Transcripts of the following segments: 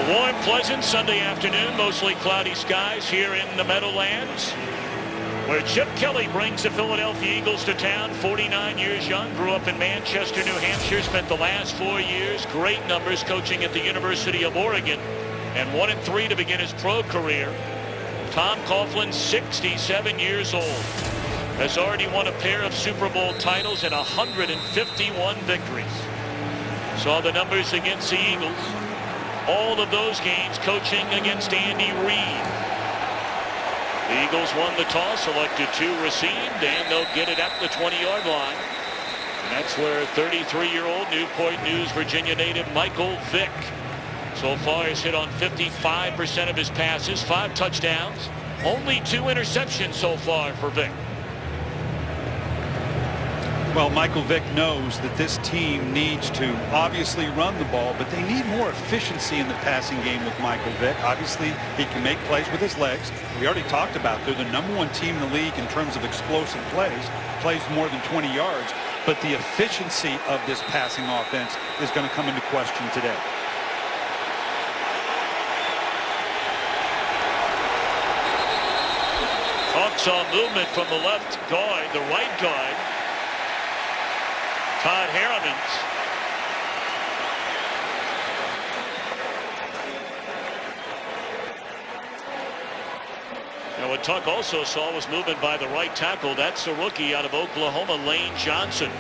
Warm, pleasant Sunday afternoon, mostly cloudy skies here in the Meadowlands, where Chip Kelly brings the Philadelphia Eagles to town. 49 years young, grew up in Manchester, New Hampshire, spent the last 4 years, great numbers, coaching at the University of Oregon, and 1-3 to begin his pro career. Tom Coughlin, 67 years old, has already won a pair of Super Bowl titles and 151 victories. Saw the numbers against the Eagles. All of those games coaching against Andy Reid. The Eagles won the toss, elected to receive, and they'll get it at the 20-yard line. And that's where 33-year-old Newport News, Virginia native Michael Vick so far has hit on 55% of his passes, 5 touchdowns, only 2 interceptions so far for Vick. Well, Michael Vick knows that this team needs to obviously run the ball, but they need more efficiency in the passing game with Michael Vick. Obviously, he can make plays with his legs. We already talked about they're the #1 team in the league in terms of explosive plays more than 20 yards. But the efficiency of this passing offense is going to come into question today. Hawks saw movement from the left guard, the right guard, Todd Harriman. Now, what Tuck also saw was movement by the right tackle. That's a rookie out of Oklahoma, Lane Johnson.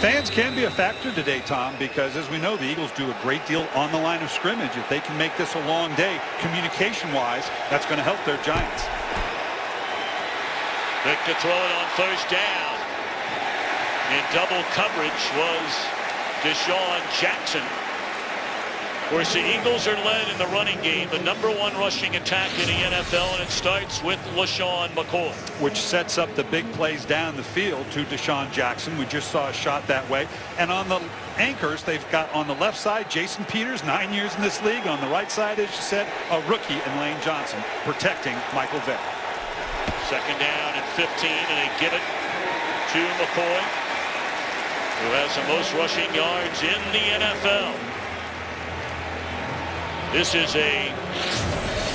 Fans can be a factor today, Tom, because as we know, the Eagles do a great deal on the line of scrimmage. If they can make this a long day, communication-wise, that's going to help their Giants. Vick to throw it on first down. In double coverage was Deshaun Jackson. Of course, the Eagles are led in the running game, the #1 rushing attack in the NFL, and it starts with LaShawn McCoy. Which sets up the big plays down the field to Deshaun Jackson. We just saw a shot that way. And on the anchors, they've got on the left side, Jason Peters, 9 years in this league. On the right side, as you said, a rookie in Lane Johnson protecting Michael Vick. Second down and 15, and they give it to McCoy, who has the most rushing yards in the NFL. This is a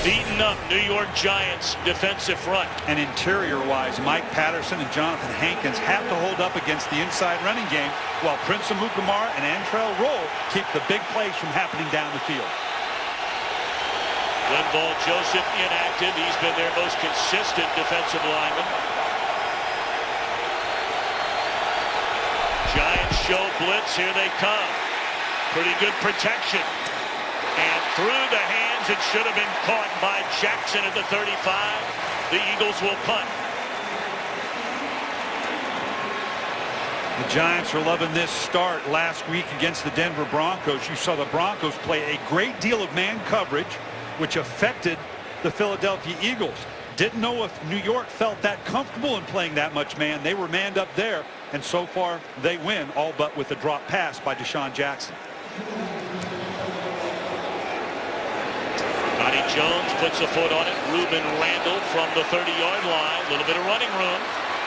beaten-up New York Giants defensive front. And interior-wise, Mike Patterson and Jonathan Hankins have to hold up against the inside running game, while Prince Amukamara and Antrell Roll keep the big plays from happening down the field. Linval Joseph inactive. He's been their most consistent defensive lineman. Giants show blitz. Here they come. Pretty good protection. And through the hands, it should have been caught by Jackson at the 35. The Eagles will punt. The Giants are loving this start last week against the Denver Broncos. You saw the Broncos play a great deal of man coverage, which affected the Philadelphia Eagles. Didn't know if New York felt that comfortable in playing that much man. They were manned up there, and so far they win, all but with a drop pass by Deshaun Jackson. Johnny Jones puts a foot on it. Ruben Randall from the 30-yard line. A little bit of running room.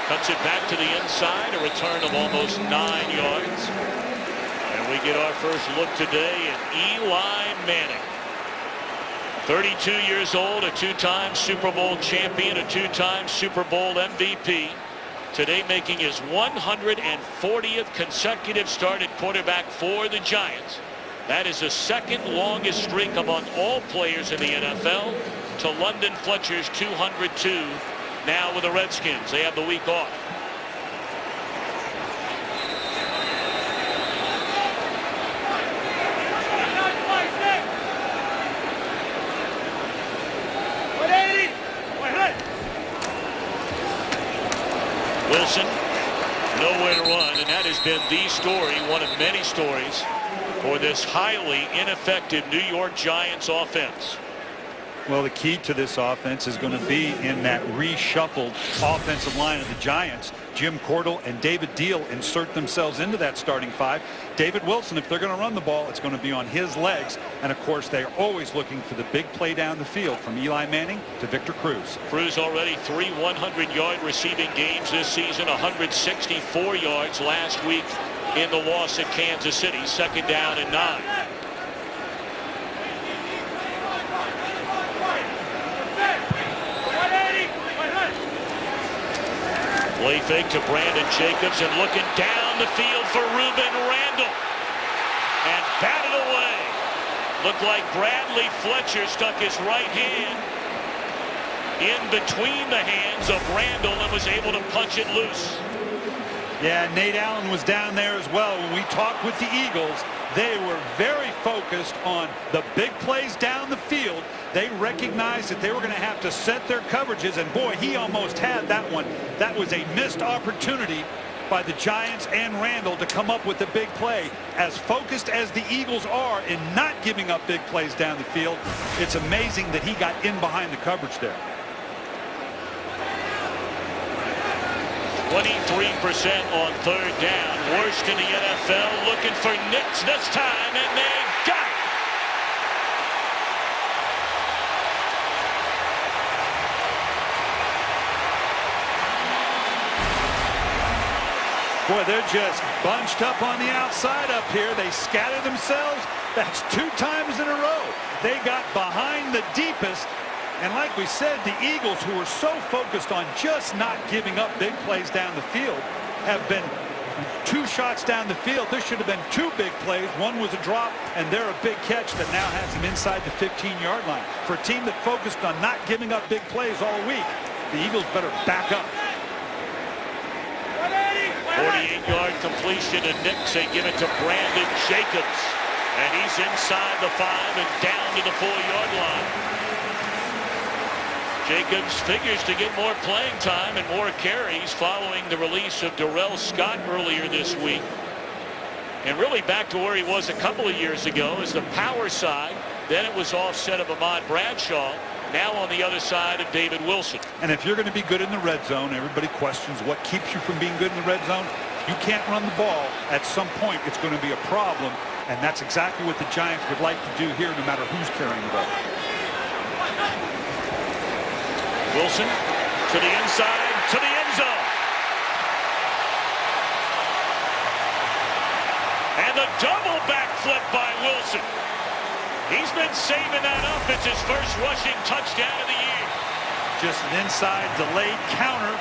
Cuts it back to the inside. A return of almost 9 yards. And we get our first look today at Eli Manning. 32 years old, a 2-time Super Bowl champion, a 2-time Super Bowl MVP. Today making his 140th consecutive start at quarterback for the Giants. That is the second longest streak among all players in the NFL to London Fletcher's 202 now with the Redskins. They have the week off. Wilson, nowhere to run, and that has been the story, one of many stories for this highly ineffective New York Giants offense. Well, the key to this offense is going to be in that reshuffled offensive line of the Giants. Jim Cordell and David Deal insert themselves into that starting 5. David Wilson, if they're going to run the ball, it's going to be on his legs. And, of course, they're always looking for the big play down the field from Eli Manning to Victor Cruz. Cruz already 3 100-yard receiving games this season, 164 yards last week in the loss at Kansas City. Second down and 9. Play fake to Brandon Jacobs and looking down the field for Rueben Randle. And batted away. Looked like Bradley Fletcher stuck his right hand in between the hands of Randle and was able to punch it loose. Yeah, Nate Allen was down there as well. When we talked with the Eagles, they were very focused on the big plays down the field. They recognized that they were going to have to set their coverages, and boy, he almost had that one. That was a missed opportunity by the Giants and Randle to come up with a big play. As focused as the Eagles are in not giving up big plays down the field, it's amazing that he got in behind the coverage there. 23% on third down. Worst in the NFL. Looking for Nix this time, and they got it. Boy, they're just bunched up on the outside up here. They scatter themselves. That's 2 times in a row. They got behind the deepest. And like we said, the Eagles, who were so focused on just not giving up big plays down the field, have been 2 shots down the field. There should have been 2 big plays. One was a drop, and they're a big catch that now has them inside the 15-yard line. For a team that focused on not giving up big plays all week, the Eagles better back up. 48-yard completion to Nix. They give it to Brandon Jacobs. And he's inside the 5 and down to the 4-yard line. Jacobs figures to get more playing time and more carries following the release of Darrell Scott earlier this week. And really back to where he was a couple of years ago as the power side. Then it was offset of Ahmad Bradshaw. Now on the other side of David Wilson. And if you're going to be good in the red zone, everybody questions what keeps you from being good in the red zone. If you can't run the ball, at some point it's going to be a problem. And that's exactly what the Giants would like to do here, no matter who's carrying the ball. Wilson to the inside, to the end zone. And the double backflip by Wilson. He's been saving that up. It's his first rushing touchdown of the year. Just an inside delayed counter.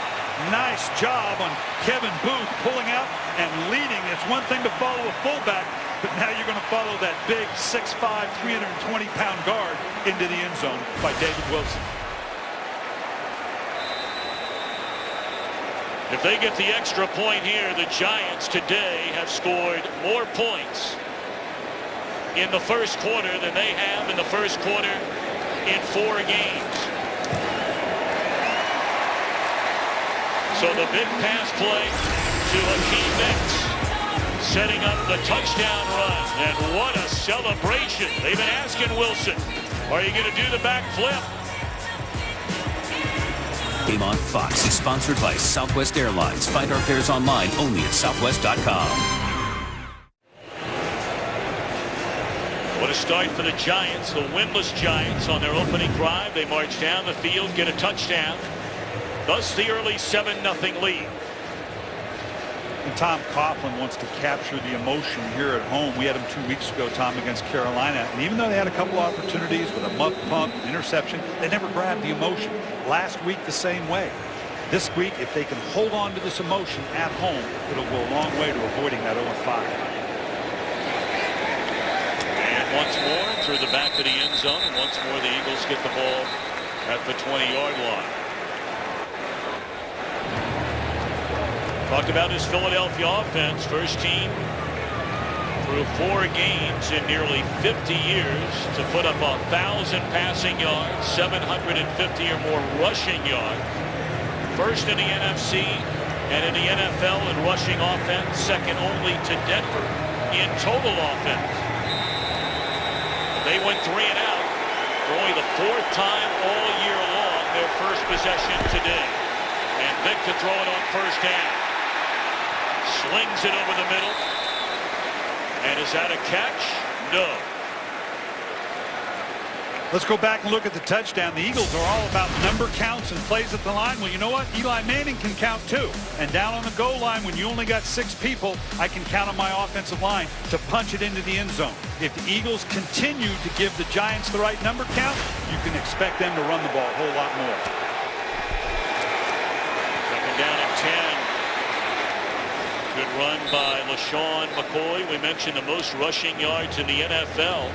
Nice job on Kevin Booth pulling out and leading. It's one thing to follow a fullback, but now you're going to follow that big 6'5", 320-pound guard into the end zone by David Wilson. If they get the extra point here, the Giants today have scored more points in the first quarter than they have in the first quarter in 4 games. So the big pass play to Hakeem Nicks, setting up the touchdown run. And what a celebration. They've been asking Wilson, are you going to do the backflip? Game on Fox is sponsored by Southwest Airlines. Find our fares online only at southwest.com. What a start for the Giants, the winless Giants on their opening drive. They march down the field, get a touchdown. Thus the early 7-0 lead. And Tom Coughlin wants to capture the emotion here at home. We had him 2 weeks ago, Tom, against Carolina. And even though they had a couple opportunities with a muff punt, interception, they never grabbed the emotion. Last week, the same way. This week, if they can hold on to this emotion at home, it'll go a long way to avoiding that 0-5. And once more through the back of the end zone. And once more the Eagles get the ball at the 20-yard line. Talked about his Philadelphia offense. First team through 4 games in nearly 50 years to put up 1,000 passing yards, 750 or more rushing yards. First in the NFC and in the NFL in rushing offense, second only to Denver in total offense. They went 3 and out for only the 4th time all year long, their first possession today. And Vic to throw it on first down. Slings it over the middle. And is that a catch? No. Let's go back and look at the touchdown. The Eagles are all about number counts and plays at the line. Well, you know what? Eli Manning can count too. And down on the goal line, when you only got 6 people, I can count on my offensive line to punch it into the end zone. If the Eagles continue to give the Giants the right number count, you can expect them to run the ball a whole lot more. Second down and 10. run by LaShawn McCoy. We mentioned the most rushing yards in the NFL.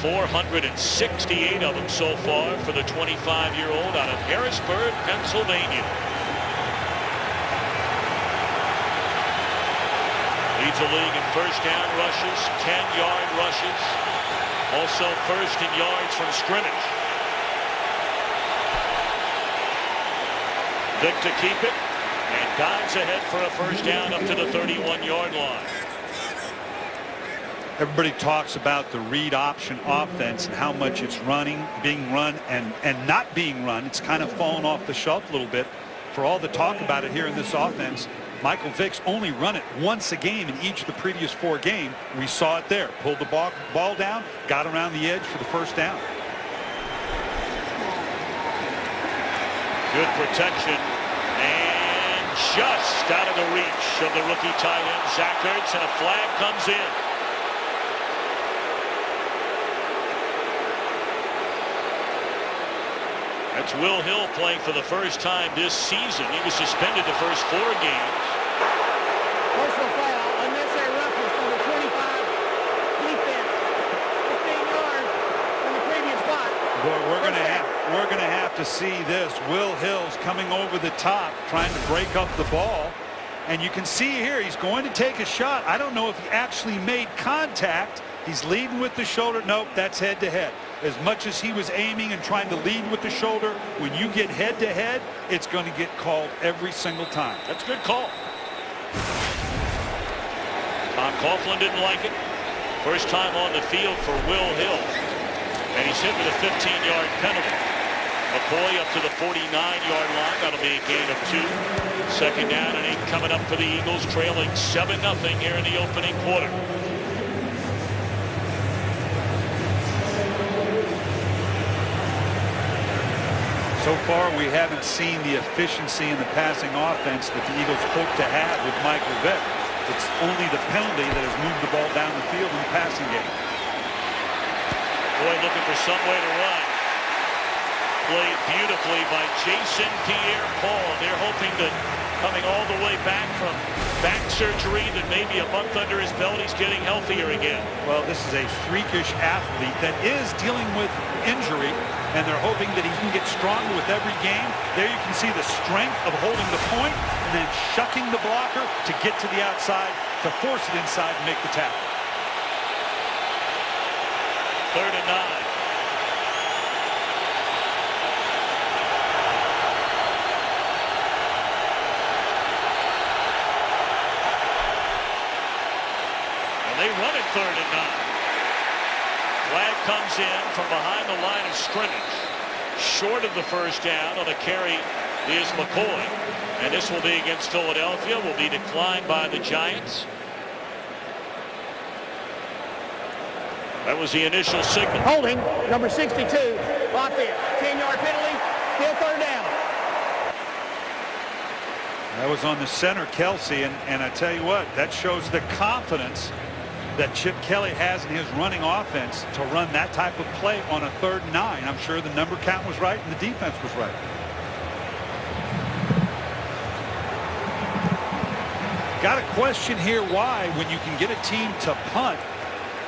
468 of them so far for the 25-year-old out of Harrisburg, Pennsylvania. Leads the league in first down rushes, 10-yard rushes. Also first in yards from scrimmage. Vick to keep it, and dives ahead for a first down up to the 31-yard line. Everybody talks about the read option offense and how much it's being run and not being run. It's kind of fallen off the shelf a little bit. For all the talk about it here in this offense, Michael Vick's only run it once a game in each of the previous 4 games. We saw it there. Pulled the ball down, got around the edge for the first down. Good protection, and just out of the reach of the rookie tight end Zach Ertz, and a flag comes in. That's Will Hill playing for the first time this season. He was suspended the first 4 games. Personal foul, unnecessary roughness on the 25 defense. 15 yards from the previous spot. Boy, we're gonna have to see this. Will Hill's coming over the top, trying to break up the ball. And you can see here, he's going to take a shot. I don't know if he actually made contact. He's leading with the shoulder. Nope, that's head to head. As much as he was aiming and trying to lead with the shoulder, when you get head to head, it's going to get called every single time. That's a good call. Tom Coughlin didn't like it. First time on the field for Will Hill. And he's hit with a 15-yard penalty. McCoy up to the 49-yard line. That'll be a gain of 2. Second down and 8 coming up for the Eagles, trailing 7-0 here in the opening quarter. So far, we haven't seen the efficiency in the passing offense that the Eagles hope to have with Michael Vick. It's only the penalty that has moved the ball down the field in the passing game. Boy, looking for some way to run. Played beautifully by Jason Pierre-Paul. They're hoping that coming all the way back from back surgery, that maybe a month under his belt, he's getting healthier again. Well, this is a freakish athlete that is dealing with injury, and they're hoping that he can get stronger with every game. There you can see the strength of holding the point and then shucking the blocker to get to the outside, to force it inside and make the tackle. 3rd and 9. They run it 3rd and 9. Flag comes in from behind the line of scrimmage. Short of the first down on the carry is McCoy. And this will be against Philadelphia. Will be declined by the Giants. That was the initial signal. Holding, number 62, locked in. 10-yard penalty, still 3rd down. That was on the center, Kelsey, and I tell you what, that shows the confidence that Chip Kelly has in his running offense to run that type of play on a 3rd and 9. I'm sure the number count was right and the defense was right. Got a question here why, when you can get a team to punt,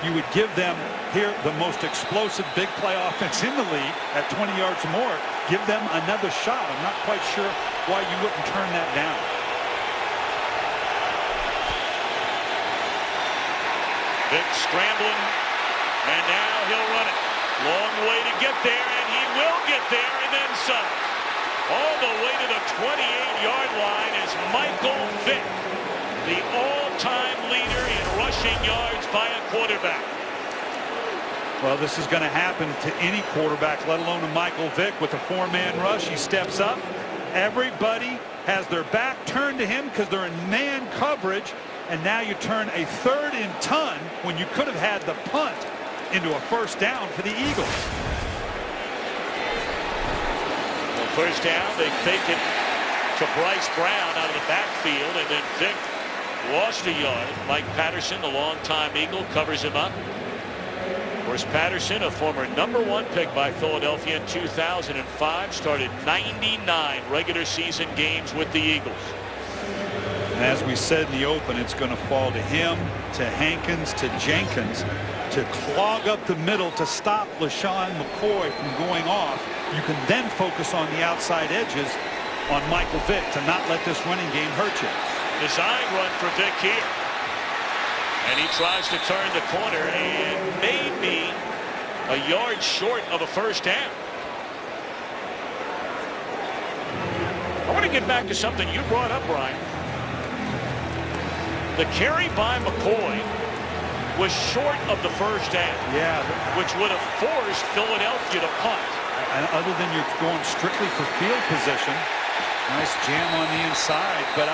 you would give them here the most explosive big play offense in the league at 20 yards or more. Give them another shot. I'm not quite sure why you wouldn't turn that down. Vick scrambling, and now he'll run it. Long way to get there, and he will get there, and then some. All the way to the 28-yard line is Michael Vick, the all-time leader in rushing yards by a quarterback. Well, this is going to happen to any quarterback, let alone a Michael Vick with a 4-man rush. He steps up. Everybody has their back turned to him because they're in man coverage. And now you turn a 3rd and 10 when you could have had the punt into a first down for the Eagles. Well, first down, they fake it to Bryce Brown out of the backfield, and then Vick lost a yard. Mike Patterson, the longtime Eagle, covers him up. Of course, Patterson, a former #1 pick by Philadelphia in 2005, started 99 regular season games with the Eagles. And as we said in the open, it's going to fall to him, to Hankins, to Jenkins to clog up the middle to stop LeSean McCoy from going off. You can then focus on the outside edges on Michael Vick to not let this running game hurt you. Design run for Vick here. And he tries to turn the corner and maybe a yard short of a first down. I want to get back to something you brought up, Brian. The carry by McCoy was short of the first down. Yeah. Which would have forced Philadelphia to punt. And other than you're going strictly for field position, nice jam on the inside. But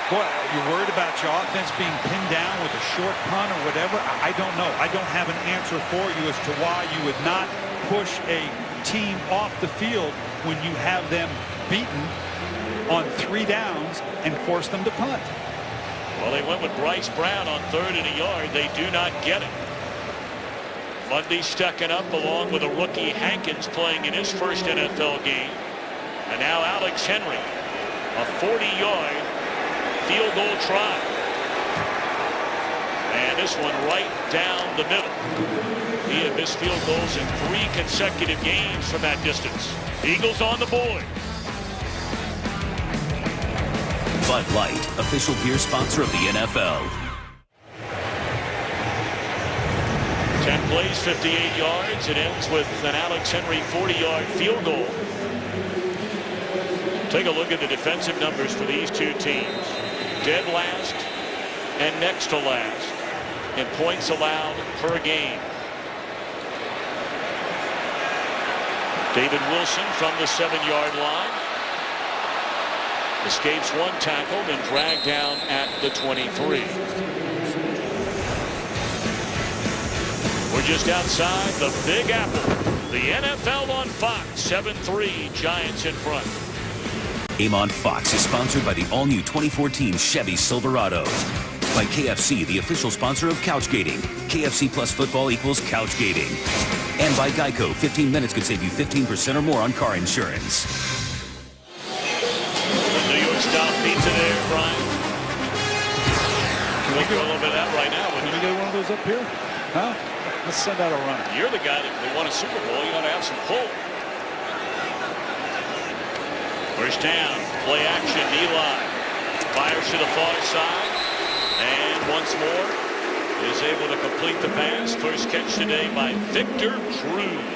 boy, you're worried about your offense being pinned down with a short punt or whatever. I don't know. I don't have an answer for you as to why you would not push a team off the field when you have them beaten on 3 downs and force them to punt. Well, they went with Bryce Brown on 3rd and a yard. They do not get it. Mundy stacking up along with a rookie Hankins playing in his first NFL game. And now Alex Henry, a 40-yard field goal try. And this one right down the middle. He had missed field goals in 3 consecutive games from that distance. Eagles on the board. Bud Light, official beer sponsor of the NFL. 10 plays, 58 yards. It ends with an Alex Henry 40-yard field goal. Take a look at the defensive numbers for these two teams. Dead last and next to last in points allowed per game. David Wilson from the 7-yard line. Escapes 1 tackle, then dragged down at the 23. We're just outside the Big Apple. The NFL on Fox, 7-3, Giants in front. Game on Fox is sponsored by the all-new 2014 Chevy Silverado. By KFC, the official sponsor of Couchgating. KFC plus football equals Couchgating. And by Geico, 15 minutes could save you 15% or more on car insurance. New York style pizza there, Brian. Can we go a little bit of that right now? Can we get one of those up here? Huh? Let's send out a runner. You're the guy that won a Super Bowl. You ought to have some pull. First down, play action. Eli fires to the far side, and once more is able to complete the pass. First catch today by Victor Cruz.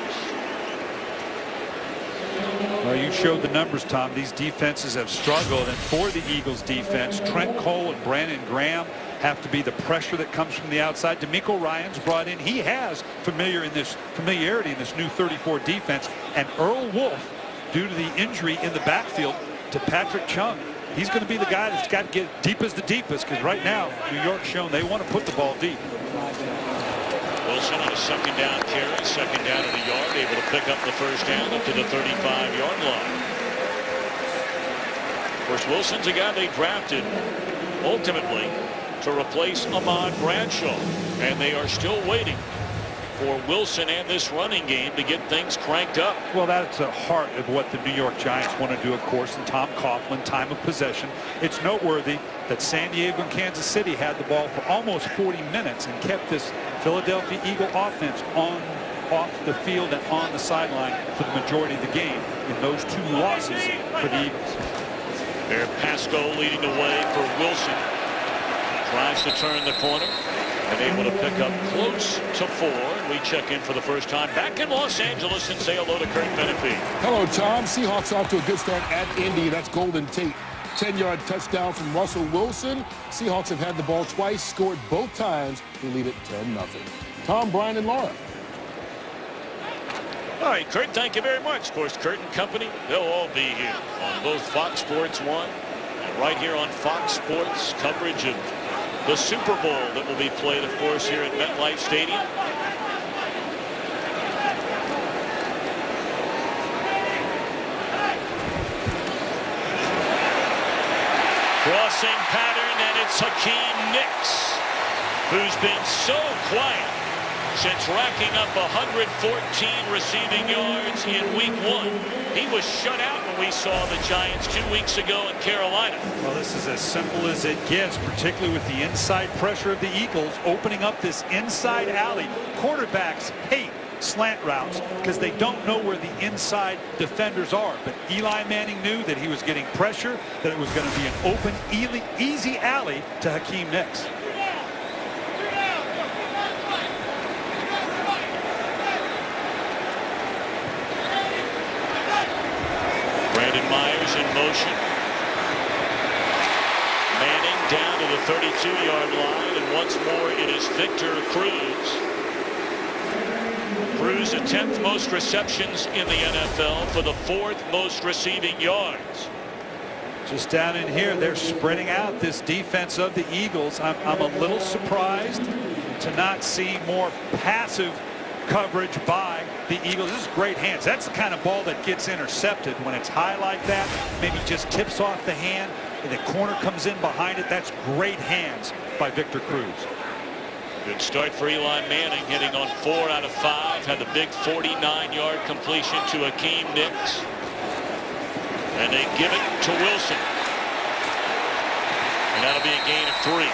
Well, you showed the numbers, Tom. These defenses have struggled, and for the Eagles defense, Trent Cole and Brandon Graham have to be the pressure that comes from the outside. D'Amico Ryan's brought in. He has familiarity in this new 34 defense, and Earl Wolf, due to the injury in the backfield to Patrick Chung, he's going to be the guy that's got to get deep as the deepest, because right now New York's shown they want to put the ball deep. Wilson on a 2nd down carry, 2nd down at a yard, able to pick up the first down up to the 35-yard line. Of course, Wilson's a guy they drafted ultimately to replace Ahmad Bradshaw, and they are still waiting for Wilson and this running game to get things cranked up. Well, that's the heart of what the New York Giants want to do, of course, and Tom Coughlin, time of possession. It's noteworthy that San Diego and Kansas City had the ball for almost 40 minutes and kept this Philadelphia Eagle offense off the field and on the sideline for the majority of the game in those 2 losses for the Eagles. There, Pasco leading the way for Wilson. Tries to turn the corner. And able to pick up close to 4. And we check in for the first time back in Los Angeles and say hello to Kurt Menefee. Hello, Tom. Seahawks off to a good start at Indy. That's Golden Tate. 10-yard touchdown from Russell Wilson. Seahawks have had the ball twice, scored both times. They lead it 10-0. Tom, Brian, and Laura. All right, Kurt, thank you very much. Of course, Kurt and company, they'll all be here on both Fox Sports 1 and right here on Fox Sports, coverage of the Super Bowl that will be played, of course, here at MetLife Stadium. Crossing pattern, and it's Hakeem Nicks, who's been so quiet since racking up 114 receiving yards in week 1. He was shut out in we saw the Giants 2 weeks ago in Carolina. Well, this is as simple as it gets, particularly with the inside pressure of the Eagles opening up this inside alley. Quarterbacks hate slant routes because they don't know where the inside defenders are. But Eli Manning knew that he was getting pressure, that it was going to be an open, easy alley to Hakeem Nicks. Brandon Myers in motion. Manning down to the 32-yard line, and once more it is Victor Cruz. Cruz, the 10th most receptions in the NFL for the 4th most receiving yards. Just down in here, they're spreading out this defense of the Eagles. I'm a little surprised to not see more passive coverage by the Eagles. This is great hands. That's the kind of ball that gets intercepted when it's high like that. Maybe just tips off the hand and the corner comes in behind it. That's great hands by Victor Cruz. Good start for Eli Manning, hitting on 4 out of 5. Had the big 49-yard completion to Hakeem Nicks. And they give it to Wilson. And that'll be a gain of 3.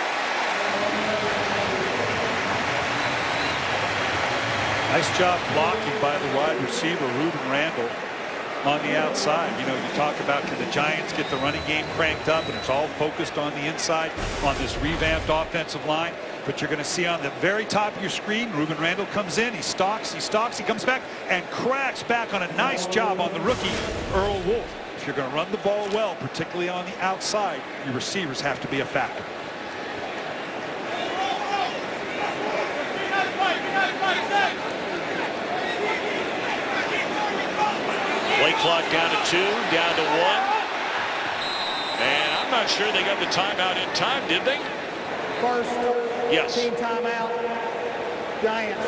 Nice job blocking by the wide receiver, Ruben Randall, on the outside. You know, you talk about, can the Giants get the running game cranked up, and it's all focused on the inside on this revamped offensive line. But you're going to see on the very top of your screen, Ruben Randall comes in, he stalks, he comes back, and cracks back on a nice job on the rookie, Earl Wolf. If you're going to run the ball well, particularly on the outside, your receivers have to be a factor. Play clock down to 2, down to 1. And I'm not sure they got the timeout in time, did they? First Yes. team timeout. Giants.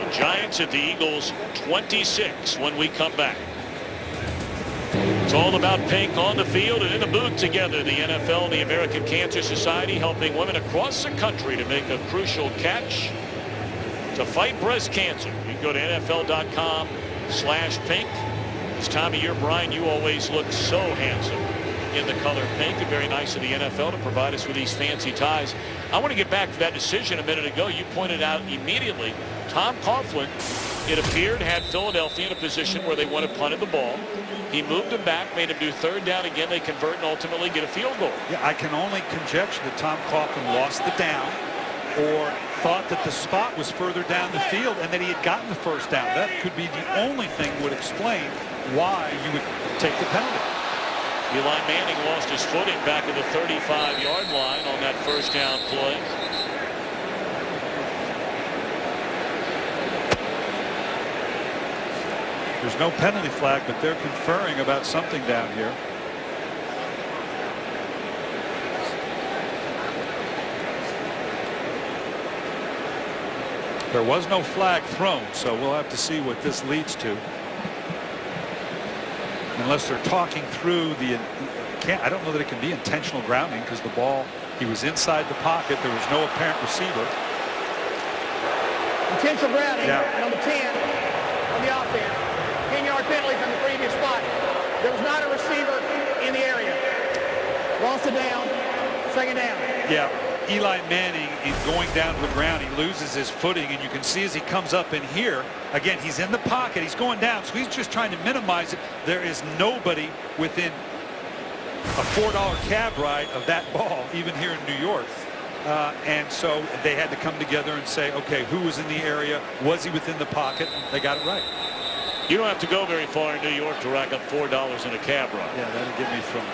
The Giants at the Eagles 26 when we come back. It's all about Pink on the field and in the booth together. The NFL and the American Cancer Society helping women across the country to make a crucial catch to fight breast cancer. You can go to NFL.com/pink. This time of year, Brian, you always look so handsome in the color pink, and very nice of the NFL to provide us with these fancy ties. I want to get back to that decision a minute ago. You pointed out immediately Tom Coughlin, it appeared, had Philadelphia in a position where they wanted punted the ball. He moved them back, made them do 3rd down again. They convert and ultimately get a field goal. Yeah, I can only conjecture that Tom Coughlin lost the down or thought that the spot was further down the field and that he had gotten the 1st down. That could be the only thing that would explain why you would take the penalty. Eli Manning lost his footing back at the 35-yard line on that 1st down play. There's no penalty flag, but they're conferring about something down here. There was no flag thrown, so we'll have to see what this leads to. Unless they're talking through the, I don't know that it can be intentional grounding because the ball, he was inside the pocket. There was no apparent receiver. Intentional grounding, Yeah. number 10 on the offense. 10-yard penalty from the previous spot. There was not a receiver in the area. Lost it down, 2nd down. Yeah, Eli Manning, in going down to the ground, he loses his footing, and you can see as he comes up in here, again, he's in the pocket, he's going down, so he's just trying to minimize it. There is nobody within a $4 cab ride of that ball, even here in New York. And so they had to come together and say, okay, who was in the area? Was he within the pocket? They got it right. You don't have to go very far in New York to rack up $4 in a cab ride. Yeah, that'll get me from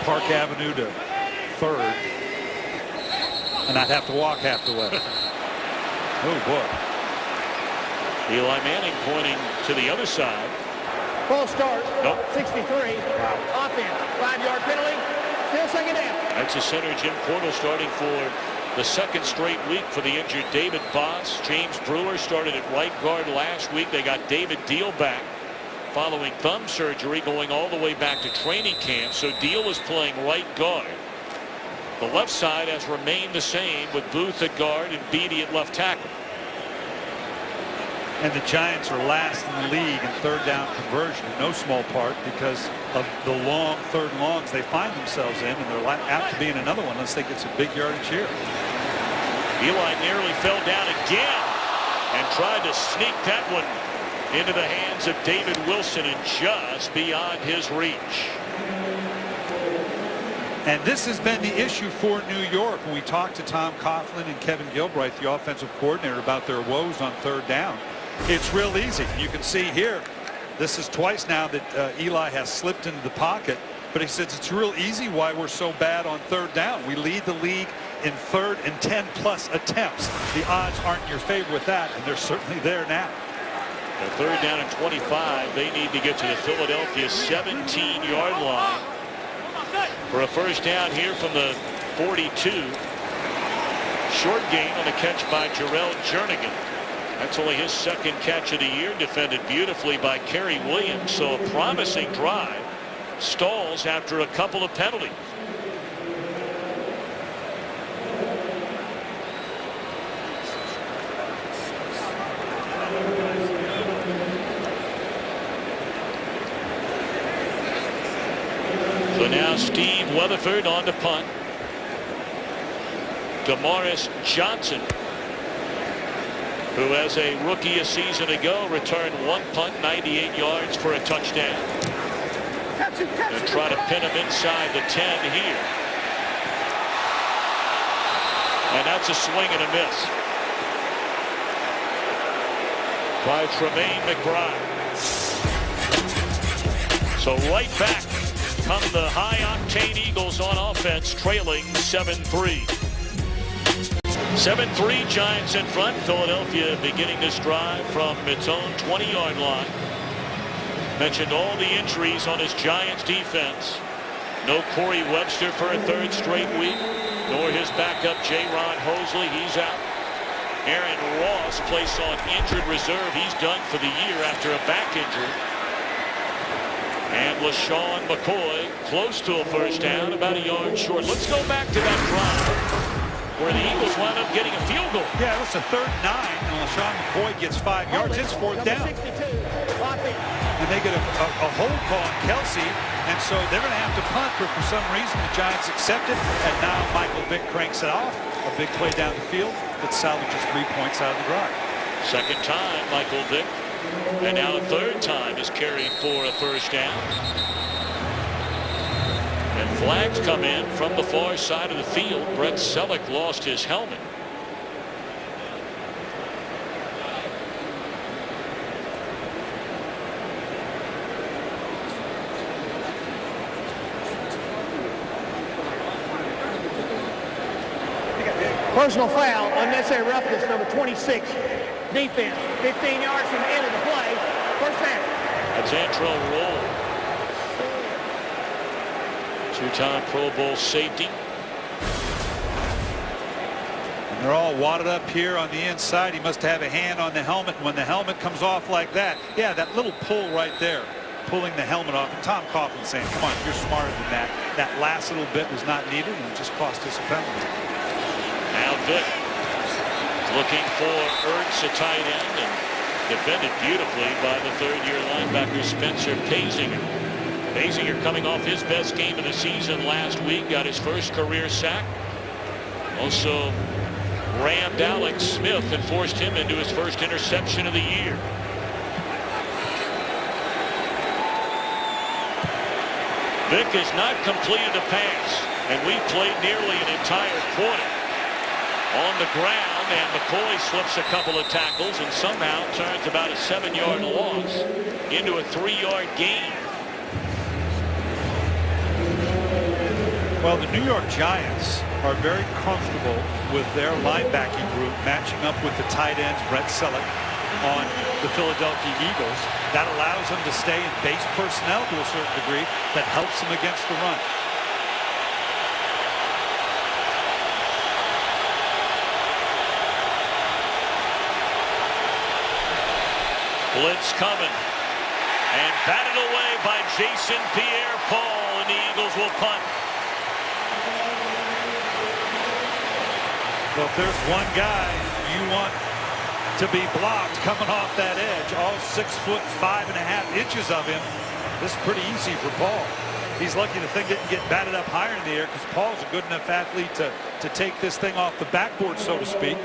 Park Avenue to 3rd. And I'd have to walk half the way. Oh, boy. Eli Manning pointing to the other side. False start. Nope. 63. Offense. 5-yard penalty. Still 2nd down. That's the center, Jim Portal, starting for the 2nd straight week for the injured David Boss. James Brewer started at right guard last week. They got David Deal back following thumb surgery, going all the way back to training camp. So Deal is playing right guard. The left side has remained the same with Booth at guard and Beatty at left tackle. And the Giants are last in the league in third down conversion, in no small part because of the long third and longs they find themselves in, and they're apt to be in another one unless they get some big yardage here. Eli nearly fell down again and tried to sneak that one into the hands of David Wilson and just beyond his reach. And this has been the issue for New York. When we talked to Tom Coughlin and Kevin Gilbride, the offensive coordinator, about their woes on third down, it's real easy. You can see here, this is twice now that Eli has slipped into the pocket, but he says it's real easy why we're so bad on third down. We lead the league in third and 10+ attempts. The odds aren't in your favor with that, and they're certainly there now. The third down and 25. They need to get to the Philadelphia 17-yard line for a first down here from the 42. Short gain on the catch by Jarrell Jernigan. That's only his second catch of the year, defended beautifully by Kerry Williams. So a promising drive stalls after a couple of penalties. So now Steve Weatherford on to punt. Damaris Johnson, who as a rookie a season ago returned one punt, 98 yards for a touchdown. And try to pin him inside the 10 here. And that's a swing and a miss by Tremaine McBride. So right back come the high-octane Eagles on offense, trailing 7-3. 7-3, Giants in front. Philadelphia beginning this drive from its own 20-yard line. Mentioned all the injuries on his Giants defense. No Corey Webster for a third straight week, nor his backup J-Ron Hosley. He's out. Aaron Ross placed on injured reserve. He's done for the year after a back injury. And LaShawn McCoy close to a first down, about a yard short. Let's go back to that drive where the Eagles wound up getting a field goal. Yeah, it's a 3rd and 9, and LaShawn McCoy gets 5 yards. It's 4th down. And they get a hold call on Kelsey, and so they're going to have to punt, but for some reason the Giants accept it, and now Michael Vick cranks it off. A big play down the field that salvages 3 points out of the drive. Second time Michael Vick, and now a third time is carried for a first down. And flags come in from the far side of the field. Brett Selleck lost his helmet. Personal foul, unnecessary roughness, number 26. Defense, 15 yards from the end of the play. First down. That's Antrell Roll. Two-time Pro Bowl safety. And they're all wadded up here on the inside. He must have a hand on the helmet. When the helmet comes off like that, yeah, that little pull right there, pulling the helmet off. And Tom Coughlin saying, come on, you're smarter than that. That last little bit was not needed, and it just cost us a penalty. Now Vick looking for Ertz, a tight end, and defended beautifully by the third-year linebacker Spencer Pazinger. Pazinger coming off his best game of the season last week, got his first career sack. Also rammed Alex Smith and forced him into his first interception of the year. Vick has not completed a pass, and we've played nearly an entire quarter on the ground, and McCoy slips a couple of tackles and somehow turns about a 7-yard loss into a 3-yard gain. Well, the New York Giants are very comfortable with their linebacking group matching up with the tight ends Brett Selleck on the Philadelphia Eagles. That allows them to stay in base personnel to a certain degree. That helps them against the run. Blitz coming, and batted away by Jason Pierre-Paul, and the Eagles will punt. Well, if there's one guy you want to be blocked coming off that edge. All 6'5.5" of him. This is pretty easy for Paul. He's lucky the thing didn't get batted up higher in the air because Paul's a good enough athlete to take this thing off the backboard, so to speak.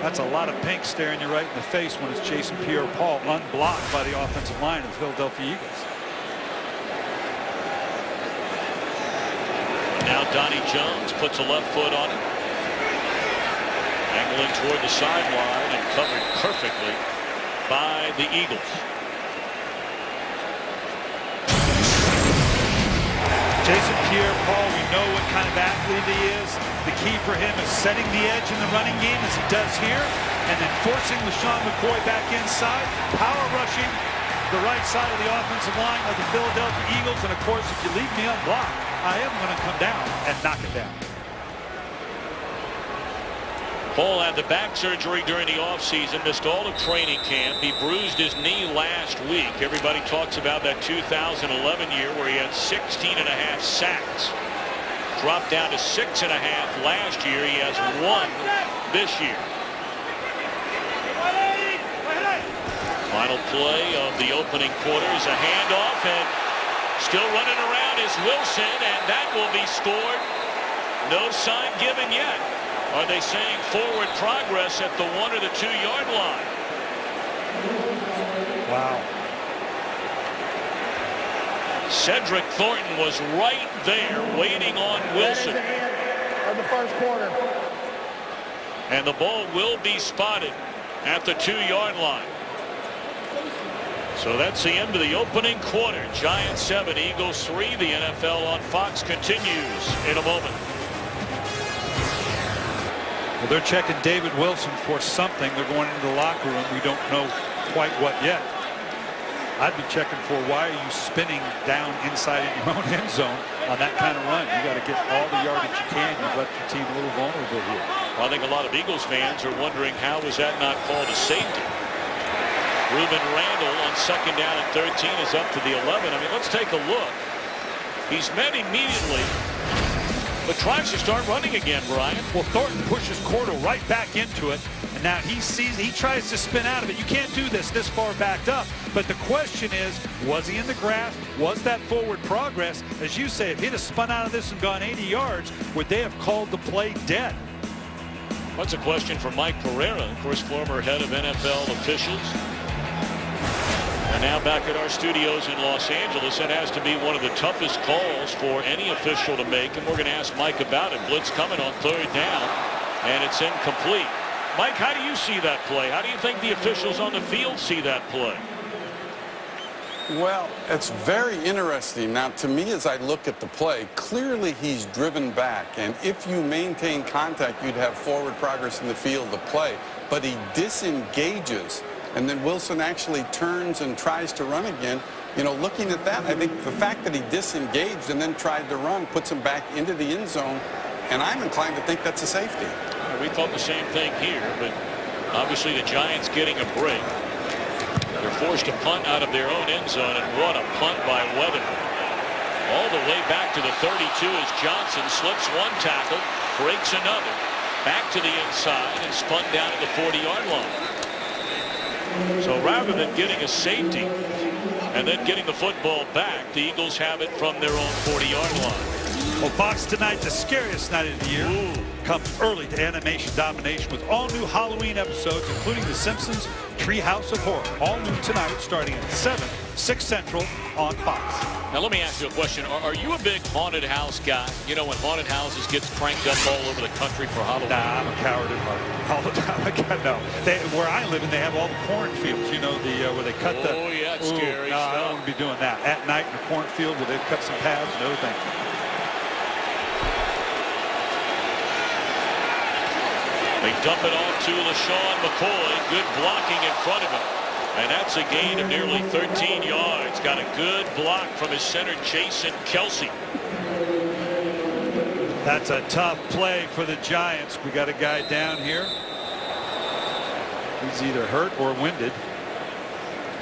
That's a lot of pink staring you right in the face when it's Jason Pierre-Paul unblocked by the offensive line of the Philadelphia Eagles. Now Donnie Jones puts a left foot on it. Angling toward the sideline and covered perfectly by the Eagles. Jason Pierre-Paul, we know what kind of athlete he is. The key for him is setting the edge in the running game as he does here, and then forcing LeSean McCoy back inside, power rushing the right side of the offensive line of the Philadelphia Eagles. And of course, if you leave me unblocked, I am going to come down and knock it down. Paul had the back surgery during the offseason, missed all of training camp. He bruised his knee last week. Everybody talks about that 2011 year where he had 16.5 sacks. Dropped down to 6.5 last year. He has 1 this year. Final play of the opening quarter is a handoff, and still running around is Wilson, and that will be scored. No sign given yet. Are they saying forward progress at the 1 or the 2 yard line? Wow. Cedric Thornton was right there waiting on Wilson. That is the end of the first quarter. And the ball will be spotted at the 2 yard line. So that's the end of the opening quarter. Giants 7, Eagles 3. The NFL on Fox continues in a moment. Well, they're checking David Wilson for something. They're going into the locker room. We don't know quite what yet. I'd be checking for why are you spinning down inside in your own end zone on that kind of run. You got to get all the yardage you can. You've left your team a little vulnerable here. Well, I think a lot of Eagles fans are wondering how was that not called a safety. Reuben Randall on 2nd down and 13 is up to the 11. I mean, let's take a look. He's met immediately, but tries to start running again, Brian. Well, Thornton pushes Cordell right back into it, and now he tries to spin out of it. You can't do this far backed up. But the question is, was he in the grass? Was that forward progress? As you say, if he'd have spun out of this and gone 80 yards, would they have called the play dead? That's a question for Mike Pereira, of course, former head of NFL officials. And now back at our studios in Los Angeles, that has to be one of the toughest calls for any official to make, and we're going to ask Mike about it. Blitz coming on 3rd down, and it's incomplete. Mike, how do you see that play? How do you think the officials on the field see that play? Well, it's very interesting. Now, to me, as I look at the play, clearly he's driven back, and if you maintain contact, you'd have forward progress in the field of play, but he disengages. And then Wilson actually turns and tries to run again. You know, looking at that, I think the fact that he disengaged and then tried to run puts him back into the end zone. And I'm inclined to think that's a safety. We thought the same thing here, but obviously the Giants getting a break. They're forced to punt out of their own end zone, and what a punt by Weather. All the way back to the 32 as Johnson slips one tackle, breaks another, back to the inside, and spun down to the 40-yard line. So rather than getting a safety and then getting the football back, the Eagles have it from their own 40-yard line. Well, Fox tonight, the scariest night of the year, comes early to animation domination with all new Halloween episodes, including The Simpsons Treehouse of Horror. All new tonight, starting at 7, 6 Central on Fox. Now, let me ask you a question. Are you a big haunted house guy? You know, when haunted houses gets cranked up all over the country for Halloween? Nah, I'm a coward at heart. All the time. No. Where I live, they have all the cornfields, you know, where they cut the... Oh, yeah, it's scary stuff. I don't want to be doing that. At night in a cornfield where they've cut some paths, no thank you. They dump it off to LeSean McCoy. Good blocking in front of him. And that's a gain of nearly 13 yards. Got a good block from his center, Jason Kelce. That's a tough play for the Giants. We got a guy down here. He's either hurt or winded.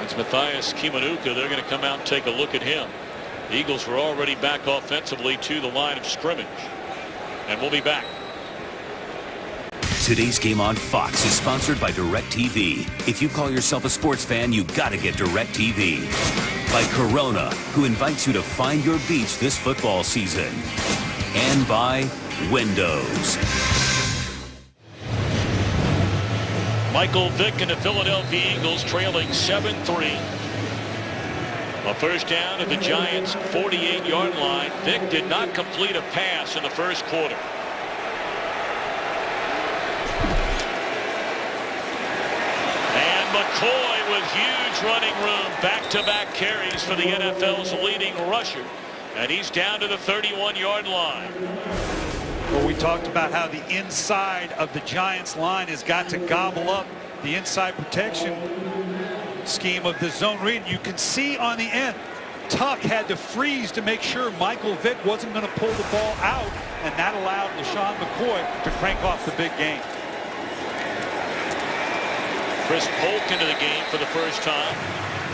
It's Matthias Kiwanuka. They're going to come out and take a look at him. The Eagles were already back offensively to the line of scrimmage. And we'll be back. Today's Game on Fox is sponsored by DirecTV. If you call yourself a sports fan, you gotta get DirecTV. By Corona, who invites you to find your beach this football season. And by Windows. Michael Vick and the Philadelphia Eagles trailing 7-3. A first down at the Giants' 48-yard line. Vick did not complete a pass in the first quarter. And McCoy with huge running room. Back-to-back carries for the NFL's leading rusher. And he's down to the 31-yard line. Well, we talked about how the inside of the Giants line has got to gobble up the inside protection scheme of the zone read. You can see on the end, Tuck had to freeze to make sure Michael Vick wasn't going to pull the ball out, and that allowed LeSean McCoy to crank off the big game. Chris Polk into the game for the first time.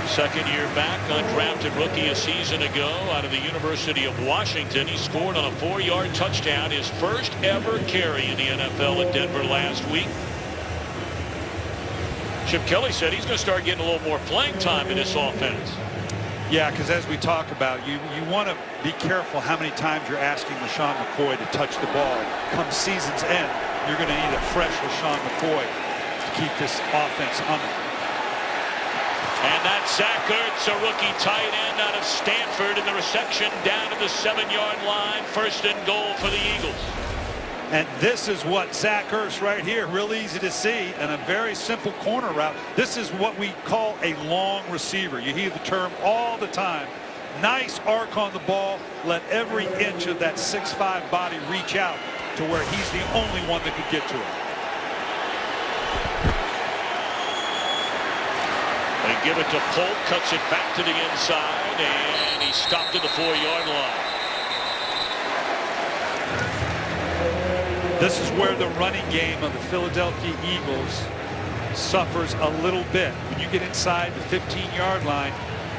Second year back, undrafted rookie a season ago out of the University of Washington. He scored on a 4-yard touchdown, his first ever carry in the NFL at Denver last week. Chip Kelly said he's going to start getting a little more playing time in this offense. Yeah, because as we talk about, you want to be careful how many times you're asking LeSean McCoy to touch the ball. Come season's end, you're going to need a fresh LeSean McCoy to keep this offense humming. And that's Zach Ertz, a rookie tight end out of Stanford, in the reception down to the 7-yard line. First and goal for the Eagles. And this is what Zach Ertz right here, real easy to see, and a very simple corner route. This is what we call a long receiver. You hear the term all the time. Nice arc on the ball. Let every inch of that 6'5" body reach out to where he's the only one that could get to it. They give it to Polk, cuts it back to the inside, and he stopped at the 4-yard line. This is where the running game of the Philadelphia Eagles suffers a little bit. When you get inside the 15-yard line,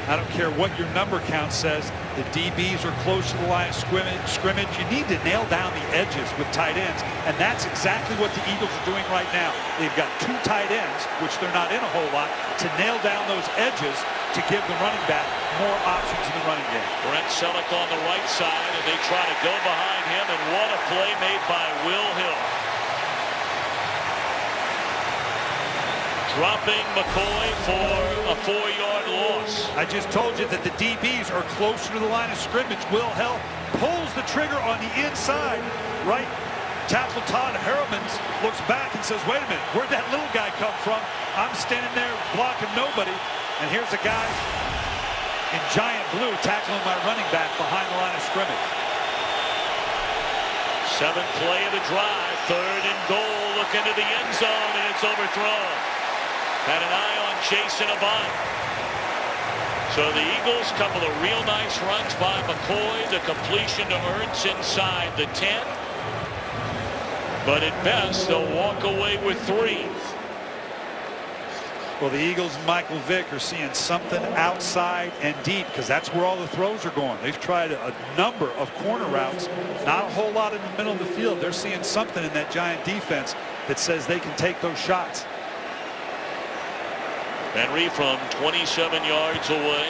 I don't care what your number count says, the DBs are close to the line of scrimmage. You need to nail down the edges with tight ends, and that's exactly what the Eagles are doing right now. They've got 2 tight ends, which they're not in a whole lot, to nail down those edges to give the running back more options in the running game. Brent Selleck on the right side, and they try to go behind him, and what a play made by Will Hill. Dropping McCoy for a 4-yard loss. I just told you that the DBs are closer to the line of scrimmage. Will Hill pulls the trigger on the inside. Right tackle Todd Hermans looks back and says, wait a minute, where'd that little guy come from? I'm standing there blocking nobody, and here's a guy in giant blue tackling my running back behind the line of scrimmage. 7th play of the drive, 3rd and goal. Look into the end zone, and it's overthrown. Had an eye on Jason Avant. So the Eagles, couple of real nice runs by McCoy. The completion to Ertz inside the 10. But at best, they'll walk away with 3. Well, the Eagles and Michael Vick are seeing something outside and deep, because that's where all the throws are going. They've tried a number of corner routes, not a whole lot in the middle of the field. They're seeing something in that Giant defense that says they can take those shots. Henry from 27 yards away,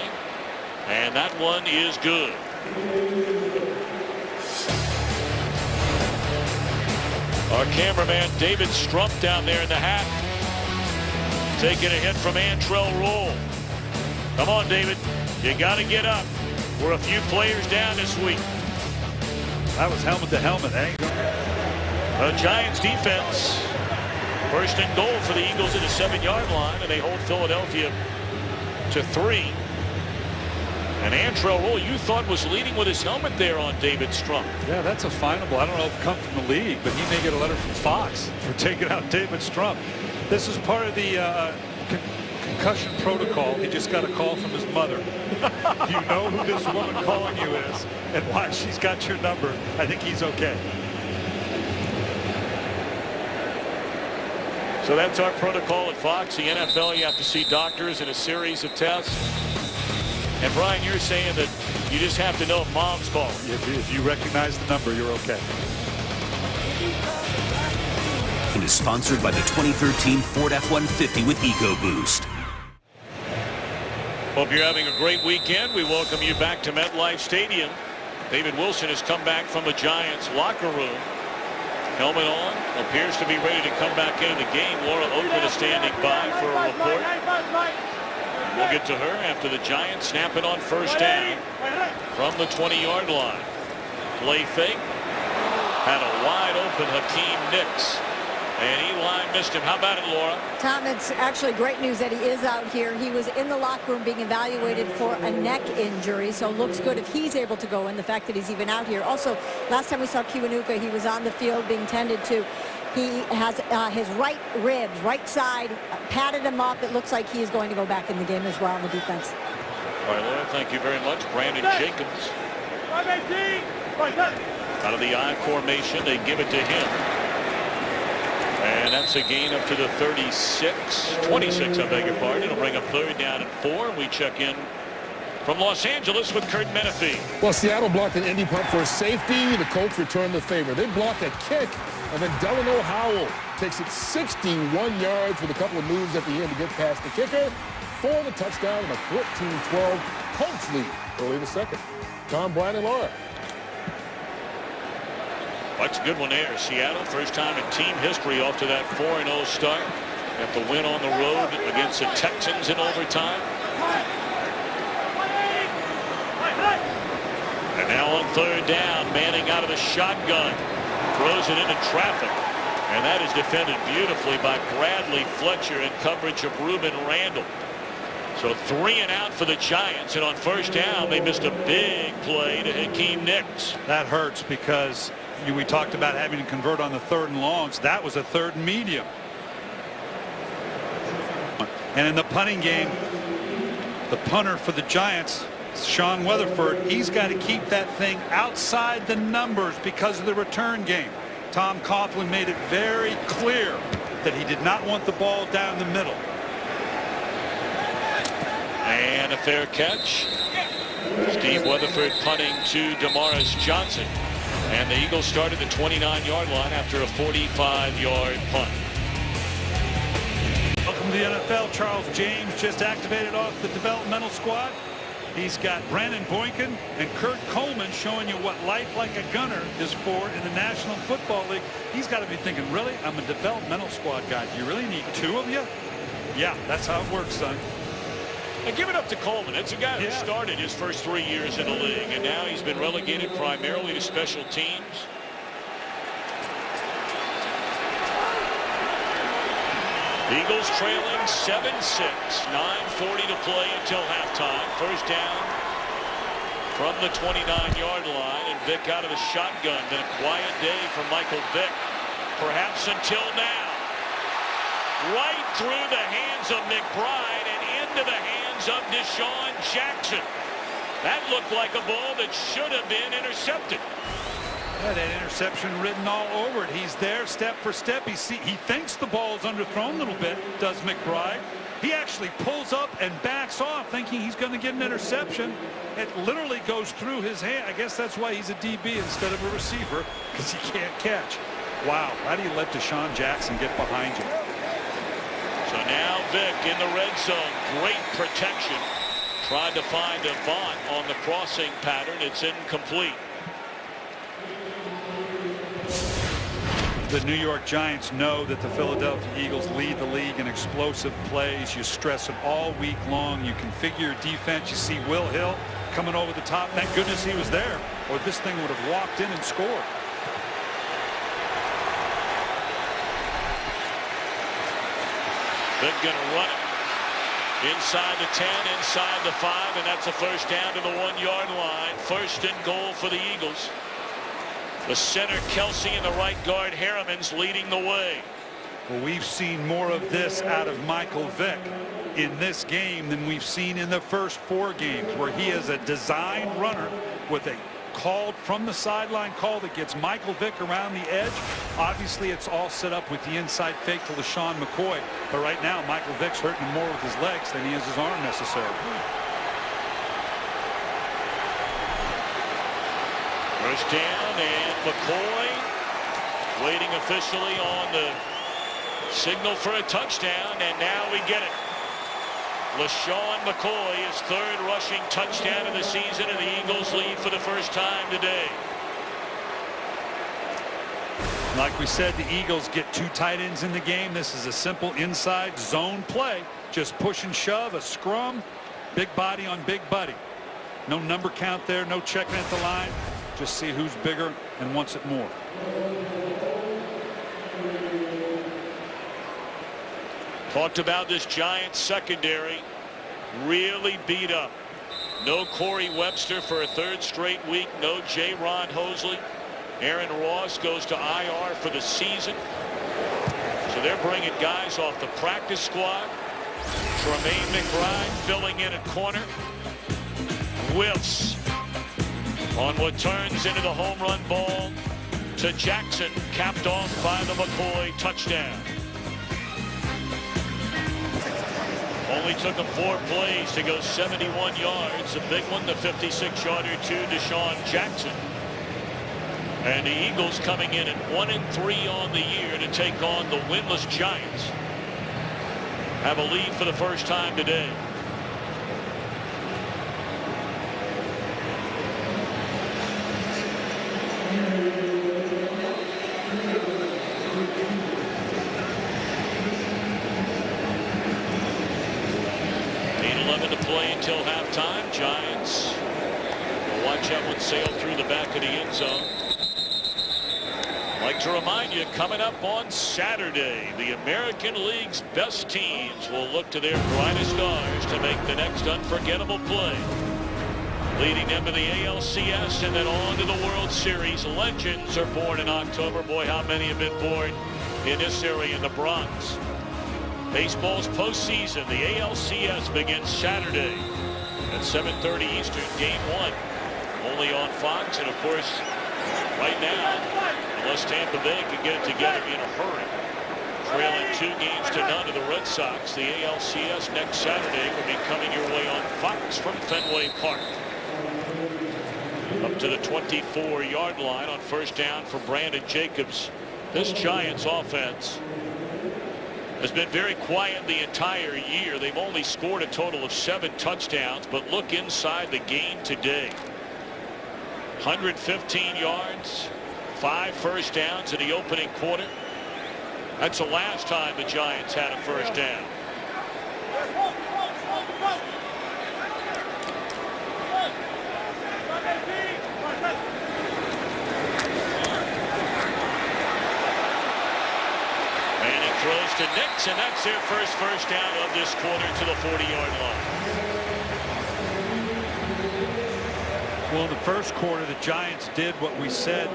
and that one is good. Our cameraman David Strump down there in the hat, taking a hit from Antrell Roll. Come on, David, you got to get up. We're a few players down this week. That was helmet to helmet, eh? The Giants defense. First and goal for the Eagles at the 7-yard line, and they hold Philadelphia to 3. And Antrell Roll, you thought, was leading with his helmet there on David Strump. Yeah, that's a finable. I don't know if it comes from the league, but he may get a letter from Fox for taking out David Strump. This is part of the concussion protocol. He just got a call from his mother. You know who this woman calling you is and why she's got your number. I think he's okay. So that's our protocol at Fox. The NFL, you have to see doctors in a series of tests. And Brian, you're saying that you just have to know if mom's calling. If you recognize the number, you're okay. is sponsored by the 2013 Ford F-150 with EcoBoost. Hope you're having a great weekend. We welcome you back to MetLife Stadium. David Wilson has come back from the Giants locker room. Helmet on, appears to be ready to come back into the game. Laura Okmin is standing by for a report. We'll get to her after the Giants snap it on first down from the 20-yard line. Play fake. Had a wide open Hakeem Nicks. And Eli missed him. How about it, Laura? Tom, it's actually great news that he is out here. He was in the locker room being evaluated for a neck injury, so looks good if he's able to go in, the fact that he's even out here. Also, last time we saw Kiwanuka, he was on the field being tended to. He has his right ribs, right side, patted him up. It looks like he is going to go back in the game as well on the defense. All right, Laura, thank you very much. Brandon Jacobs. Out of the I formation, they give it to him. And that's a gain up to the 26, I beg your pardon. It'll bring up third down and 4. We check in from Los Angeles with Kurt Menefee. Well, Seattle blocked an Indy punt for a safety. The Colts returned the favor. They blocked a kick, and then Delano Howell takes it 61 yards with a couple of moves at the end to get past the kicker for the touchdown and a 14-12 Colts lead early in the second. Tom, Brian, and Laura. That's a good one there. Seattle, first time in team history off to that 4-0 start. Got the win on the road against the Texans in overtime. And now on third down, Manning out of the shotgun. Throws it into traffic. And that is defended beautifully by Bradley Fletcher in coverage of Ruben Randall. So 3 and out for the Giants. And on first down, they missed a big play to Hakeem Nicks. That hurts because we talked about having to convert on the 3rd and longs. That was a 3rd and medium. And in the punting game, the punter for the Giants, Sean Weatherford, he's got to keep that thing outside the numbers because of the return game. Tom Coughlin made it very clear that he did not want the ball down the middle. And a fair catch. Steve Weatherford punting to Damaris Johnson. And the Eagles start at the 29-yard line after a 45-yard punt. Welcome to the NFL. Charles James just activated off the developmental squad. He's got Brandon Boykin and Kurt Coleman showing you what life like a gunner is for in the National Football League. He's got to be thinking, really? I'm a developmental squad guy. Do you really need 2 of you? Yeah, that's how it works, son. And give it up to Coleman. It's a guy who started his first 3 years in the league, and now he's been relegated primarily to special teams. Eagles trailing 7-6. 9:40 to play until halftime. First down from the 29-yard line, and Vick out of the shotgun. Been a quiet day for Michael Vick, perhaps until now. Right through the hands of McBride and into the hands of Deshaun Jackson. That looked like a ball that should have been intercepted. Yeah, that interception written all over it. He's there step for step. He thinks the ball's underthrown a little bit, does McBride. He actually pulls up and backs off thinking he's going to get an interception. It literally goes through his hand. I guess that's why he's a DB instead of a receiver, because he can't catch. Wow, how do you let Deshaun Jackson get behind you? So now Vick in the red zone. Great protection. Tried to find Avant on the crossing pattern. It's incomplete. The New York Giants know that the Philadelphia Eagles lead the league in explosive plays. You stress it all week long. You configure your defense. You see Will Hill coming over the top. Thank goodness he was there, or this thing would have walked in and scored. They're going to run it inside the 10, inside the 5, and that's a first down to the 1-yard line. First and goal for the Eagles. The center Kelsey and the right guard Harriman's leading the way. Well, we've seen more of this out of Michael Vick in this game than we've seen in the first 4 games, where he is a design runner with a called from the sideline call that gets Michael Vick around the edge. Obviously, it's all set up with the inside fake to LaShawn McCoy. But right now, Michael Vick's hurting him more with his legs than he is his arm necessarily. First down, and McCoy waiting officially on the Signal for a touchdown, and now we get it. LaShawn McCoy, his third rushing touchdown of the season, and the Eagles lead for the first time today. Like we said, the Eagles get 2 tight ends in the game. This is a simple inside zone play. Just push and shove, a scrum, big body on big buddy. No number count there, no checking at the line. Just see who's bigger and wants it more. Talked about this Giants secondary, really beat up. No Corey Webster for a 3rd straight week. No J-Ron Hosley. Aaron Ross goes to IR for the season. So they're bringing guys off the practice squad. Tremaine McBride filling in at corner. Whiffs on what turns into the home run ball to Jackson, capped off by the McCoy touchdown. Only took him 4 plays to go 71 yards. A big one, the 56-yarder to Deshaun Jackson. And the Eagles coming in at 1-3 on the year to take on the winless Giants. Have a lead for the first time today. Until halftime. Giants will watch that one sail through the back of the end zone. I'd like to remind you, coming up on Saturday, the American League's best teams will look to their brightest stars to make the next unforgettable play, leading them to the ALCS and then on to the World Series. Legends are born in October. Boy, how many have been born in this area in the Bronx. Baseball's postseason, the ALCS, begins Saturday at 7:30 Eastern, Game 1. Only on Fox, and of course, right now, unless Tampa Bay can get it together in a hurry, trailing 2-0 to the Red Sox, the ALCS next Saturday will be coming your way on Fox from Fenway Park. Up to the 24-yard line on first down for Brandon Jacobs. This Giants offense has been very quiet the entire year. They've only scored a total of 7 touchdowns, but look inside the game today. 115 yards, 5 first downs in the opening quarter. That's the last time the Giants had a first down. Throws to Nix, and that's their first down of this quarter to the 40-yard line. Well, in the first quarter, the Giants did what we said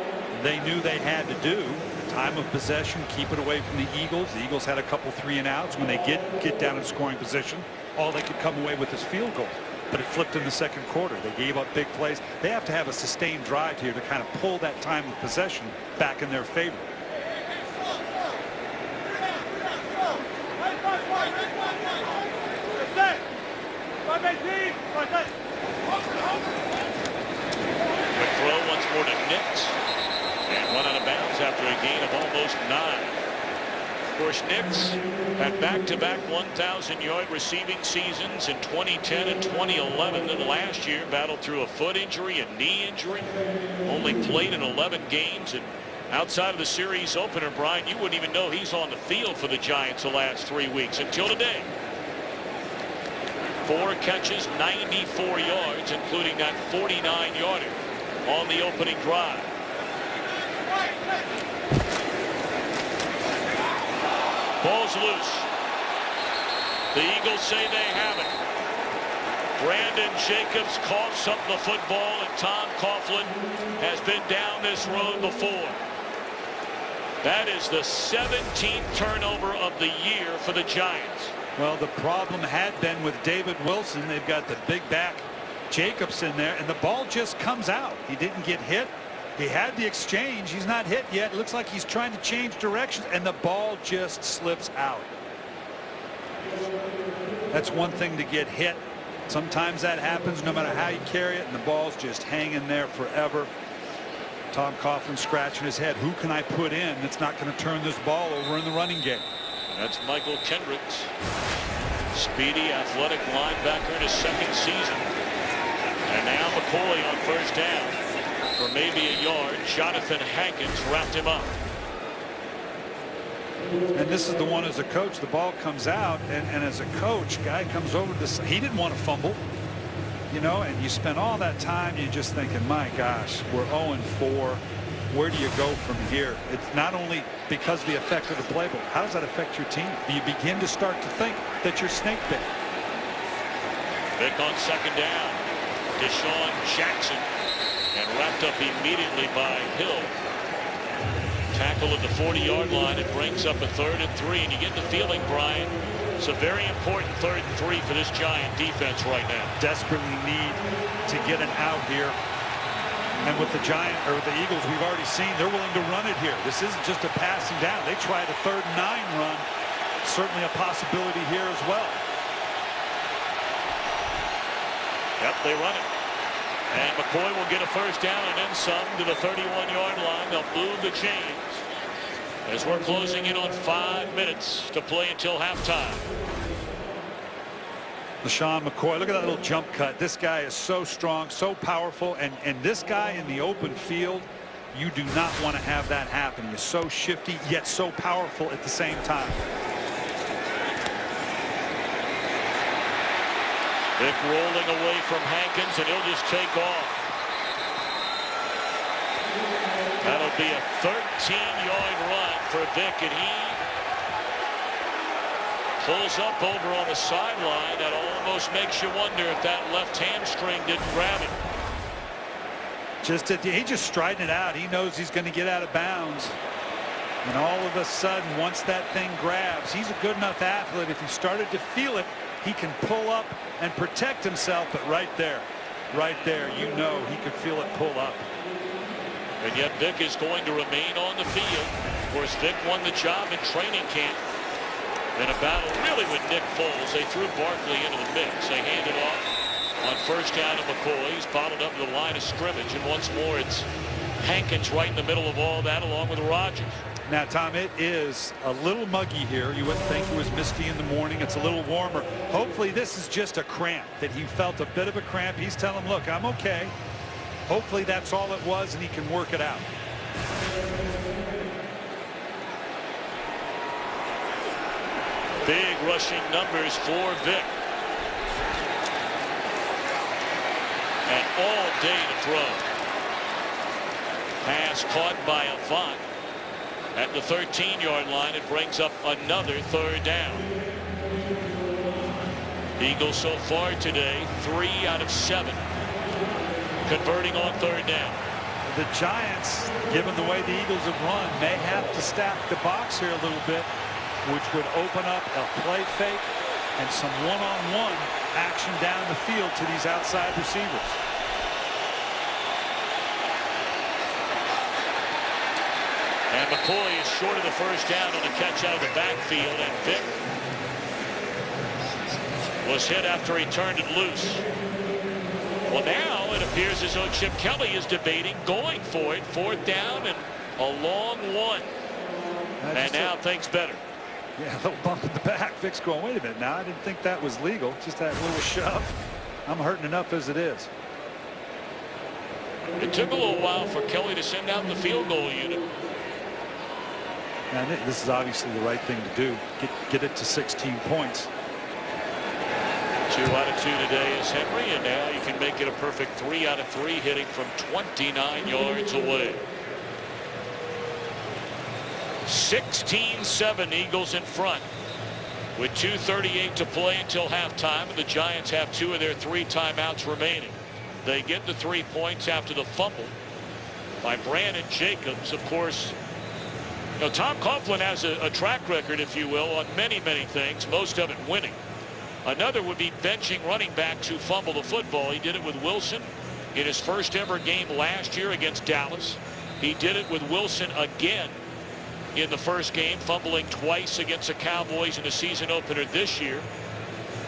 they knew they had to do. Time of possession, keep it away from the Eagles. The Eagles had a couple 3-and-outs. When they get down in scoring position, all they could come away with is field goals. But it flipped in the second quarter. They gave up big plays. They have to have a sustained drive here to kind of pull that time of possession back in their favor. Quick throw once more to Nix, and run out of bounds after a gain of almost 9. Of course, Nix had back-to-back 1,000-yard receiving seasons in 2010 and 2011. And last year battled through a foot injury, a knee injury. Only played in 11 games. And outside of the series opener, Brian, you wouldn't even know he's on the field for the Giants the last 3 weeks until today. 4 catches, 94 yards, including that 49-yarder on the opening drive. Ball's loose. The Eagles say they have it. Brandon Jacobs coughs up the football, and Tom Coughlin has been down this road before. That is the 17th turnover of the year for the Giants. Well, the problem had been with David Wilson. They've got the big back Jacobs in there, and the ball just comes out. He didn't get hit. He had the exchange. He's not hit yet. It looks like he's trying to change directions, and the ball just slips out. That's one thing to get hit. Sometimes that happens no matter how you carry it, and the ball's just hanging there forever. Tom Coughlin scratching his head. Who can I put in that's not going to turn this ball over in the running game? That's Michael Kendricks. Speedy, athletic linebacker in his second season. And now McCoy on first down for maybe a yard. Jonathan Hankins wrapped him up. And this is the one as a coach, the ball comes out, and as a coach, guy comes over to this. He didn't want to fumble, you know, and you spend all that time, you're just thinking, my gosh, we're 0-4. Where do you go from here? It's not only because of the effect of the play, but how does that affect your team? Do you begin to start to think that you're snake bit? Vick on second down. Deshaun Jackson, and wrapped up immediately by Hill. Tackle at the 40-yard line. It brings up a 3rd and 3, and you get the feeling, Brian, it's a very important 3rd and 3 for this Giant defense right now. Desperately need to get an out here. And with the the Eagles, we've already seen they're willing to run it here. This isn't just a passing down. They tried a 3rd and 9 run. Certainly a possibility here as well. Yep, they run it. And McCoy will get a first down and then some to the 31-yard line. They'll move the chains as we're closing in on 5 minutes to play until halftime. LeSean McCoy, look at that little jump cut. This guy is so strong, so powerful, and this guy in the open field, you do not want to have that happen. He's so shifty, yet so powerful at the same time. Vick rolling away from Hankins, and he'll just take off. That'll be a 13-yard run for Vick, and he pulls up over on the sideline. That almost makes you wonder if that left hamstring didn't grab it. He just striding it out. He knows he's going to get out of bounds. And all of a sudden, once that thing grabs, he's a good enough athlete. If he started to feel it, he can pull up and protect himself. But right there, you know he could feel it pull up. And yet Vick is going to remain on the field. Of course, Vick won the job in training camp. In a battle really with Nick Foles. They threw Barkley into the mix. They handed off on first down to McCoy. He's bottled up to the line of scrimmage. And once more, it's Hankins right in the middle of all that, along with Rodgers. Now, Tom, it is a little muggy here. You wouldn't think it was misty in the morning. It's a little warmer. Hopefully this is just a cramp, that he felt a bit of a cramp. He's telling him, look, I'm okay. Hopefully that's all it was, and he can work it out. Big rushing numbers for Vick. And all day to throw. Pass caught by Avant. At the 13-yard line, it brings up another 3rd down. Eagles so far today, 3 out of 7 converting on 3rd down. The Giants, given the way the Eagles have run, may have to stack the box here a little bit, which would open up a play fake and some one-on-one action down the field to these outside receivers. And McCoy is short of the first down on a catch out of the backfield, and Vick was hit after he turned it loose. Well, now it appears as though Chip Kelly is debating going for it. 4th down and a long one. And now things better. Yeah, a little bump in the back. Vick's going, wait a minute now. I didn't think that was legal. Just that little shove. I'm hurting enough as it is. It took a little while for Kelly to send out the field goal unit. And this is obviously the right thing to do. Get it to 16 points. 2 out of 2 today is Henry, and now you can make it a perfect 3 out of 3, hitting from 29 yards away. 16-7 Eagles in front with 2:38 to play until halftime, and the Giants have 2 of their 3 timeouts remaining. They get the 3 points after the fumble by Brandon Jacobs. Of course, you know, Tom Coughlin has a track record, if you will, on many things, most of it winning. Another would be benching running backs who fumble the football. He did it with Wilson in his first ever game last year against Dallas. He did it with Wilson again in the first game, fumbling twice against the Cowboys in the season opener this year.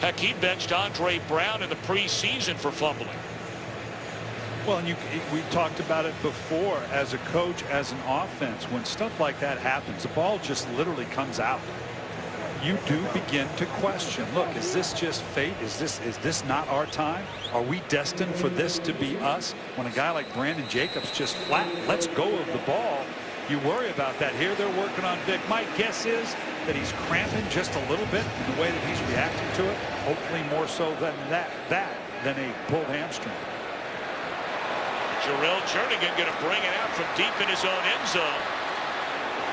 Heck, he benched Andre Brown in the preseason for fumbling. Well, and we talked about it before, as a coach, as an offense, when stuff like that happens, the ball just literally comes out. you do begin to question, look, is this just fate? Is this not our time? Are we destined for this to be us? When a guy like Brandon Jacobs just flat lets go of the ball, you worry about that. Here they're working on Vic. My guess is that he's cramping just a little bit in the way that he's reacting to it. Hopefully more so than than a pulled hamstring. Jarrell Jernigan going to bring it out from deep in his own end zone.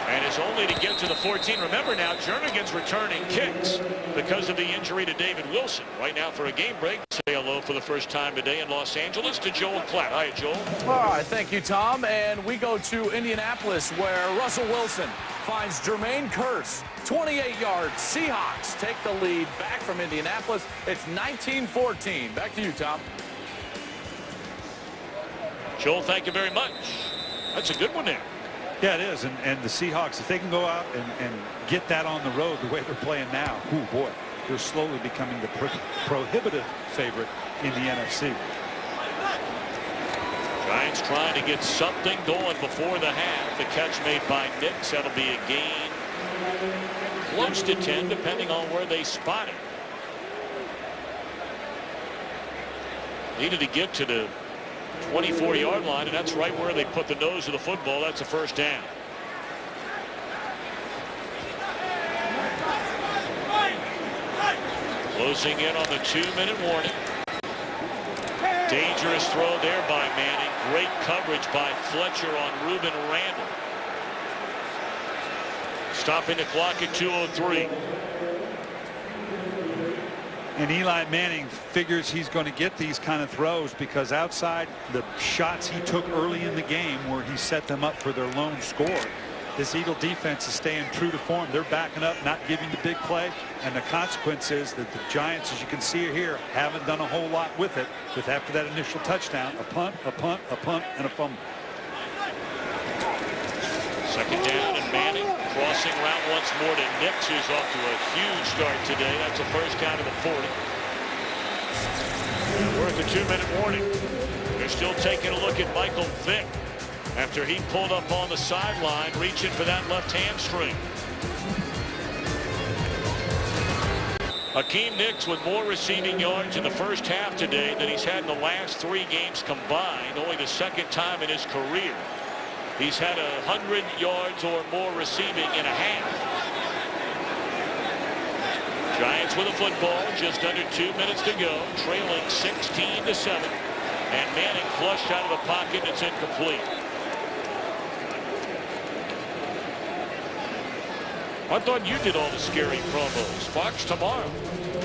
And it's only to get to the 14. Remember now, Jernigan's returning kicks because of the injury to David Wilson. Right now for a game break, say hello for the first time today in Los Angeles to Joel Klatt. Hi, Joel. All right, thank you, Tom. And we go to Indianapolis, where Russell Wilson finds Jermaine Kearse. 28 yards. Seahawks take the lead back from Indianapolis. It's 19-14. Back to you, Tom. Joel, thank you very much. That's a good one there. Yeah, it is. And the Seahawks, if they can go out and get that on the road the way they're playing now, oh boy, they're slowly becoming the prohibitive favorite in the NFC. Giants trying to get something going before the half. The catch made by Nix. That'll be a gain close to 10, depending on where they spot it. Needed to get to the 24-yard line, and that's right where they put the nose of the football. That's a first down. Closing in on the 2-minute warning. Dangerous throw there by Manning. Great coverage by Fletcher on Ruben Randall. Stopping the clock at 2:03. And Eli Manning figures he's going to get these kind of throws because outside the shots he took early in the game where he set them up for their lone score, this Eagle defense is staying true to form. They're backing up, not giving the big play, and the consequence is that the Giants, as you can see here, haven't done a whole lot with it. With after that initial touchdown, a punt, a punt, a punt, and a fumble. Second down, and Manning crossing route once more to Nix, who's off to a huge start today. That's a first down to the 40. We're at the 2-minute warning. They're still taking a look at Michael Vick after he pulled up on the sideline, reaching for that left hamstring. Hakeem Nicks with more receiving yards in the first half today than he's had in the last 3 games combined, only the second time in his career. He's had 100 yards or more receiving in a half. Giants with a football, just under 2 minutes to go, trailing 16-7. And Manning flushed out of the pocket. It's incomplete. I thought you did all the scary promos. Fox tomorrow.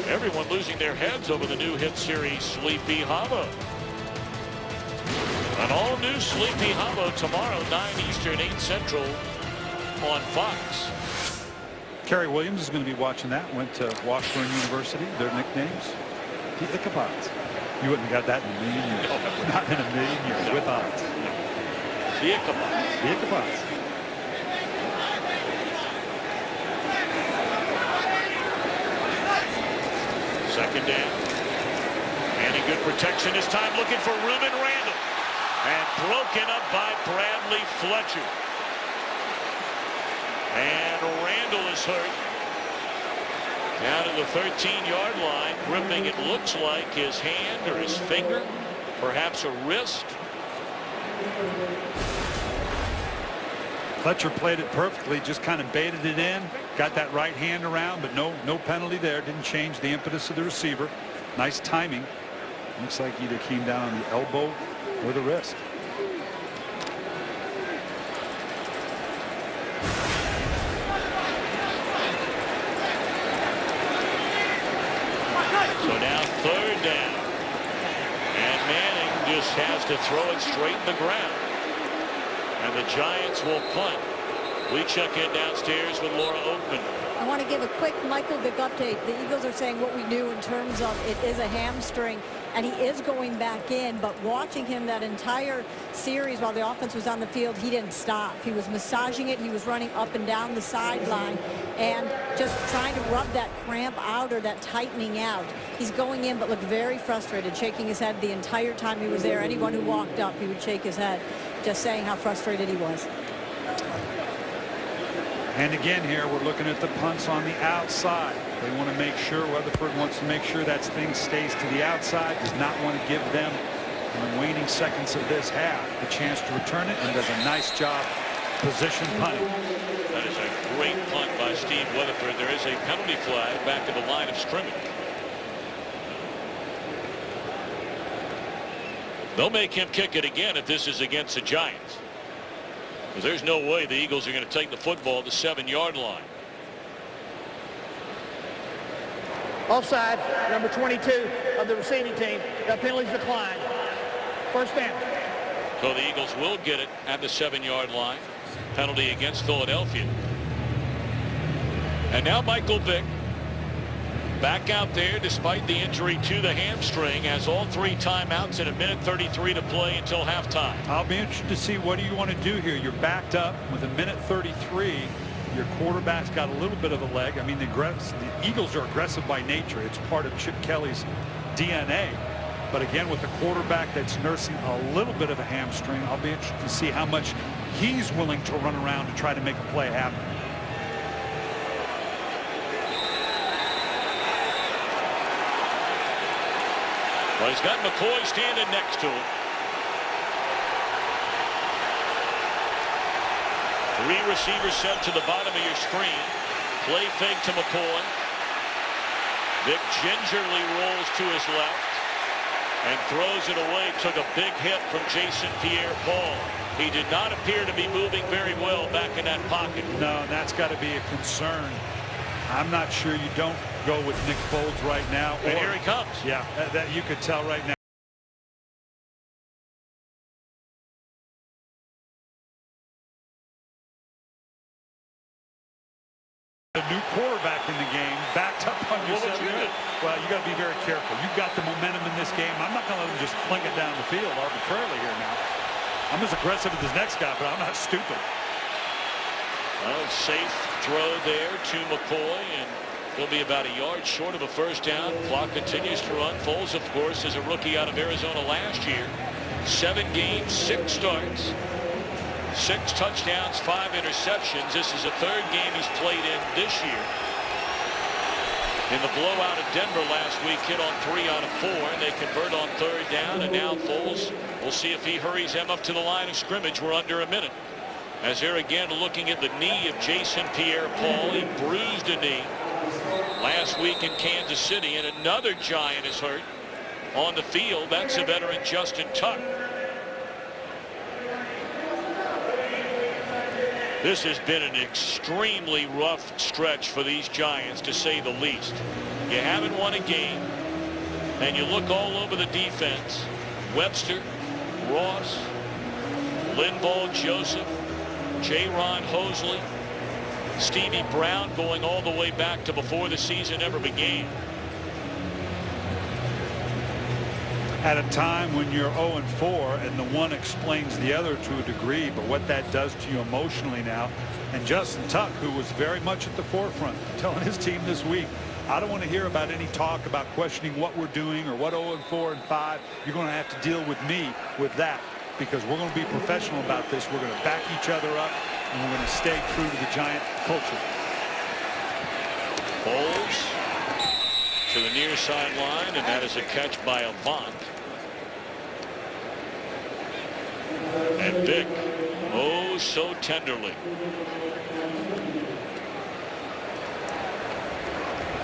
Everyone losing their heads over the new hit series Sleepy Hollow. An all-new Sleepy Hollow tomorrow, 9 Eastern, 8 Central on Fox. Kerry Williams is going to be watching that. Went to Washburn University. Their nicknames, the Ichabods. You wouldn't have got that in a million years. No, not in a million years. No. With odds. The Ichabods. The Ichabods. Second down. Manning good protection this time, looking for Ruben Randall. And broken up by Bradley Fletcher. And Randall is hurt. Down to the 13-yard line, gripping it looks like his hand or his finger, perhaps a wrist. Fletcher played it perfectly, just kind of baited it in, got that right hand around, but no penalty there. Didn't change the impetus of the receiver. Nice timing. Looks like either came down on the elbow or the wrist. So now third down. And Manning just has to throw it straight in the ground. And the Giants will punt. We check in downstairs with Laura Oakman. I want to give a quick Michael Vick update. The Eagles are saying what we knew in terms of it is a hamstring, and he is going back in, but watching him that entire series while the offense was on the field, he didn't stop. He was massaging it. He was running up and down the sideline and just trying to rub that cramp out or that tightening out. He's going in but looked very frustrated, shaking his head the entire time he was there. Anyone who walked up, he would shake his head, just saying how frustrated he was. And again here, we're looking at the punts on the outside. They want to make sure, Weatherford wants to make sure that thing stays to the outside, does not want to give them, in the waning seconds of this half, the chance to return it, and does a nice job position punting. That is a great punt by Steve Weatherford. There is a penalty flag back to the line of scrimmage. They'll make him kick it again if this is against the Giants. Because there's no way the Eagles are going to take the football to the 7-yard line. Offside, number 22 of the receiving team. The penalty's declined. First down. So the Eagles will get it at the 7-yard line. Penalty against Philadelphia. And now Michael Vick back out there despite the injury to the hamstring, has all 3 timeouts and 1:33 to play until halftime. I'll be interested to see what do you want to do here. You're backed up with 1:33. Your quarterback's got a little bit of a leg. I mean, the Eagles are aggressive by nature. It's part of Chip Kelly's DNA. But again, with a quarterback that's nursing a little bit of a hamstring, I'll be interested to see how much he's willing to run around to try to make a play happen. Well, he's got McCoy standing next to him. 3 receivers set to the bottom of your screen. Play fake to McCoy. Vick gingerly rolls to his left and throws it away. Took a big hit from Jason Pierre-Paul. He did not appear to be moving very well back in that pocket. No, and that's got to be a concern. I'm not sure you don't go with Nick Foles right now. And here he comes. Yeah, that you could tell right now. A new quarterback in the game, backed up on your 7. Well, you got to be very careful. You've got the momentum in this game. I'm not going to let him just fling it down the field arbitrarily here now. I'm as aggressive as this next guy, but I'm not stupid. Well, safe throw there to McCoy, and he'll be about a yard short of a first down. Clock continues to run. Foles, of course, is a rookie out of Arizona last year. 7 games, 6 starts, 6 touchdowns, 5 interceptions. This is the 3rd game he's played in this year. In the blowout at Denver last week, hit on 3 out of 4, and they convert on 3rd down. And now Foles, we'll see if he hurries them up to the line of scrimmage. We're under a minute. As they're again looking at the knee of Jason Pierre-Paul. He bruised a knee last week in Kansas City, and another Giant is hurt on the field. That's the veteran Justin Tuck. This has been an extremely rough stretch for these Giants, to say the least. You haven't won a game, and you look all over the defense. Webster, Ross, Linval Joseph, Jaron Hosley, Stevie Brown, going all the way back to before the season ever began. At a time when you're 0-4 and the one explains the other to a degree, but what that does to you emotionally now. And Justin Tuck, who was very much at the forefront, telling his team this week, I don't want to hear about any talk about questioning what we're doing or what 0-4 and 5. You're going to have to deal with me with that, because we're going to be professional about this. We're going to back each other up, and we're going to stay true to the Giant culture. Foles to the near sideline, and that is a catch by Avant. And Vick, oh so tenderly,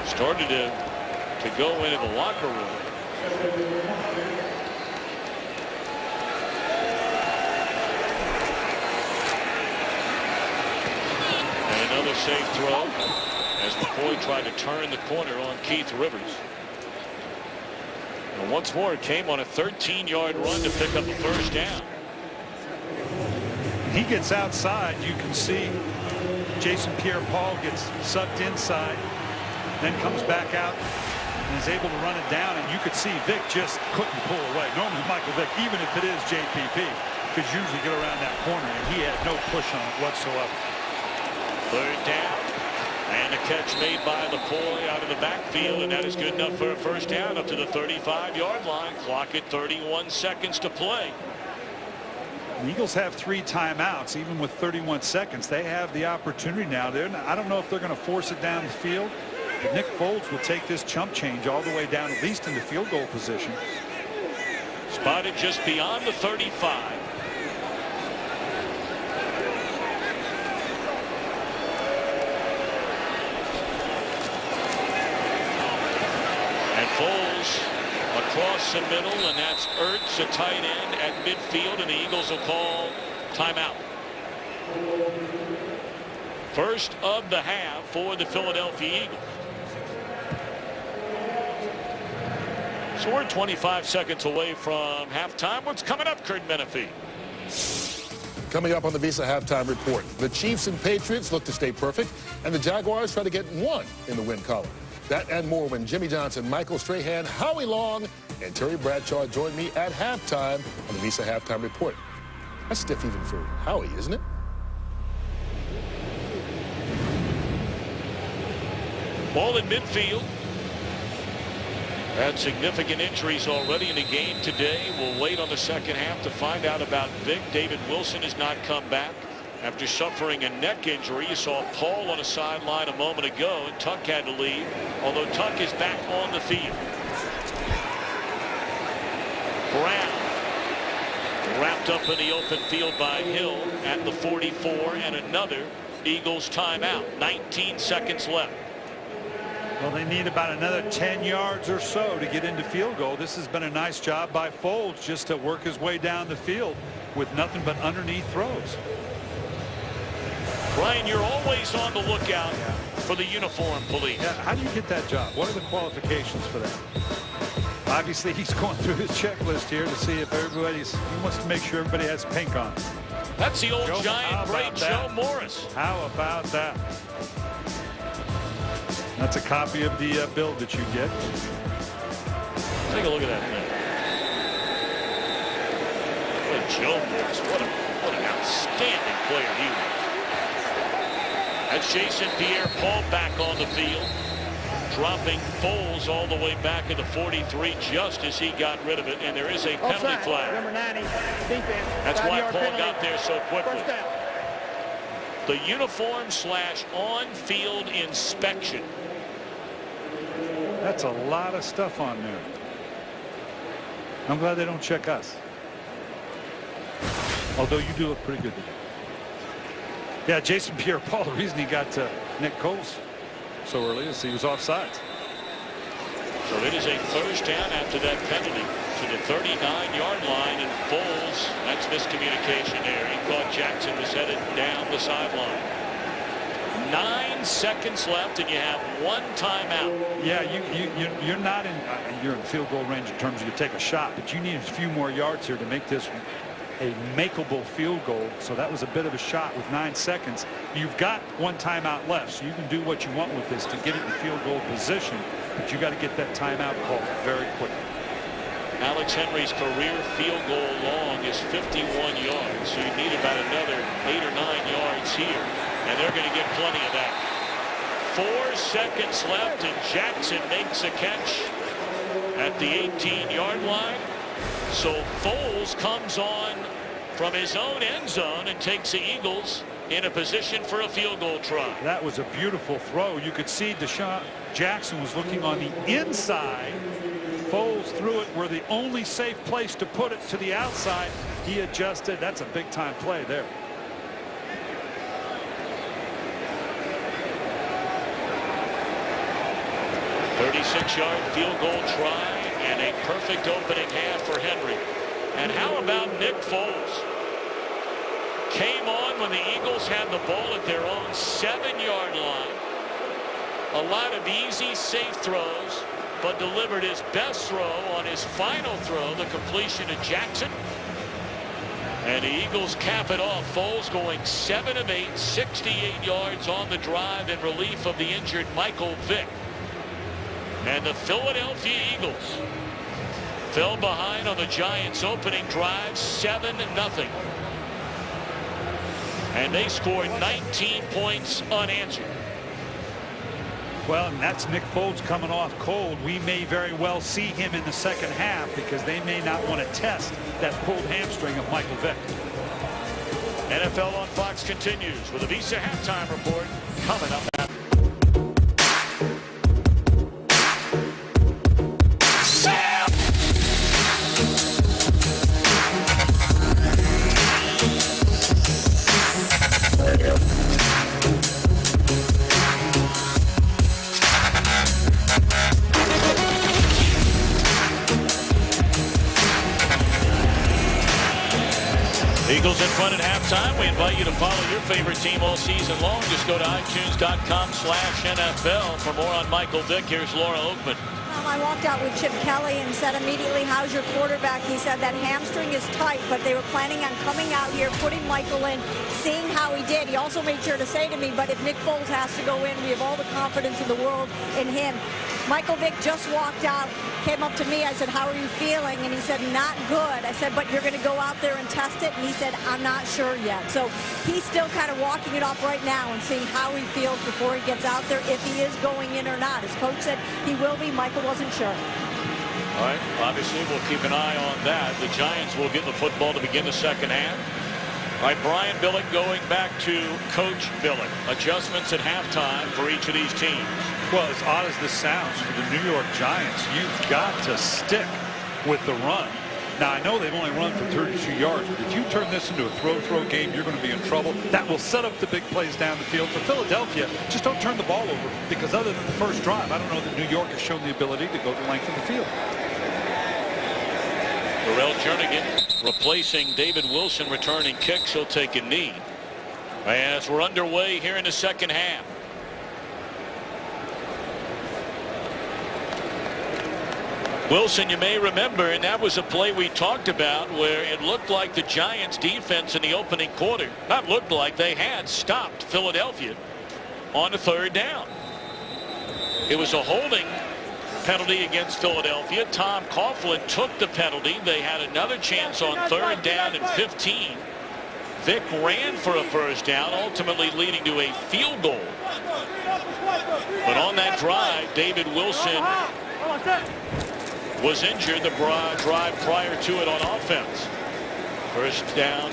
started to go into the locker room. And another safe throw as McCoy tried to turn the corner on Keith Rivers. And once more, it came on a 13-yard run to pick up a first down. He gets outside. You can see Jason Pierre-Paul gets sucked inside, then comes back out and is able to run it down. And you could see Vick just couldn't pull away. Normally Michael Vick, even if it is JPP, could usually get around that corner, and he had no push on it whatsoever. 3rd down, and a catch made by McCoy out of the backfield, and that is good enough for a first down up to the 35-yard line. Clock at 31 seconds to play. The Eagles have 3 timeouts. Even with 31 seconds, they have the opportunity now. I don't know if they're going to force it down the field, but Nick Foles will take this chump change all the way down, at least into field goal position. Spotted just beyond the 35. And Foles across the middle, and that's Ertz, a tight end at midfield, and the Eagles will call timeout. First of the half for the Philadelphia Eagles. So we're 25 seconds away from halftime. What's coming up, Kurt Menefee? Coming up on the Visa Halftime Report, the Chiefs and Patriots look to stay perfect, and the Jaguars try to get 1 in the win column. That and more when Jimmy Johnson, Michael Strahan, Howie Long, and Terry Bradshaw join me at halftime on the Visa Halftime Report. That's stiff even for Howie, isn't it? Ball in midfield. Had significant injuries already in the game today. We'll wait on the second half to find out about Vic. David Wilson has not come back after suffering a neck injury. You saw Paul on a sideline a moment ago, and Tuck had to leave, although Tuck is back on the field. Brown wrapped up in the open field by Hill at the 44, and another Eagles timeout. 19 seconds left. Well, they need about another 10 yards or so to get into field goal. This has been a nice job by Foles just to work his way down the field with nothing but underneath throws. Brian, you're always on the lookout for the uniform police. Yeah, how do you get that job? What are the qualifications for that? Obviously, he's going through his checklist here to see if he wants to make sure everybody has pink on. That's the old Giant great Joe Morris. How about that? That's a copy of the bill that you get. Take a look at that thing. What Joe Morris. What an outstanding player he was. That's Jason Pierre-Paul back on the field, dropping Foles all the way back at the 43 just as he got rid of it, and there is a penalty Offside. flag. Number 90, defense. That's why 5-yard Paul penalty. got there so quickly. First down. The uniform / on-field inspection. That's a lot of stuff on there. I'm glad they don't check us. Although you do look pretty good today. Yeah, Jason Pierre-Paul, the reason he got Nick Coles so early is he was offsides. So it is a first down after that penalty to the 39-yard line, and Foles, that's miscommunication there. He thought Jackson was headed down the sideline. 9 seconds left, and you have 1 timeout. Yeah, you're not in you're in field goal range in terms of you take a shot, but you need a few more yards here to make this a makeable field goal. So that was a bit of a shot with 9 seconds. You've got 1 timeout left, so you can do what you want with this to get it in field goal position, but you got to get that timeout called very quickly. Alex Henry's career field goal long is 51 yards, so you need about another 8 or 9 yards here, and they're going to get plenty of that. 4 seconds left, and Jackson makes a catch at the 18-yard line. So Foles comes on from his own end zone and takes the Eagles in a position for a field goal try. That was a beautiful throw. You could see Deshaun Jackson was looking on the inside. Foles threw it where the only safe place to put it to the outside. He adjusted. That's a big-time play there. .36-yard field goal try and a perfect opening half for Henry. And how about Nick Foles? Came on when the Eagles had the ball at their own 7-yard line. A lot of easy, safe throws, but delivered his best throw on his final throw, the completion to Jackson. And the Eagles cap it off. Foles going 7 of 8, 68 yards on the drive in relief of the injured Michael Vick. And the Philadelphia Eagles fell behind on the Giants' opening drive 7-0. And they scored 19 points unanswered. Well, and that's Nick Foles coming off cold. We may very well see him in the second half because they may not want to test that pulled hamstring of Michael Vick. NFL on Fox continues with a Visa halftime report coming up after. Eagles in front at halftime. We invite you to follow your favorite team all season long. Just go to iTunes.com/NFL for more on Michael Vick. Here's Laura Oakman. I walked out with Chip Kelly and said immediately, how's your quarterback? He said that hamstring is tight, but they were planning on coming out here, putting Michael in, seeing how he did. He also made sure to say to me, but if Nick Foles has to go in, we have all the confidence in the world in him. Michael Vick just walked out, came up to me. I said, how are you feeling? And he said, not good. I said, but you're going to go out there and test it? And he said, I'm not sure yet. So he's still kind of walking it off right now and seeing how he feels before he gets out there, if he is going in or not. His coach said he will be. Michael wasn't sure. All right, obviously we'll keep an eye on that. The Giants will get the football to begin the second half. All right, Brian Billick going back to Coach Billick. Adjustments at halftime for each of these teams. Well, as odd as this sounds, for the New York Giants, you've got to stick with the run. Now, I know they've only run for 32 yards, but if you turn this into a throw game, you're going to be in trouble. That will set up the big plays down the field. For Philadelphia, just don't turn the ball over, because other than the first drive, I don't know that New York has shown the ability to go the length of the field. Darrell Jernigan replacing David Wilson, returning kicks. He'll take a knee. As we're underway here in the second half. Wilson, you may remember, and that was a play we talked about where it looked like the Giants defense in the opening quarter, not looked like, they had stopped Philadelphia on the third down. It was a holding penalty against Philadelphia. Tom Coughlin took the penalty. They had another chance on third down and 15. Vick ran for a first down, ultimately leading to a field goal. But on that drive, David Wilson was injured the drive prior to it on offense. First down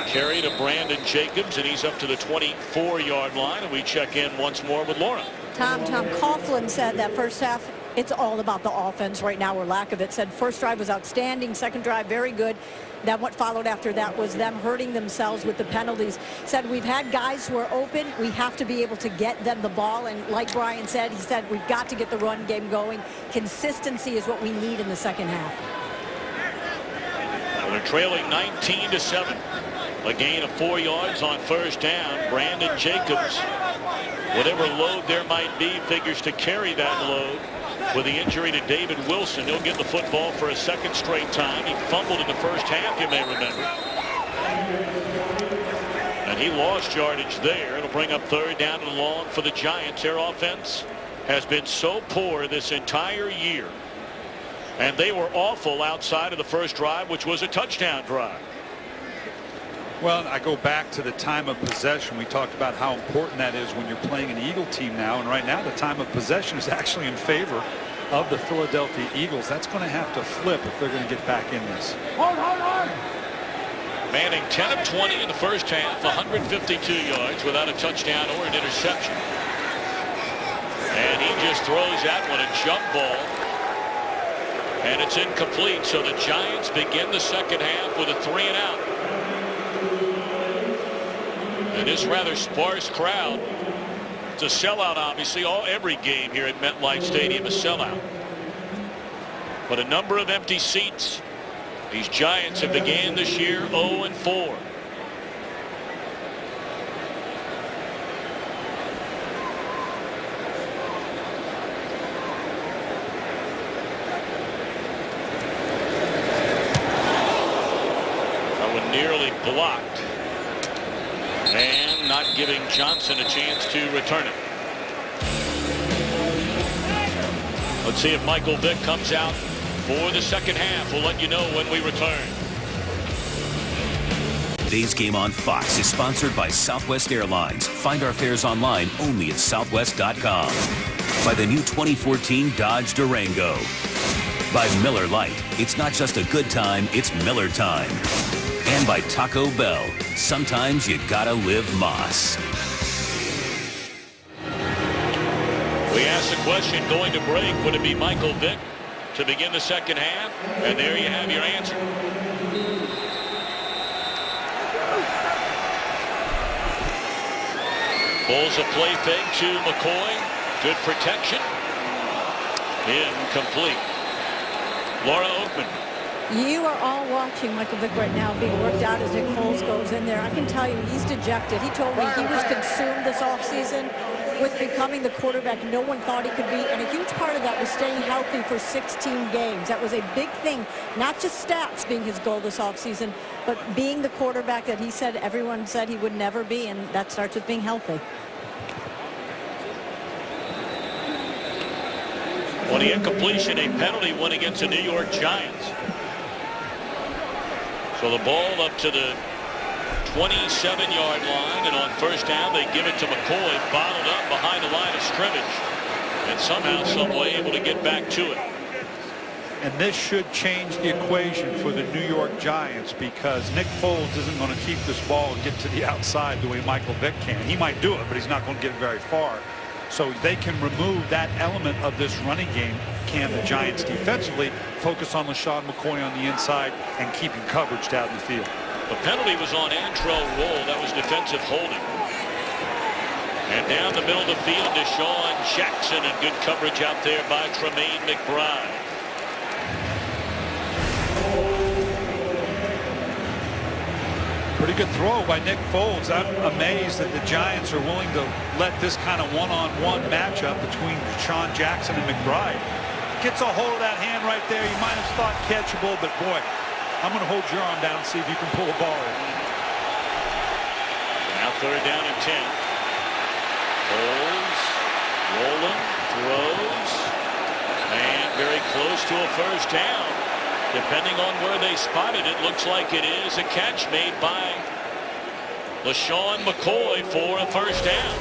carry to Brandon Jacobs, and he's up to the 24-yard line, and we check in once more with Laura. Tom Coughlin said that first half, it's all about the offense right now, or lack of it. Said first drive was outstanding, second drive very good. Then what followed after that was them hurting themselves with the penalties. Said we've had guys who are open. We have to be able to get them the ball. And like Brian said, he said we've got to get the run game going. Consistency is what we need in the second half. Well, they're trailing 19-7. A gain of 4 yards on first down. Brandon Jacobs, whatever load there might be, figures to carry that load. With the injury to David Wilson, he'll get the football for a second straight time. He fumbled in the first half, you may remember. And he lost yardage there. It'll bring up third down and long for the Giants. Their offense has been so poor this entire year. And they were awful outside of the first drive, which was a touchdown drive. Well, I go back to the time of possession. We talked about how important that is when you're playing an Eagle team now. And right now, the time of possession is actually in favor of the Philadelphia Eagles. That's going to have to flip if they're going to get back in this. Manning 10 of 20 in the first half, 152 yards without a touchdown or an interception. And he just throws that one, a jump ball. And it's incomplete. So the Giants begin the second half with a 3-and-out. And this rather sparse crowd. It's a sellout, obviously. Every game here at MetLife Stadium is sellout. But a number of empty seats. These Giants have began this year 0-4. That one nearly blocked. And not giving Johnson a chance to return it. Let's see if Michael Vick comes out for the second half. We'll let you know when we return. Today's game on Fox is sponsored by Southwest Airlines. Find our fares online only at southwest.com. By the new 2014 Dodge Durango. By Miller Lite. It's not just a good time, it's Miller time. And by Taco Bell. Sometimes you gotta live Moss. We asked the question going to break, would it be Michael Vick to begin the second half? And there you have your answer. Pulls a play fake to McCoy. Good protection. Incomplete. Laura Oakman. You are all watching Michael Vick right now being worked out as Nick Foles goes in there. I can tell you he's dejected. He told me he was consumed this offseason with becoming the quarterback no one thought he could be, and a huge part of that was staying healthy for 16 games. That was a big thing, not just stats being his goal this offseason, but being the quarterback that he said everyone said he would never be, and that starts with being healthy. On the incompletion, a penalty went against the New York Giants. So the ball up to the 27-yard line, and on first down they give it to McCoy, bottled up behind the line of scrimmage, and somehow, some way able to get back to it. And this should change the equation for the New York Giants, because Nick Foles isn't going to keep this ball and get to the outside the way Michael Vick can. He might do it, but he's not going to get very far. So they can remove that element of this running game. Can the Giants defensively focus on LaShawn McCoy on the inside and keeping coverage down the field? The penalty was on Antrell Roll. That was defensive holding. And down the middle of the field, Deshaun Jackson, and good coverage out there by Tremaine McBride. Pretty good throw by Nick Foles. I'm amazed that the Giants are willing to let this kind of one-on-one matchup between Deshaun Jackson and McBride. Gets a hold of that hand right there. You might have thought catchable, but boy, I'm going to hold your arm down and see if you can pull the ball in. Now third down and 10. Foles rolling, throws, and very close to a first down. Depending on where they spot it, it looks like it is a catch made by LaShawn McCoy for a first down.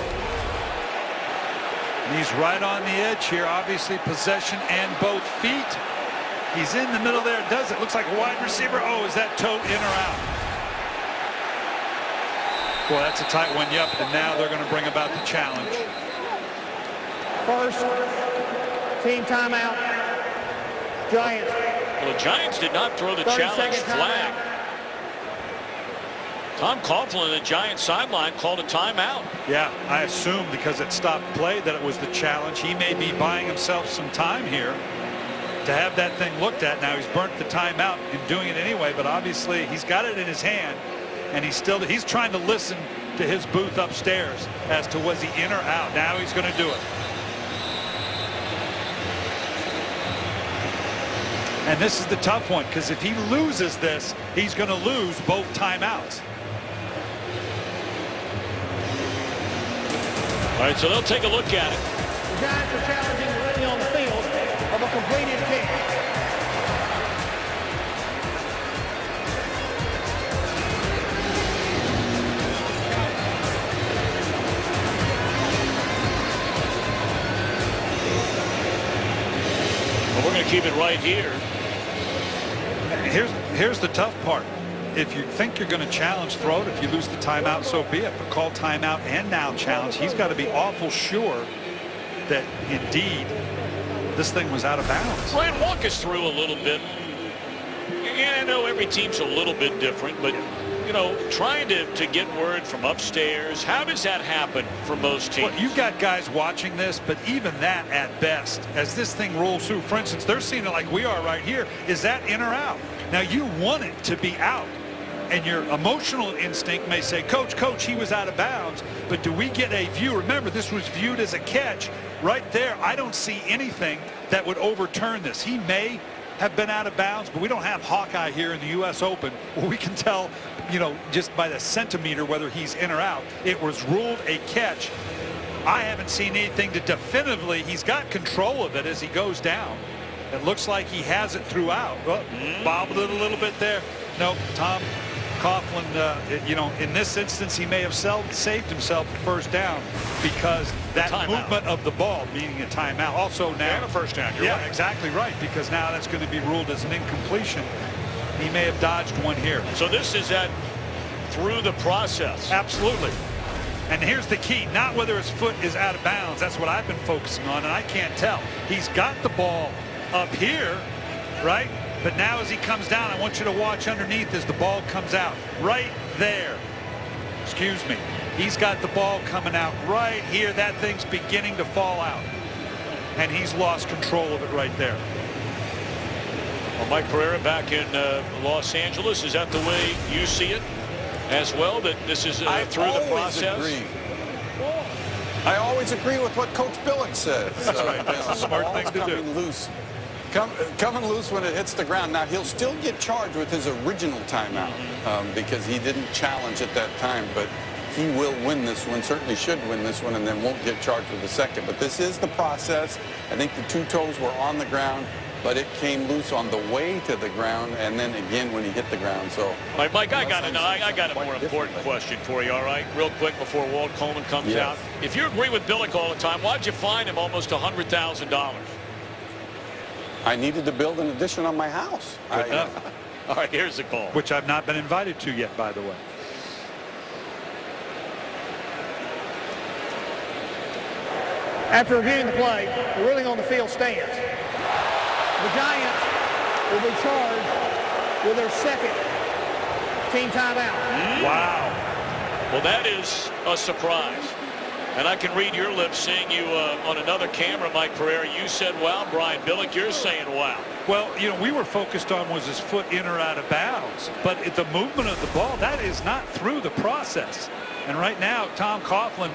And he's right on the edge here. Obviously possession and both feet. He's in the middle there. Does it? Looks like a wide receiver. Oh, is that toe in or out? Boy, that's a tight one. Yep. And now they're going to bring about the challenge. First team timeout. Giants. Well, the Giants did not throw the challenge flag. Tom Coughlin, the Giants sideline, called a timeout. Yeah, I assume because it stopped play that it was the challenge. He may be buying himself some time here to have that thing looked at. Now he's burnt the timeout in doing it anyway, but obviously he's got it in his hand, and he's trying to listen to his booth upstairs as to was he in or out. Now he's going to do it. And this is the tough one, because if he loses this, he's going to lose both timeouts. All right, so they'll take a look at it. The Giants are challenging the running on the field of a completed kick. Well, we're going to keep it right here. Here's the tough part. If you think you're going to challenge, throw it. If you lose the timeout, so be it. But call timeout and now challenge. He's got to be awful sure that indeed this thing was out of bounds. Brian, walk us through a little bit. And I know every team's a little bit different, but you know, trying to get word from upstairs, how does that happen for most teams? Well, you've got guys watching this, but even that at best, as this thing rolls through, for instance, they're seeing it like we are right here. Is that in or out? Now you want it to be out, and your emotional instinct may say, coach, he was out of bounds, but do we get a view? Remember, this was viewed as a catch right there. I don't see anything that would overturn this. He may have been out of bounds, but we don't have Hawkeye here in the U.S. Open where we can tell, you know, just by the centimeter whether he's in or out. It was ruled a catch. I haven't seen anything to definitively. He's got control of it as he goes down. It looks like he has it throughout. Well, bobbled it a little bit there. No, Tom Coughlin, you know, in this instance, he may have saved himself the first down because that movement of the ball, meaning a timeout. Also now, and a first down. You're right. Exactly right, because now that's going to be ruled as an incompletion. He may have dodged one here. So this is at through the process. Absolutely. And here's the key, not whether his foot is out of bounds. That's what I've been focusing on, and I can't tell. He's got the ball up here, right? But now as he comes down, I want you to watch underneath as the ball comes out. Right there. Excuse me. He's got the ball coming out right here. That thing's beginning to fall out. And he's lost control of it right there. Well, Mike Pereira back in Los Angeles. Is that the way you see it as well, that this is through the process? I always agree with what Coach Billick says. That's right. That's a smart thing to do. Loose. Coming loose when it hits the ground. Now, he'll still get charged with his original timeout because he didn't challenge at that time, but he will win this one, certainly should win this one, and then won't get charged with the second. But this is the process. I think the two toes were on the ground, but it came loose on the way to the ground, and then again when he hit the ground. So, all right, Mike, I got a more important question for you, all right? Real quick before Walt Coleman comes out. If you agree with Billick all the time, why'd you fine him almost $100,000? I needed to build an addition on my house. Good enough. All right, here's the call. Which I've not been invited to yet, by the way. After reviewing the play, the ruling on the field stands. The Giants will be charged with their second team timeout. Wow. Well, that is a surprise. And I can read your lips seeing you on another camera, Mike Pereira. You said, wow. Brian Billick, you're saying, wow. Well, you know, we were focused on was his foot in or out of bounds. But the movement of the ball, that is not through the process. And right now, Tom Coughlin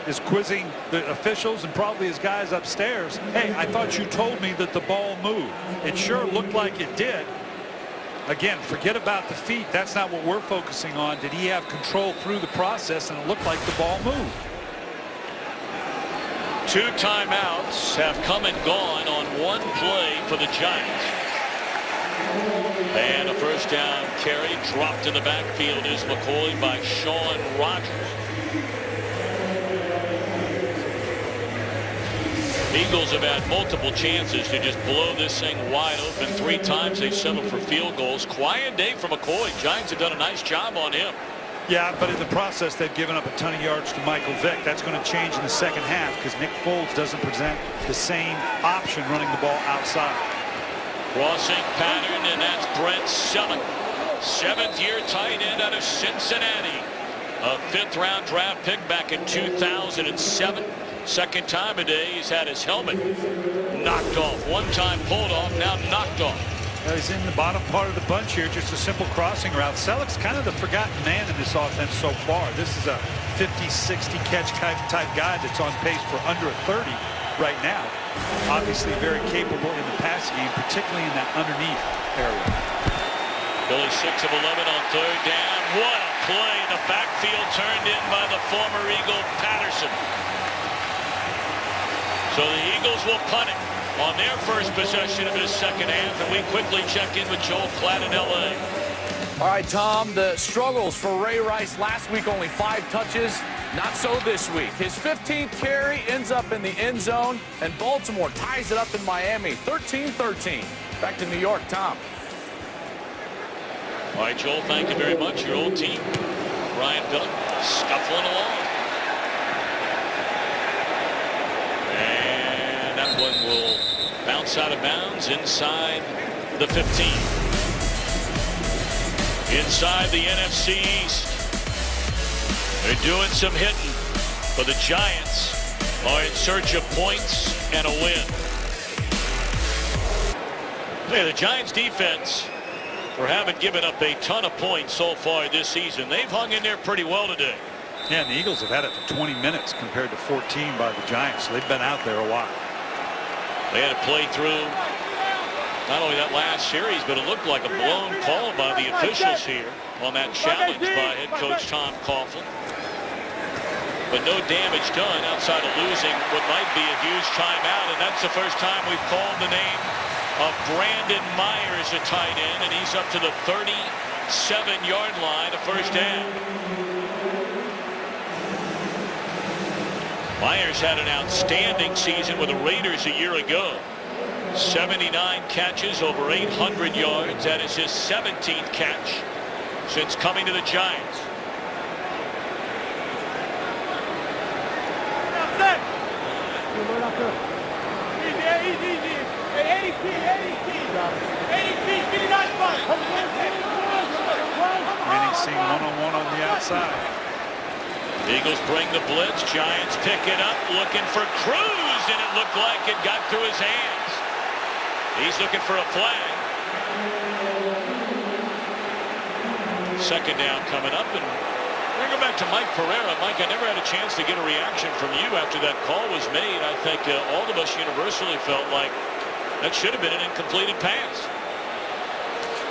is quizzing the officials and probably his guys upstairs. Hey, I thought you told me that the ball moved. It sure looked like it did. Again, forget about the feet. That's not what we're focusing on. Did he have control through the process? And it looked like the ball moved. 2 timeouts have come and gone on one play for the Giants. And a first down carry dropped in the backfield is McCoy by Sean Rogers. Eagles have had multiple chances to just blow this thing wide open. 3 times they've settled for field goals. Quiet day for McCoy. Giants have done a nice job on him. Yeah, but in the process, they've given up a ton of yards to Michael Vick. That's going to change in the second half because Nick Foles doesn't present the same option running the ball outside. Crossing pattern, and that's Brent Selleck, 7th-year tight end out of Cincinnati. A 5th-round draft pick back in 2007. Second time today he's had his helmet knocked off. One time pulled off, now knocked off. Well, he's in the bottom part of the bunch here, just a simple crossing route. Selleck's kind of the forgotten man in this offense so far. This is a 50-60 catch type guy that's on pace for under a 30 right now. Obviously very capable in the passing game, particularly in that underneath area. Billy 6 of 11 on 3rd down. What a play. The backfield turned in by the former Eagle Patterson. So the Eagles will punt it on their first possession of this second half, and we quickly check in with Joel Klatt in L.A. All right, Tom, the struggles for Ray Rice last week, only 5 touches. Not so this week. His 15th carry ends up in the end zone, and Baltimore ties it up in Miami, 13-13. Back to New York, Tom. All right, Joel, thank you very much. Your old team, Brian Billick, scuffling along. And that one will bounce out of bounds inside the 15. Inside the NFC East. They're doing some hitting, but the Giants are in search of points and a win. Hey, the Giants defense, for having given up a ton of points so far this season, they've hung in there pretty well today. Yeah, and the Eagles have had it for 20 minutes compared to 14 by the Giants. So they've been out there a while. They had to play through not only that last series, but it looked like a blown call by the officials here on that challenge by head coach Tom Coughlin. But no damage done outside of losing what might be a huge timeout, and that's the first time we've called the name of Brandon Myers, a tight end, and he's up to the 37-yard line, a first down. Myers had an outstanding season with the Raiders a year ago. 79 catches, over 800 yards. That is his 17th catch since coming to the Giants. Manning seeing one-on-one on the outside. Eagles bring the blitz. Giants pick it up, looking for Cruz, and it looked like it got through his hands. He's looking for a flag. Second down coming up, and we're going to go back to Mike Pereira. Mike, I never had a chance to get a reaction from you after that call was made. I think all of us universally felt like that should have been an incompleted pass.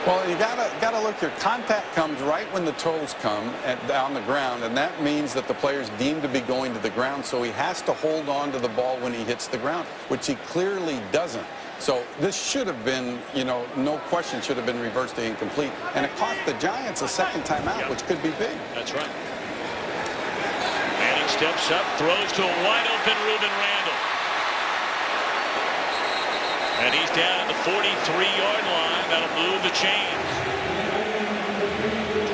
Well, you gotta look. Your contact comes right when the toes come on the ground, and that means that the player's deemed to be going to the ground, so he has to hold on to the ball when he hits the ground, which he clearly doesn't. So this should have been, no question, should have been reversed to incomplete, and it cost the Giants a second timeout, which could be big. That's right. Manning steps up, throws to a wide open Ruben Randall. And he's down at the 43-yard line. That'll move the chains.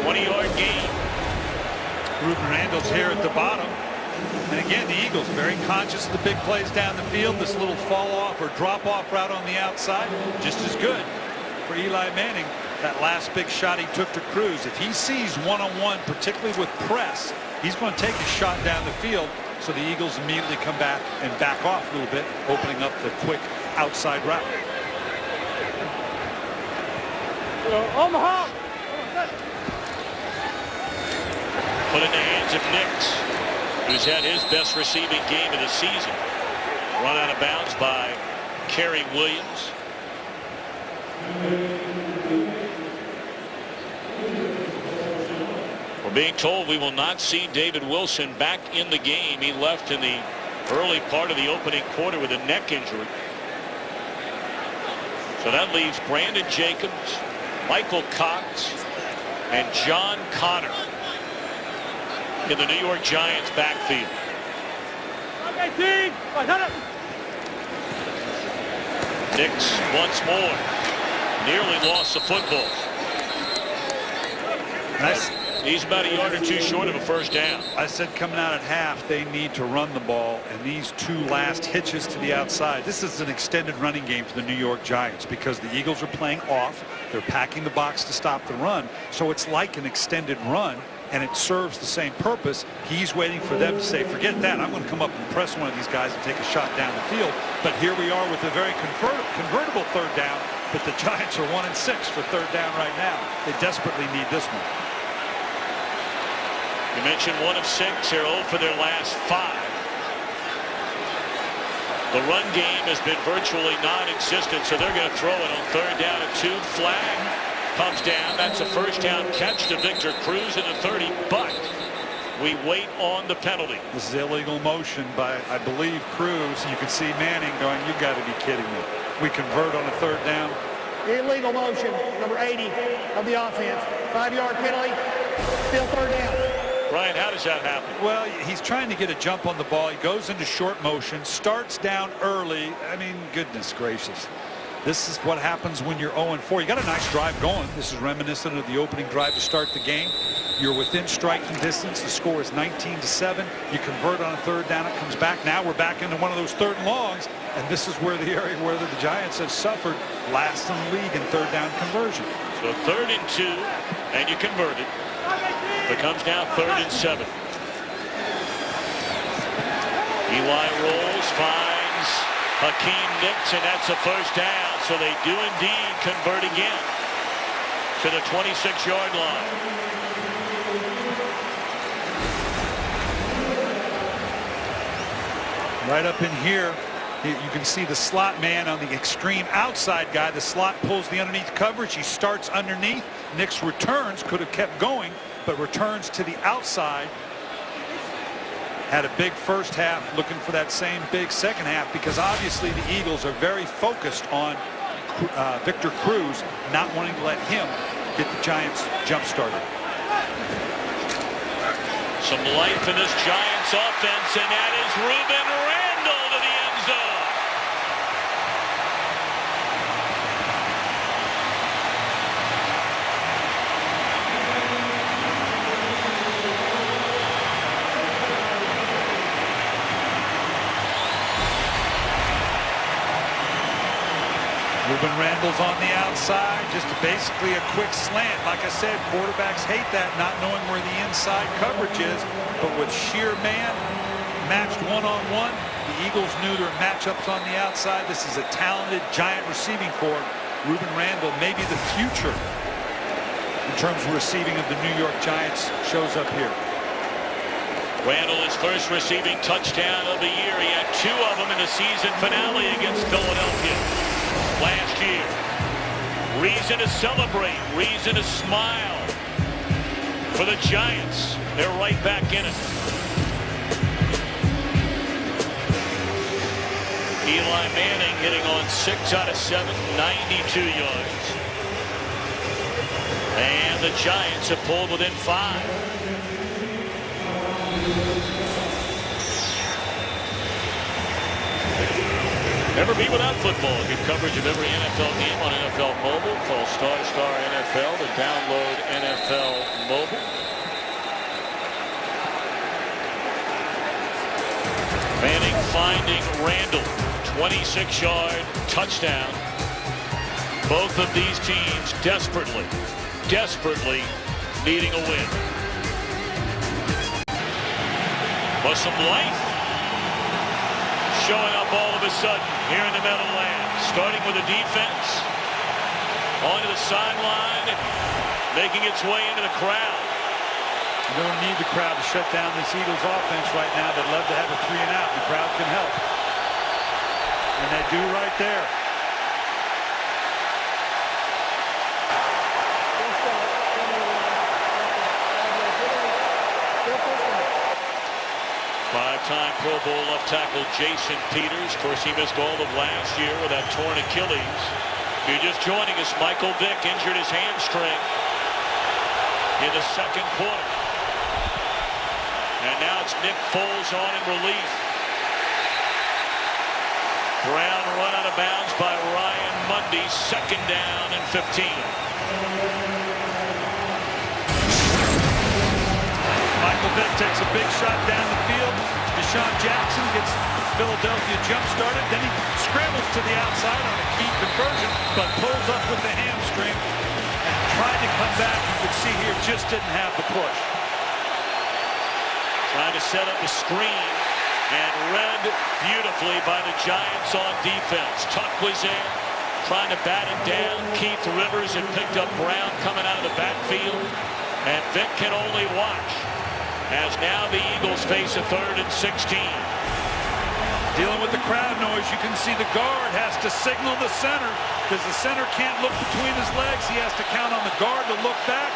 20-yard gain. Ruben Randall's here at the bottom. And again, the Eagles very conscious of the big plays down the field. This little fall off or drop off route on the outside, just as good for Eli Manning. That last big shot he took to Cruz. If he sees one-on-one, particularly with press, he's going to take a shot down the field. So the Eagles immediately come back and back off a little bit, opening up the quick outside route. Omaha. Put in the hands of Nix, who's had his best receiving game of the season. Run out of bounds by Kerry Williams. We're being told we will not see David Wilson back in the game. He left in the early part of the opening quarter with a neck injury. So that leaves Brandon Jacobs, Michael Cox, and John Connor in the New York Giants backfield. Nix once more nearly lost the football. Nice. He's about a yard or two short of a first down. I said coming out at half, they need to run the ball, and these two last hitches to the outside. This is an extended running game for the New York Giants because the Eagles are playing off. They're packing the box to stop the run, so it's like an extended run, and it serves the same purpose. He's waiting for them to say, forget that, I'm going to come up and press one of these guys and take a shot down the field. But here we are with a very convertible third down, but the Giants are 1-6 for third down right now. They desperately need this one. You mentioned 1 of 6. They're 0 for their last 5. The run game has been virtually non-existent, so they're going to throw it on third down and 2. Flag comes down. That's a first down catch to Victor Cruz in the 30, but we wait on the penalty. This is illegal motion by, I believe, Cruz. You can see Manning going, you've got to be kidding me. We convert on a third down. Illegal motion, number 80 of the offense. 5-yard penalty, still third down. Brian, how does that happen? Well, he's trying to get a jump on the ball. He goes into short motion, starts down early. I mean, goodness gracious. This is what happens when you're 0-4. You got a nice drive going. This is reminiscent of the opening drive to start the game. You're within striking distance. The score is 19-7. You convert on a third down. It comes back. Now we're back into one of those third and longs. And this is where the area where the Giants have suffered last in the league in third down conversion. So 3rd and 2, and you convert it. Becomes now 3rd and 7. Eli rolls, finds Hakeem Nicks, and that's a first down. So they do indeed convert again to the 26-yard line. Right up in here, you can see the slot man on the extreme outside guy. The slot pulls the underneath coverage. He starts underneath. Nicks returns, could have kept going, but returns to the outside. Had a big first half, looking for that same big second half, because obviously the Eagles are very focused on Victor Cruz, not wanting to let him get the Giants jump started. Some life in this Giants offense, and that is Ruben Randall to the end zone. Ruben Randall's on the outside, just basically a quick slant. Like I said, quarterbacks hate that, not knowing where the inside coverage is. But with sheer man, matched one-on-one, the Eagles knew their matchups on the outside. This is a talented, giant receiving corps. Ruben Randall, maybe the future in terms of receiving of the New York Giants, shows up here. Randall, his first receiving touchdown of the year. He had 2 of them in the season finale against Philadelphia last year. Reason to celebrate, reason to smile for the Giants. They're right back in it. Eli Manning hitting on 6 out of 7, 92 yards. And the Giants have pulled within 5. Never be without football. Get coverage of every NFL game on NFL Mobile. Call Star NFL to download NFL Mobile. Manning finding Randall. 26-yard touchdown. Both of these teams desperately needing a win. But some life showing up all of a sudden here in the Meadowlands, starting with the defense onto the sideline, making its way into the crowd. You don't need the crowd to shut down this Eagles offense right now. They'd love to have a 3-and-out. The crowd can help. And they do right there. Five-time Pro Bowl left tackle Jason Peters. Of course, he missed all of last year with that torn Achilles. If you're just joining us, Michael Vick injured his hamstring in the second quarter. And now it's Nick Foles on in relief. Brown run out of bounds by Ryan Mundy. 2nd down and 15. Michael Vick takes a big shot down the field. Deshaun Jackson gets Philadelphia jump-started. Then he scrambles to the outside on a key conversion, but pulls up with the hamstring and tried to come back. You could see here, just didn't have the push. Trying to set up the screen, and read beautifully by the Giants on defense. Tuck was there, trying to bat it down. Keith Rivers had picked up Brown coming out of the backfield, and Vick can only watch as now the Eagles face a 3rd and 16. Dealing with the crowd noise, you can see the guard has to signal the center because the center can't look between his legs. He has to count on the guard to look back,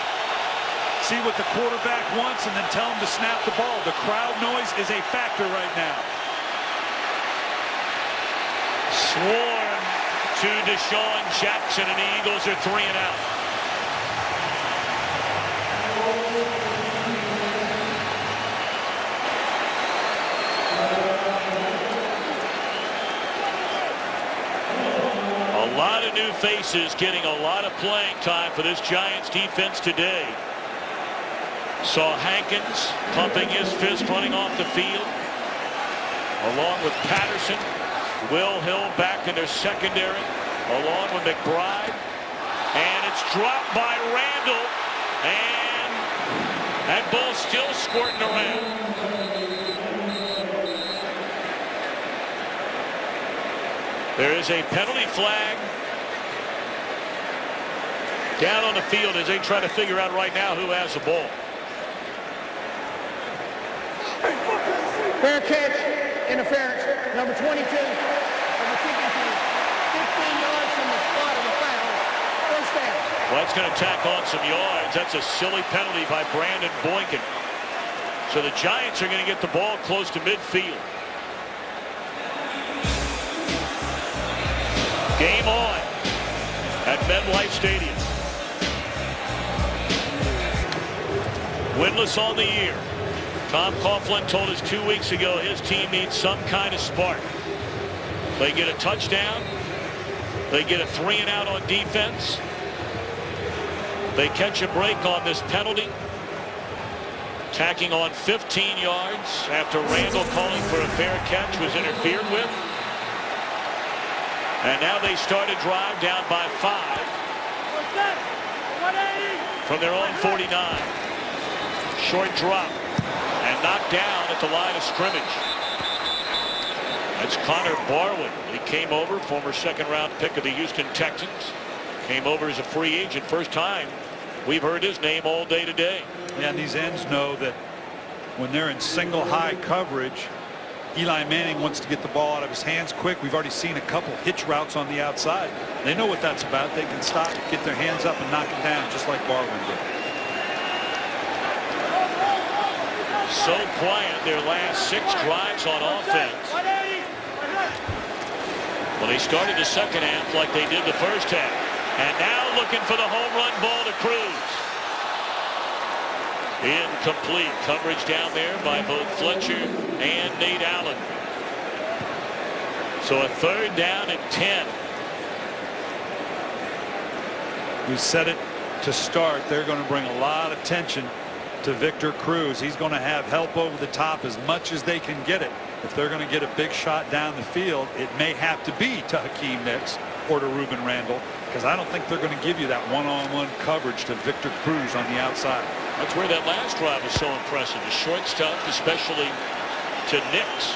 see what the quarterback wants, and then tell him to snap the ball. The crowd noise is a factor right now. Swarm to Deshaun Jackson, and the Eagles are 3-and-out. A lot of new faces getting a lot of playing time for this Giants defense today. Saw Hankins pumping his fist running off the field, along with Patterson. Will Hill back in their secondary, along with McBride. And it's dropped by Randall, and that ball still squirting around. There is a penalty flag down on the field as they try to figure out right now who has the ball. Fair catch, interference, number 22 of the kicking team. 15 yards from the spot of the foul. First down. Well, that's going to tack on some yards. That's a silly penalty by Brandon Boykin. So the Giants are going to get the ball close to midfield. Game on at MetLife Stadium. Winless on the year. Tom Coughlin told us 2 weeks ago his team needs some kind of spark. They get a touchdown. They get a 3-and-out on defense. They catch a break on this penalty. Tacking on 15 yards after Randall calling for a fair catch was interfered with. And now they start a drive down by 5 from their own 49. Short drop and knocked down at the line of scrimmage. That's Connor Barwin. He came over, former second-round pick of the Houston Texans. Came over as a free agent. First time we've heard his name all day today. Yeah, and these ends know that when they're in single high coverage, Eli Manning wants to get the ball out of his hands quick. We've already seen a couple hitch routes on the outside. They know what that's about. They can stop, get their hands up, and knock it down, just like Barwin did. So quiet their last 6 drives on offense. Well, they started the second half like they did the first half. And now looking for the home run ball to Cruz. Incomplete. Coverage down there by both Fletcher and Nate Allen. So a 3rd down and 10. We said it to start. They're going to bring a lot of attention to Victor Cruz. He's going to have help over the top as much as they can get it. If they're going to get a big shot down the field, it may have to be to Hakeem Nicks or to Ruben Randall, because I don't think they're going to give you that one-on-one coverage to Victor Cruz on the outside. That's where that last drive was so impressive. The short stuff, especially to Nicks.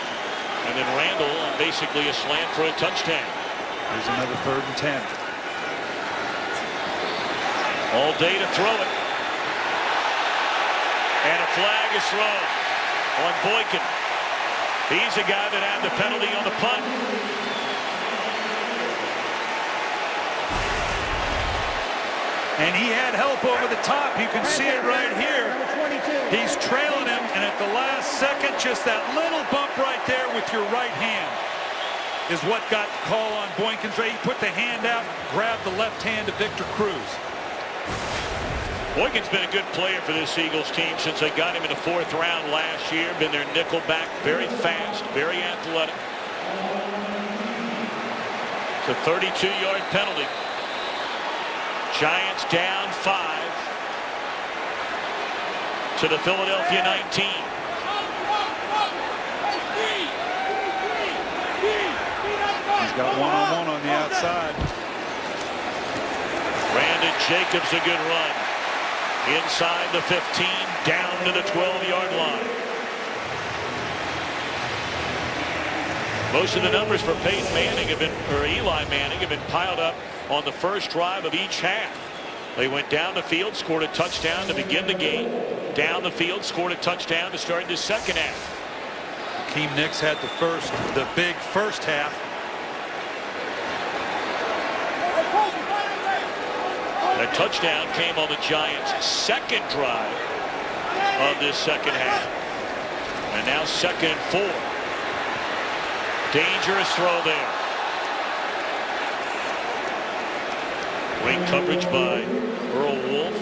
And then Randall on basically a slant for a touchdown. There's another 3rd and 10. All day to throw it. And a flag is thrown on Boykin. He's the guy that had the penalty on the punt. And he had help over the top. You can see it right here. He's trailing him, and at the last second, just that little bump right there with your right hand is what got the call on Boykin's. He put the hand out, grabbed the left hand to Victor Cruz. Boykin's been a good player for this Eagles team since they got him in the 4th round last year. Been their nickel back, very fast, very athletic. It's a 32-yard penalty. Giants down 5 to the Philadelphia 19. He's got one-on-one on the outside. Brandon Jacobs, a good run. Inside the 15, down to the 12-yard line. Most of the numbers for Peyton Manning have been, or Eli Manning, have been piled up on the first drive of each half. They went down the field, scored a touchdown to begin the game. Down the field, scored a touchdown to start the second half. Hakeem Nicks had the big first half. That touchdown came on the Giants' second drive of this second half. And now 2nd and 4. Dangerous throw there. Great coverage by Earl Wolf.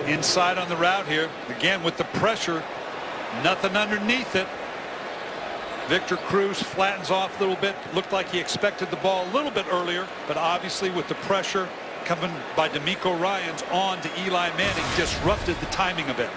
Inside on the route here. Again with the pressure. Nothing underneath it. Victor Cruz flattens off a little bit. Looked like he expected the ball a little bit earlier, but obviously with the pressure coming by DeMeco Ryans on to Eli Manning, disrupted the timing a bit.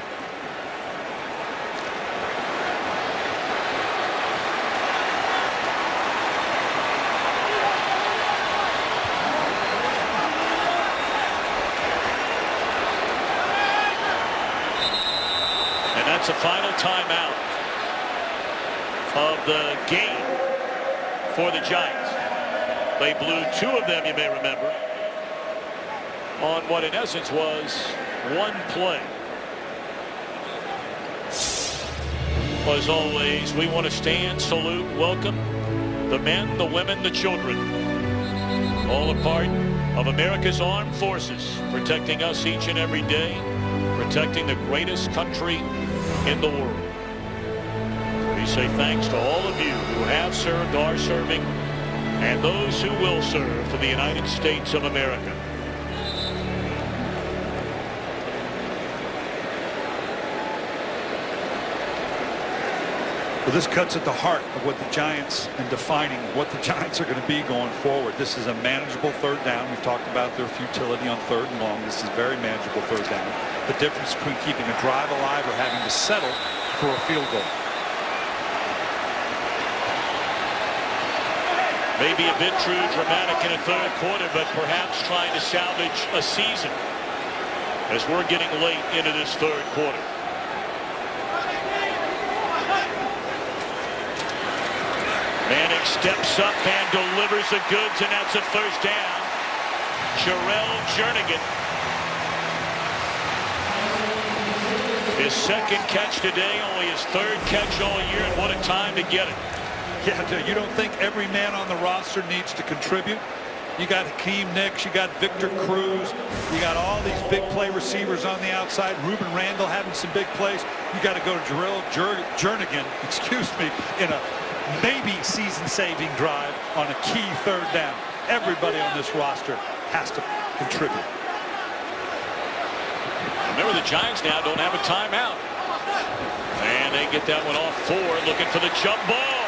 And that's a final timeout of the game for the Giants. They blew 2 of them, you may remember, on what in essence was one play. Well, as always, we want to stand, salute, welcome the men, the women, the children, all a part of America's armed forces, protecting us each and every day, protecting the greatest country in the world. We say thanks to all of you who have served, are serving, and those who will serve for the United States of America. Well, this cuts at the heart of what the Giants, and defining what the Giants are going to be going forward. This is a manageable 3rd down. We've talked about their futility on 3rd and long. This is very manageable 3rd down. The difference between keeping a drive alive or having to settle for a field goal. Maybe a bit too dramatic in a third quarter, but perhaps trying to salvage a season as we're getting late into this third quarter. Manning steps up and delivers the goods, and that's a first down. Jarrell Jernigan. His second catch today, only his third catch all year, and what a time to get it. Yeah, you don't think every man on the roster needs to contribute? You got Hakeem Nicks, you got Victor Cruz, you got all these big play receivers on the outside. Ruben Randall having some big plays. You got to go to Jarrell Jernigan, excuse me, in a maybe season-saving drive on a key third down. Everybody on this roster has to contribute. Remember, the Giants now don't have a timeout. And they get that one off forward, looking for the jump ball.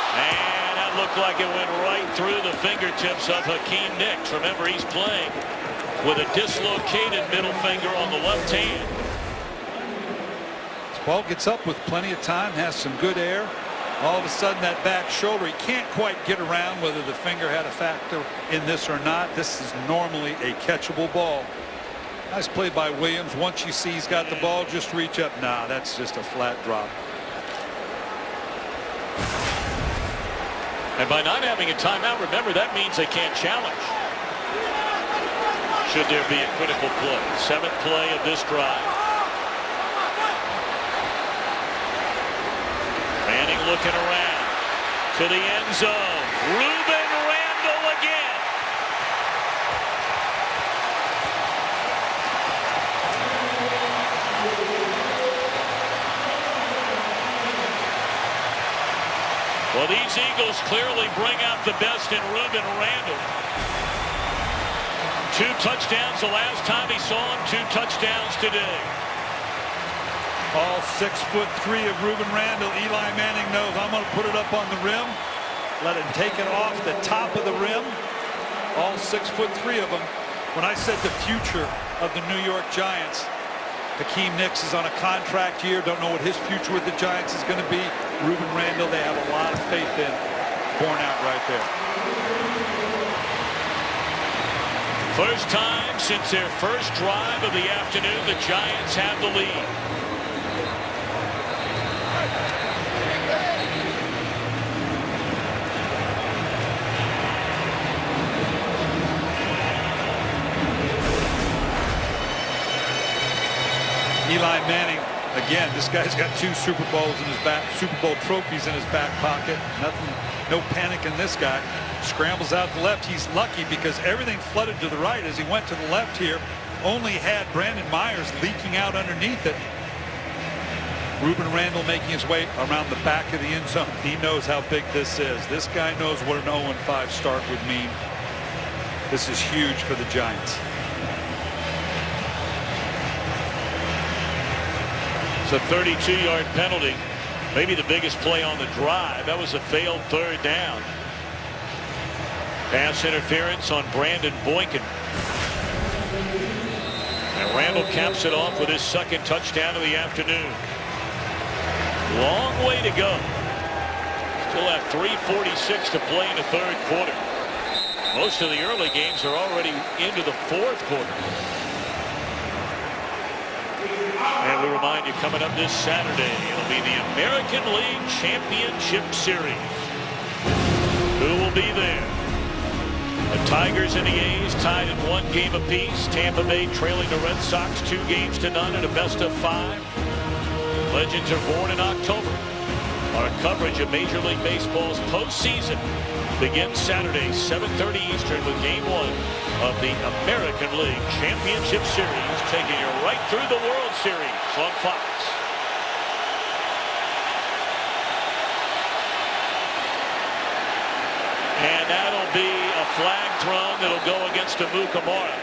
And that looked like it went right through the fingertips of Hakeem Nicks. Remember, he's playing with a dislocated middle finger on the left hand. This ball gets up with plenty of time, has some good air. All of a sudden, that back shoulder, he can't quite get around whether the finger had a factor in this or not. This is normally a catchable ball. Nice play by Williams. Once you see he's got the ball, just reach up. Nah, that's just a flat drop. And by not having a timeout, remember, that means they can't challenge. Should there be a critical play. Seventh play of this drive. Manning looking around to the end zone. Ruben Randall again. Well, these Eagles clearly bring out the best in Ruben Randall. 2 touchdowns the last time he saw him, 2 touchdowns today. All 6'3" of Ruben Randall. Eli Manning knows, I'm going to put it up on the rim. Let him take it off the top of the rim. All 6'3" of them. When I said the future of the New York Giants, Hakeem Nicks is on a contract year. Don't know what his future with the Giants is going to be. Ruben Randall, they have a lot of faith in. Born out right there. First time since their first drive of the afternoon, the Giants have the lead. Eli Manning, again, this guy's got 2 Super Bowls in his back, Super Bowl trophies in his back pocket. Nothing, no panic in this guy. Scrambles out to the left. He's lucky because everything flooded to the right as he went to the left here. Only had Brandon Myers leaking out underneath it. Ruben Randall making his way around the back of the end zone. He knows how big this is. This guy knows what an 0-5 start would mean. This is huge for the Giants. It's a 32-yard penalty. Maybe the biggest play on the drive. That was a failed third down. Pass interference on Brandon Boykin. And Randall caps it off with his second touchdown of the afternoon. Long way to go. Still have 3:46 to play in the third quarter. Most of the early games are already into the fourth quarter. And we remind you, coming up this Saturday, it'll be the American League Championship Series. Who will be there? The Tigers and the A's tied in 1 game apiece. Tampa Bay trailing the Red Sox 2 games to none in a best-of-5. Legends are born in October. Our coverage of Major League Baseball's postseason begins Saturday, 7:30 Eastern, with Game 1 of the American League Championship Series, taking you right through the World Series on Fox. And that'll be a flag thrown that'll go against Amukamara.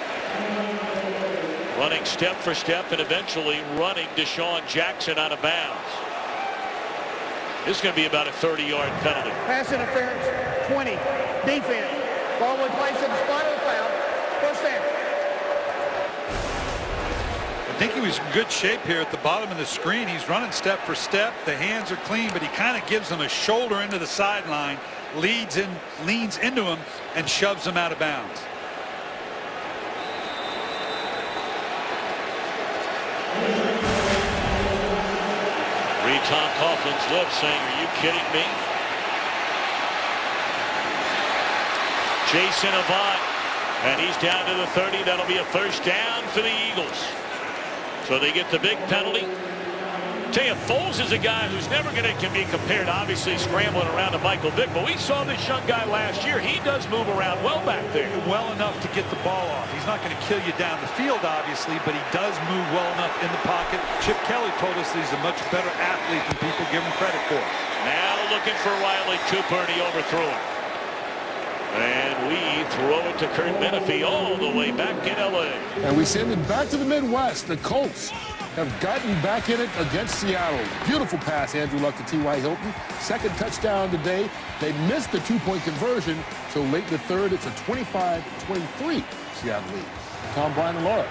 Running step for step and eventually running Deshaun Jackson out of bounds. This is going to be about a 30-yard penalty. Pass interference, 20. Defense. Ball was placed in the spot of the foul. First down. think he was in good shape here at the bottom of the screen. He's running step for step. The hands are clean, but he kind of gives him a shoulder into the sideline, leans into him, and shoves him out of bounds. Read Tom Coughlin's lips saying, "Are you kidding me?" Jason Avant, and he's down to the 30. That'll be a first down for the Eagles. So they get the big penalty. Tell you, Foles is a guy who's never going to be compared, obviously, scrambling around to Michael Vick, but we saw this young guy last year. He does move around well back there. Well enough to get the ball off. He's not going to kill you down the field, obviously, but he does move well enough in the pocket. Chip Kelly told us that he's a much better athlete than people give him credit for. Now looking for Riley Cooper, and he overthrew him. And we throw it to Kurt Menefee all the way back in L.A. And we send it back to the Midwest. The Colts have gotten back in it against Seattle. Beautiful pass, Andrew Luck to T.Y. Hilton. Second touchdown today. They missed the two-point conversion, so late in the third, it's a 25-23 Seattle lead. Tom, Brian, and Laura.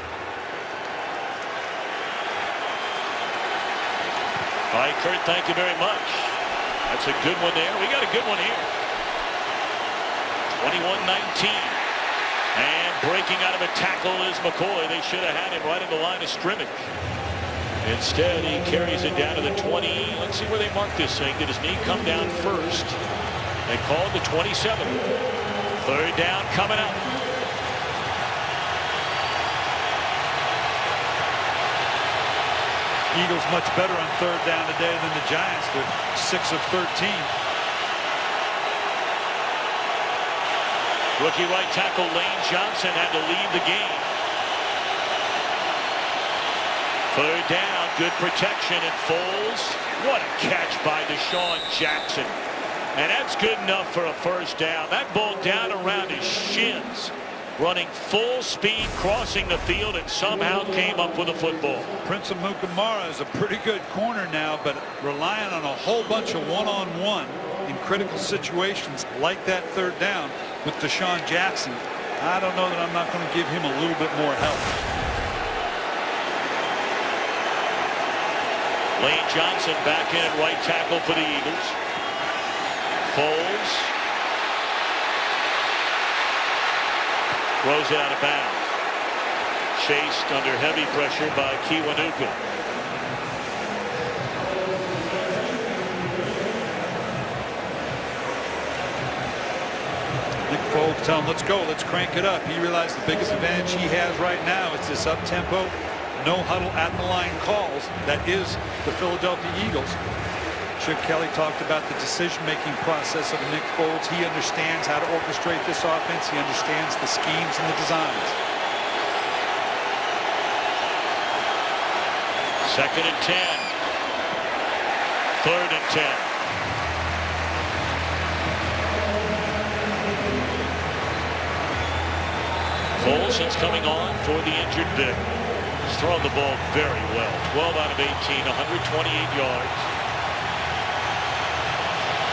All right, Kurt, thank you very much. That's a good one there. We got a good one here. 21-19. And breaking out of a tackle is McCoy. They should have had him right at the line of scrimmage. Instead, he carries it down to the 20. Let's see where they mark this thing. Did his knee come down first? They called the 27. Third down coming up. Eagles much better on third down today than the Giants. They're 6 of 13. Rookie right tackle Lane Johnson had to leave the game. Third down, good protection, and Foles. What a catch by Deshaun Jackson. And that's good enough for a first down. That ball down around his shins, running full speed, crossing the field, and somehow came up with a football. Prince Amukamara is a pretty good corner now, but relying on a whole bunch of one-on-one in critical situations like that third down with Deshaun Jackson. I don't know that I'm not going to give him a little bit more help. Lane Johnson back in at right tackle for the Eagles. Foles throws it out of bounds. Chased under heavy pressure by Kiwanuka. Nick Foles tell him, let's go, let's crank it up. He realized the biggest advantage he has right now is this up-tempo, no huddle at the line calls. That is the Philadelphia Eagles. Chip Kelly talked about the decision-making process of Nick Foles. He understands how to orchestrate this offense. He understands the schemes and the designs. Second and 10. Third and 10. Foles is coming on for the injured Vick. He's thrown the ball very well. 12 out of 18, 128 yards.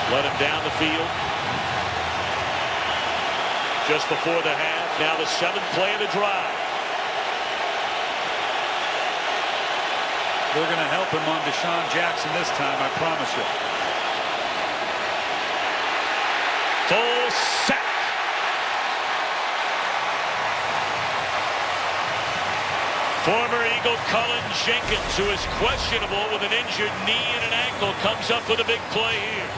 Let him down the field. Just before the half. Now the 7th play of the drive. They're going to help him on Deshaun Jackson this time, I promise you. Full sack. Former Eagle Cullen Jenkins, who is questionable with an injured knee and an ankle, comes up with a big play here.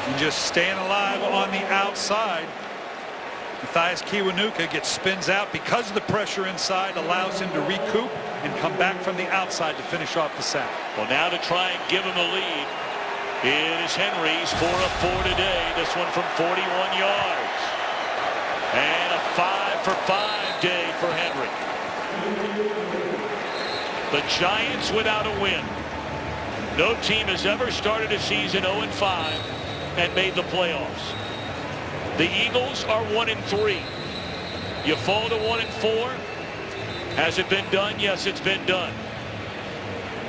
And just staying alive on the outside. Matthias Kiwanuka spins out because of the pressure inside, allows him to recoup and come back from the outside to finish off the sack. Well, now to try and give him the lead, it is Henry's 4 of 4 today. This one from 41 yards. And a 5 for 5 day for Henry. The Giants without a win. No team has ever started a season 0-5 and made the playoffs. The Eagles are 1-3. You fall to 1-4. Has it been done? Yes, it's been done.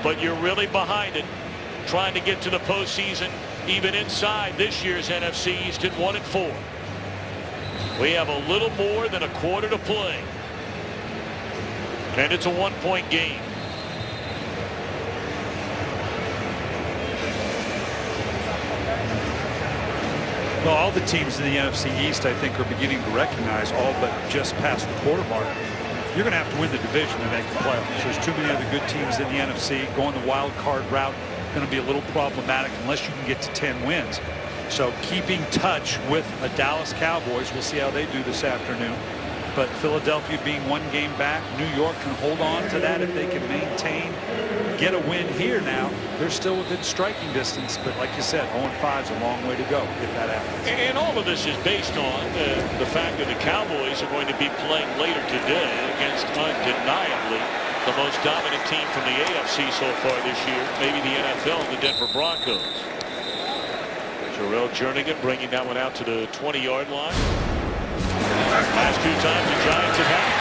But you're really behind it, trying to get to the postseason, even inside this year's NFC East at 1-4. We have a little more than a quarter to play. And it's a 1-point game. Well, all the teams in the NFC East, I think, are beginning to recognize, all but just past the quarter mark, you're going to have to win the division to make the playoffs. There's too many other good teams in the NFC. Going the wild card route going to be a little problematic unless you can get to 10 wins. So keeping touch with a Dallas Cowboys, we'll see how they do this afternoon. But Philadelphia being 1 game back, New York can hold on to that if they can maintain, get a win here now. They're still within striking distance, but like you said, 0-5 is a long way to go if that happens. And all of this is based on the fact that the Cowboys are going to be playing later today against undeniably the most dominant team from the AFC so far this year, maybe the NFL, the Denver Broncos. Jarrell Jernigan bringing that one out to the 20-yard line. Last 2 times the Giants have had it.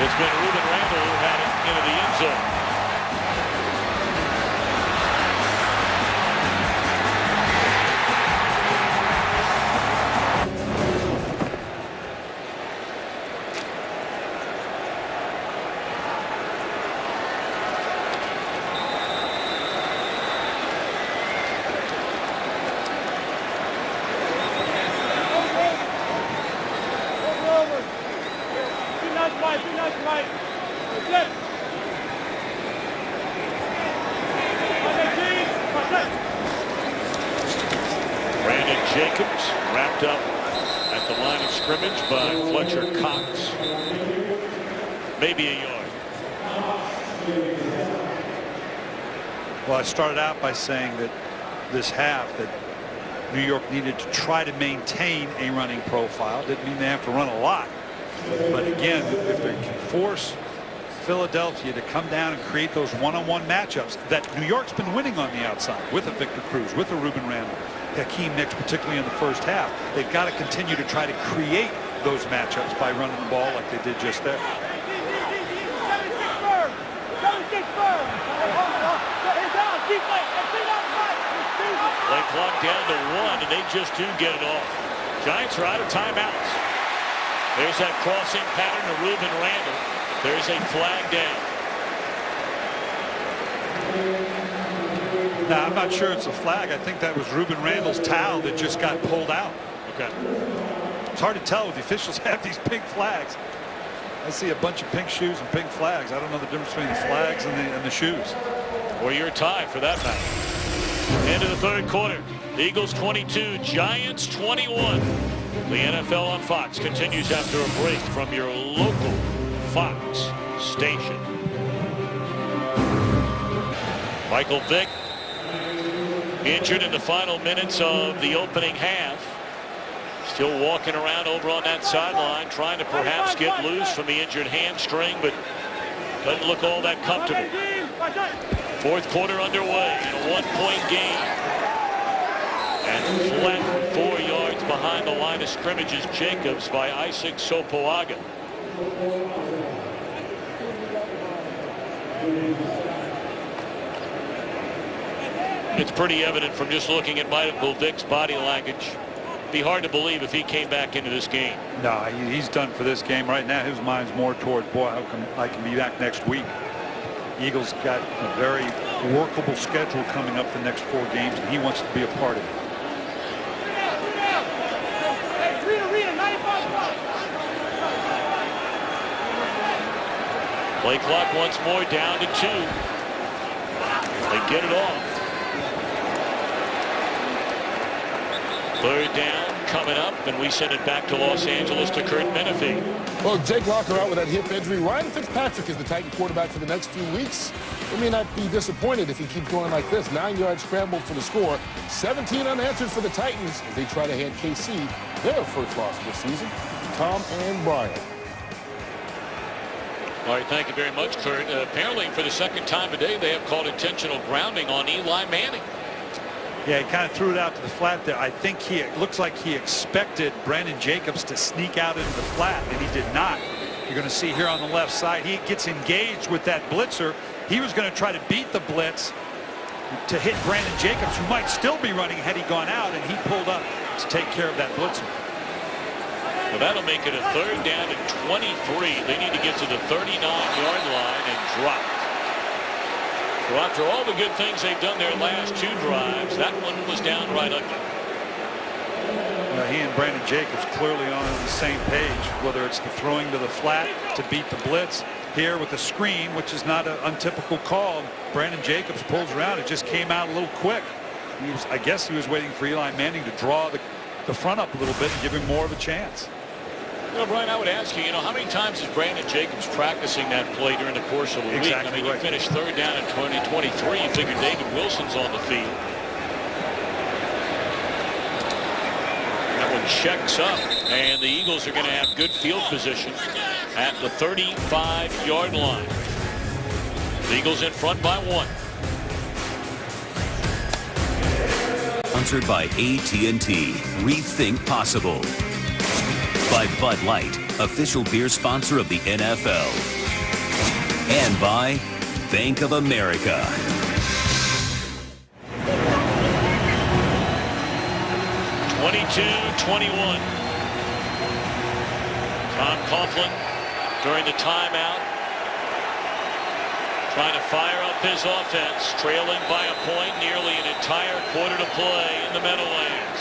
It's been Ruben Randle who had it into the end zone. Jacobs wrapped up at the line of scrimmage by Fletcher Cox. Maybe a yard. Well, I started out by saying that this half that New York needed to try to maintain a running profile. Didn't mean they have to run a lot. But again, if they can force Philadelphia to come down and create those one-on-one matchups that New York's been winning on the outside with a Victor Cruz, with a Ruben Randle, Hakeem Nicks, particularly in the first half. They've got to continue to try to create those matchups by running the ball like they did just there. Play clock down to 1, and they just do get it off. Giants are out of timeouts. There's that crossing pattern to Ruben Randle. There's a flag down. Now, I'm not sure it's a flag. I think that was Ruben Randle's towel that just got pulled out. Okay. It's hard to tell if the officials have these pink flags. I see a bunch of pink shoes and pink flags. I don't know the difference between the flags and the shoes. Or your tie for that matter. End of the 3rd quarter. Eagles 22, Giants 21. The NFL on Fox continues after a break from your local Fox station. Michael Vick injured in the final minutes of the opening half. Still walking around over on that sideline, trying to perhaps get loose from the injured hamstring, but doesn't look all that comfortable. 4th quarter underway in a 1-point game. And flat 4 yards behind the line of scrimmage is Jacobs by Isaac Sopoaga. It's pretty evident from just looking at Michael Vick's body language. Be hard to believe if he came back into this game. No, he's done for this game right now. His mind's more towards, boy, how come I can be back next week. Eagles got a very workable schedule coming up the next 4 games, and he wants to be a part of it. Play clock once more down to 2. They get it off. 3rd down coming up, and we send it back to Los Angeles to Kurt Menefee. Well, Jake Locker out with that hip injury. Ryan Fitzpatrick is the Titan quarterback for the next few weeks. We may not be disappointed if he keeps going like this. 9-yard scramble for the score. 17 unanswered for the Titans as they try to hand KC their first loss this season. Tom and Brian. All right, thank you very much, Kurt. Apparently, for the 2nd time today, they have called intentional grounding on Eli Manning. Yeah, he kind of threw it out to the flat there. I think it looks like he expected Brandon Jacobs to sneak out into the flat, and he did not. You're going to see here on the left side, he gets engaged with that blitzer. He was going to try to beat the blitz to hit Brandon Jacobs, who might still be running had he gone out, and he pulled up to take care of that blitzer. Well, that'll make it a 3rd down and 23. They need to get to the 39-yard line and drop. So after all the good things they've done their last 2 drives, that one was downright ugly. He and Brandon Jacobs clearly on the same page, whether it's the throwing to the flat to beat the blitz. Here with the screen, which is not an untypical call, Brandon Jacobs pulls around. It just came out a little quick. I guess he was waiting for Eli Manning to draw the front up a little bit and give him more of a chance. Well, Brian, I would ask you, how many times is Brandon Jacobs practicing that play during the course of a week? I mean, you finished 3rd down and 23. You figure David Wilson's on the field. That one checks up, and the Eagles are going to have good field position at the 35-yard line. The Eagles in front by 1. Sponsored by AT&T. Rethink possible. By Bud Light, official beer sponsor of the NFL. And by Bank of America. (22-21). Tom Coughlin during the timeout trying to fire up his offense, trailing by a point, nearly an entire quarter to play in the Meadowlands.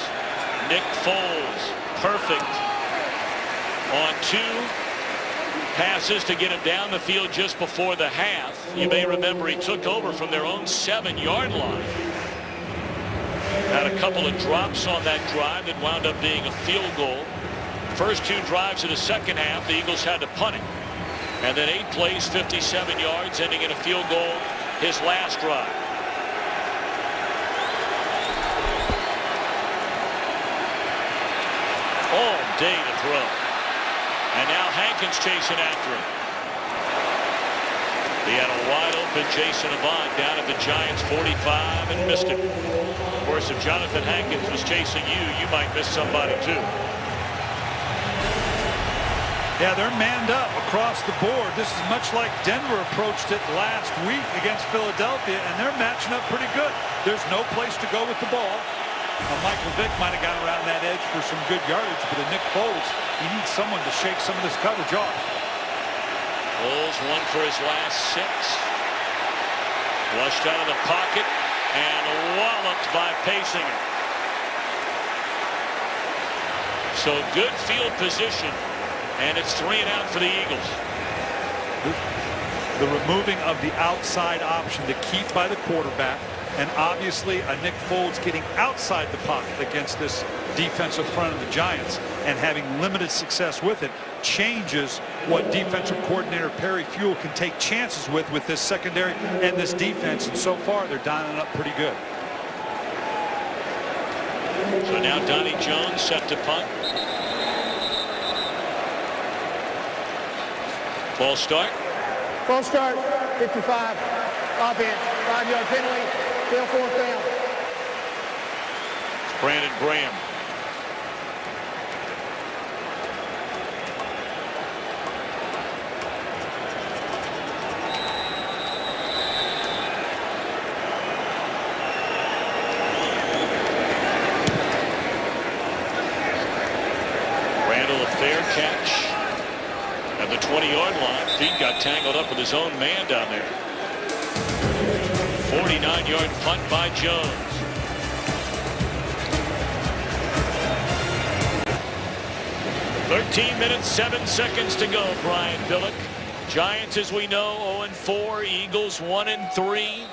Nick Foles, perfect on 2 passes to get him down the field just before the half. You may remember he took over from their own 7-yard line. Had a couple of drops on that drive that wound up being a field goal. First 2 drives of the second half, the Eagles had to punt it. And then 8 plays, 57 yards, ending in a field goal his last drive. All day to throw. And now Hankins chasing after him. He had a wide open Jason Avant down at the Giants 45 and missed it. Of course, if Jonathan Hankins was chasing you, you might miss somebody too. Yeah, they're manned up across the board. This is much like Denver approached it last week against Philadelphia, and they're matching up pretty good. There's no place to go with the ball. Michael Vick might have gotten around that edge for some good yardage, but Nick Foles, he needs someone to shake some of this coverage off. Foles 1 for his last 6. Flushed out of the pocket and walloped by Paysinger. So good field position. And it's 3 and out for the Eagles. The removing of the outside option to keep by the quarterback, and obviously a Nick Foles getting outside the pocket against this defensive front of the Giants and having limited success with it changes what defensive coordinator Perry Fewell can take chances with this secondary and this defense. And so far they're dialing up pretty good. So now Donnie Jones set to punt. False start. False start, 55. Offense, 5-yard penalty, still 4th down. It's Brandon Graham. Randall, a fair catch. At the 20-yard line, feet got tangled up with his own man down there. 49-yard punt by Jones. (13 minutes, 7 seconds to go, Brian Billick. Giants, as we know, 0-4. Eagles 1-3.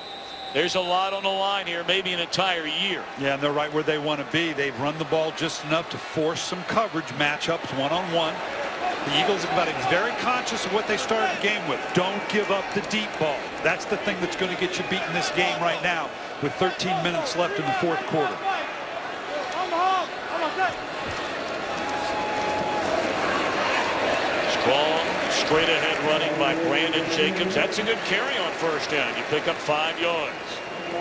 There's a lot on the line here, maybe an entire year. Yeah, and they're right where they want to be. They've run the ball just enough to force some coverage matchups one-on-one. The Eagles have got to be very conscious of what they started the game with. Don't give up the deep ball. That's the thing that's going to get you beat in this game right now with 13 minutes left in the 4th quarter. Strong, straight ahead running by Brandon Jacobs. That's a good carry on 1st down. You pick up 5 yards.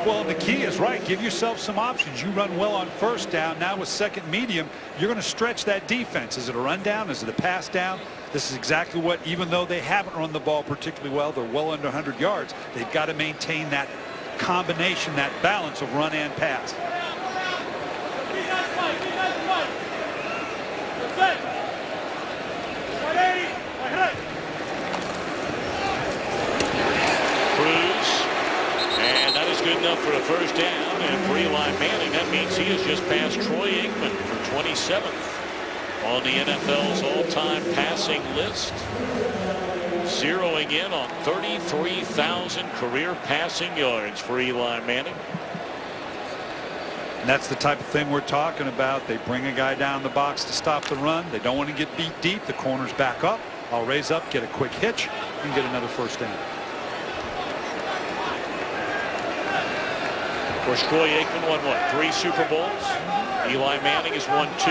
Well, the key is right. Give yourself some options. You run well on 1st down. Now with 2nd medium, you're going to stretch that defense. Is it a run down? Is it a pass down? This is exactly what, even though they haven't run the ball particularly well, they're well under 100 yards. They've got to maintain that combination, that balance of run and pass. Cruz. And that is good enough for a first down. And for Eli Manning, that means he has just passed Troy Aikman for 27th on the NFL's all-time passing list. Zeroing in on 33,000 career passing yards for Eli Manning. And that's the type of thing we're talking about. They bring a guy down the box to stop the run. They don't want to get beat deep. The corners back up. I'll raise up, get a quick hitch, and get another first down. Of course, Troy Aikman won, what, 3 Super Bowls? Eli Manning has won 2.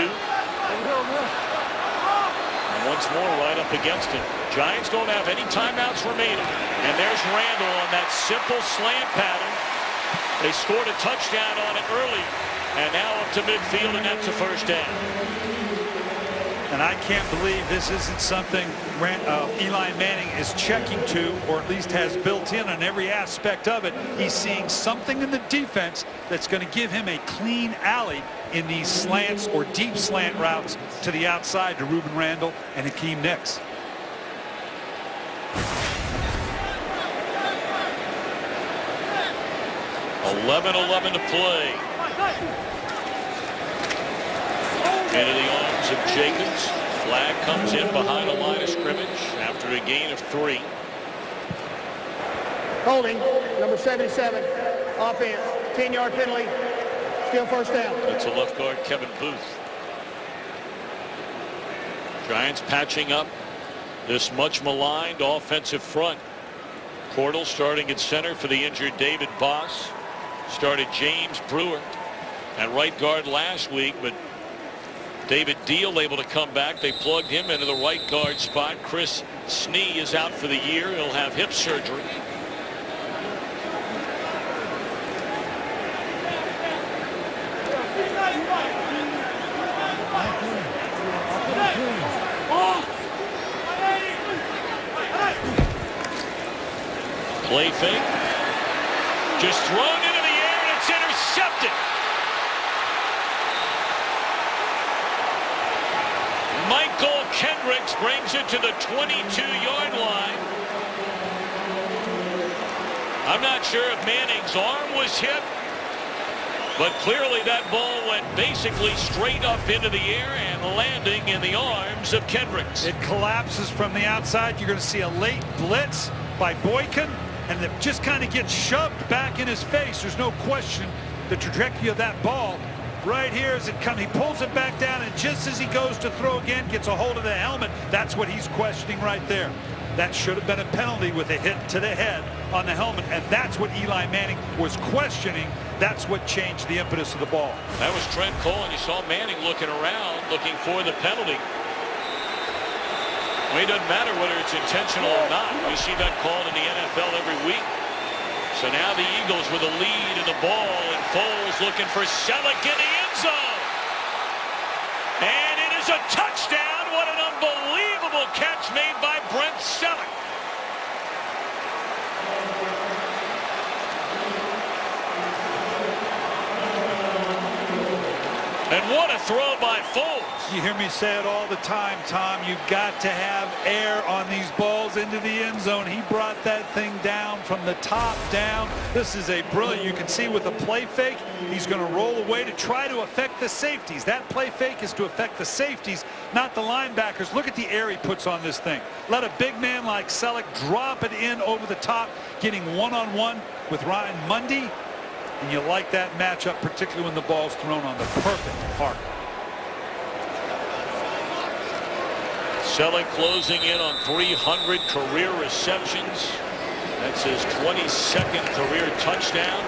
And once more right up against him. Giants don't have any timeouts remaining. And there's Randall on that simple slant pattern. They scored a touchdown on it early. And now up to midfield, and that's a first down. And I can't believe this isn't something Eli Manning is checking to, or at least has built in on every aspect of it. He's seeing something in the defense that's going to give him a clean alley in these slants or deep slant routes to the outside to Rueben Randall and Hakeem Nicks. .11 to play. Into the arms of Jacobs. Flag comes in behind the line of scrimmage after a gain of 3. Holding, number 77, offense, 10-yard penalty, still first down. It's a left guard, Kevin Booth. Giants patching up this much maligned offensive front. Portal starting at center for the injured David Boss. Started James Brewer at right guard last week, but David Deal able to come back. They plugged him into the right guard spot. Chris Snee is out for the year. He'll have hip surgery. Play fake. Just thrown into the air, and it's intercepted. Michael Kendricks brings it to the 22-yard line. I'm not sure if Manning's arm was hit, but clearly that ball went basically straight up into the air and landing in the arms of Kendricks. It collapses from the outside. You're going to see a late blitz by Boykin, and it just kind of gets shoved back in his face. There's no question the trajectory of that ball. Right here as it comes, he pulls it back down, and just as he goes to throw again, gets a hold of the helmet. That's what he's questioning right there. That should have been a penalty with a hit to the head on the helmet, and that's what Eli Manning was questioning. That's what changed the impetus of the ball. That was Trent Cole, and you saw Manning looking around, looking for the penalty. Well, it doesn't matter whether it's intentional or not. We see that called in the NFL every week. So now the Eagles with a lead in the ball, and Foles looking for Selleck in the end zone. And it is a touchdown. What an unbelievable catch made by Brent Selleck. And what a throw by Foles. You hear me say it all the time, Tom. You've got to have air on these balls into the end zone. He brought that thing down from the top down. This is a brilliant. You can see with the play fake, he's going to roll away to try to affect the safeties. That play fake is to affect the safeties, not the linebackers. Look at the air he puts on this thing. Let a big man like Selleck drop it in over the top, getting one-on-one with Ryan Mundy. And you like that matchup, particularly when the ball's thrown on the perfect arc. Selleck closing in on 300 career receptions. That's his 22nd career touchdown.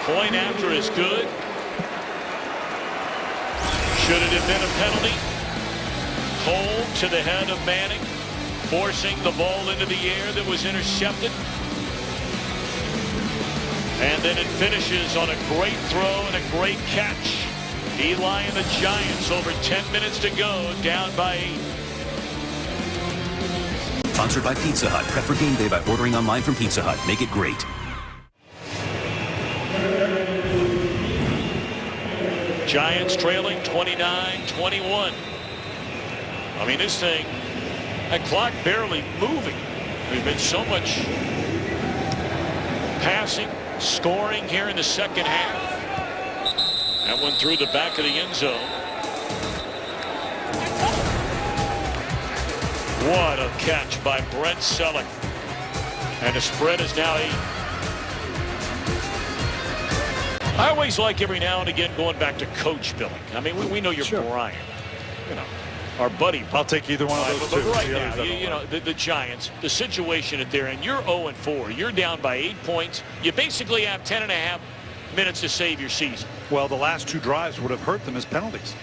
Point after is good. Should it have been a penalty? Cole to the head of Manning, forcing the ball into the air that was intercepted. And then it finishes on a great throw and a great catch. Eli and the Giants over 10 minutes to go, down by 8. Sponsored by Pizza Hut. Prep for game day by ordering online from Pizza Hut. Make it great. Giants trailing 29-21. I mean, this thing That clock barely moving. There's been so much passing, scoring here in the second half. That one through the back of the end zone. What a catch by Brent Selleck. And the spread is now 8. I always like every now and again going back to Coach Billing. I mean, we know you're Brian. You know, our buddy. I'll take either one of those two. But right now, you know, the Giants, the situation that they're in, you're 0-4. You're down by 8 points. You basically have 10.5 minutes to save your season. Well, the last 2 drives would have hurt them as penalties.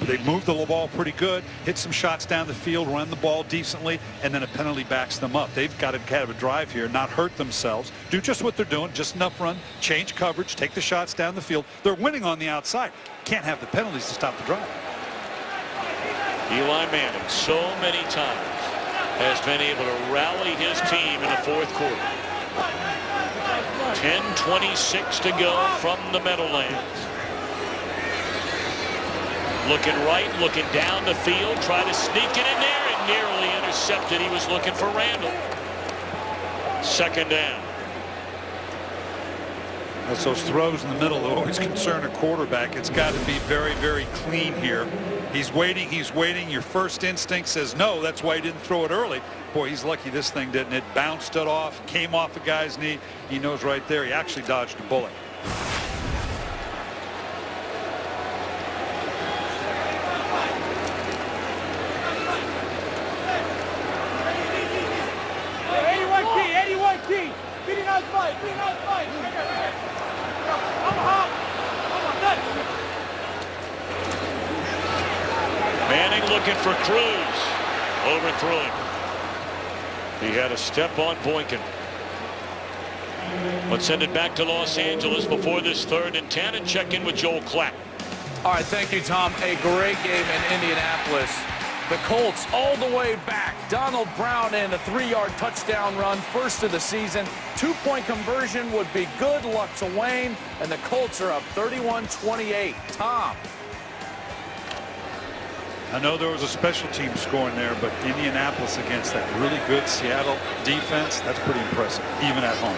They moved the ball pretty good, hit some shots down the field, run the ball decently, and then a penalty backs them up. They've got to have a drive here, not hurt themselves, do just what they're doing, just enough run, change coverage, take the shots down the field. They're winning on the outside. Can't have the penalties to stop the drive. Eli Manning so many times has been able to rally his team in the fourth quarter. 10:26 to go from the Meadowlands. Looking right, looking down the field, try to sneak it in there and nearly intercepted. He was looking for Randall. Second down. That's those throws in the middle that always concern a quarterback. It's got to be very, very clean here. He's waiting, he's waiting. Your first instinct says no. That's why he didn't throw it early. Boy, he's lucky this thing didn't. It bounced it off, came off a guy's knee. He knows right there. He actually dodged a bullet. Manning looking for Cruz. Overthrew him. He had a step on Boykin. Let's send it back to Los Angeles before this 3rd and 10 and check in with Joel Klatt. All right, thank you, Tom. A great game in Indianapolis. The Colts all the way back. Donald Brown in a 3-yard touchdown run, first of the season. 2-point conversion would be good luck to Wayne, and the Colts are up 31-28. Tom. I know there was a special team scoring there, but Indianapolis against that really good Seattle defense, that's pretty impressive, even at home.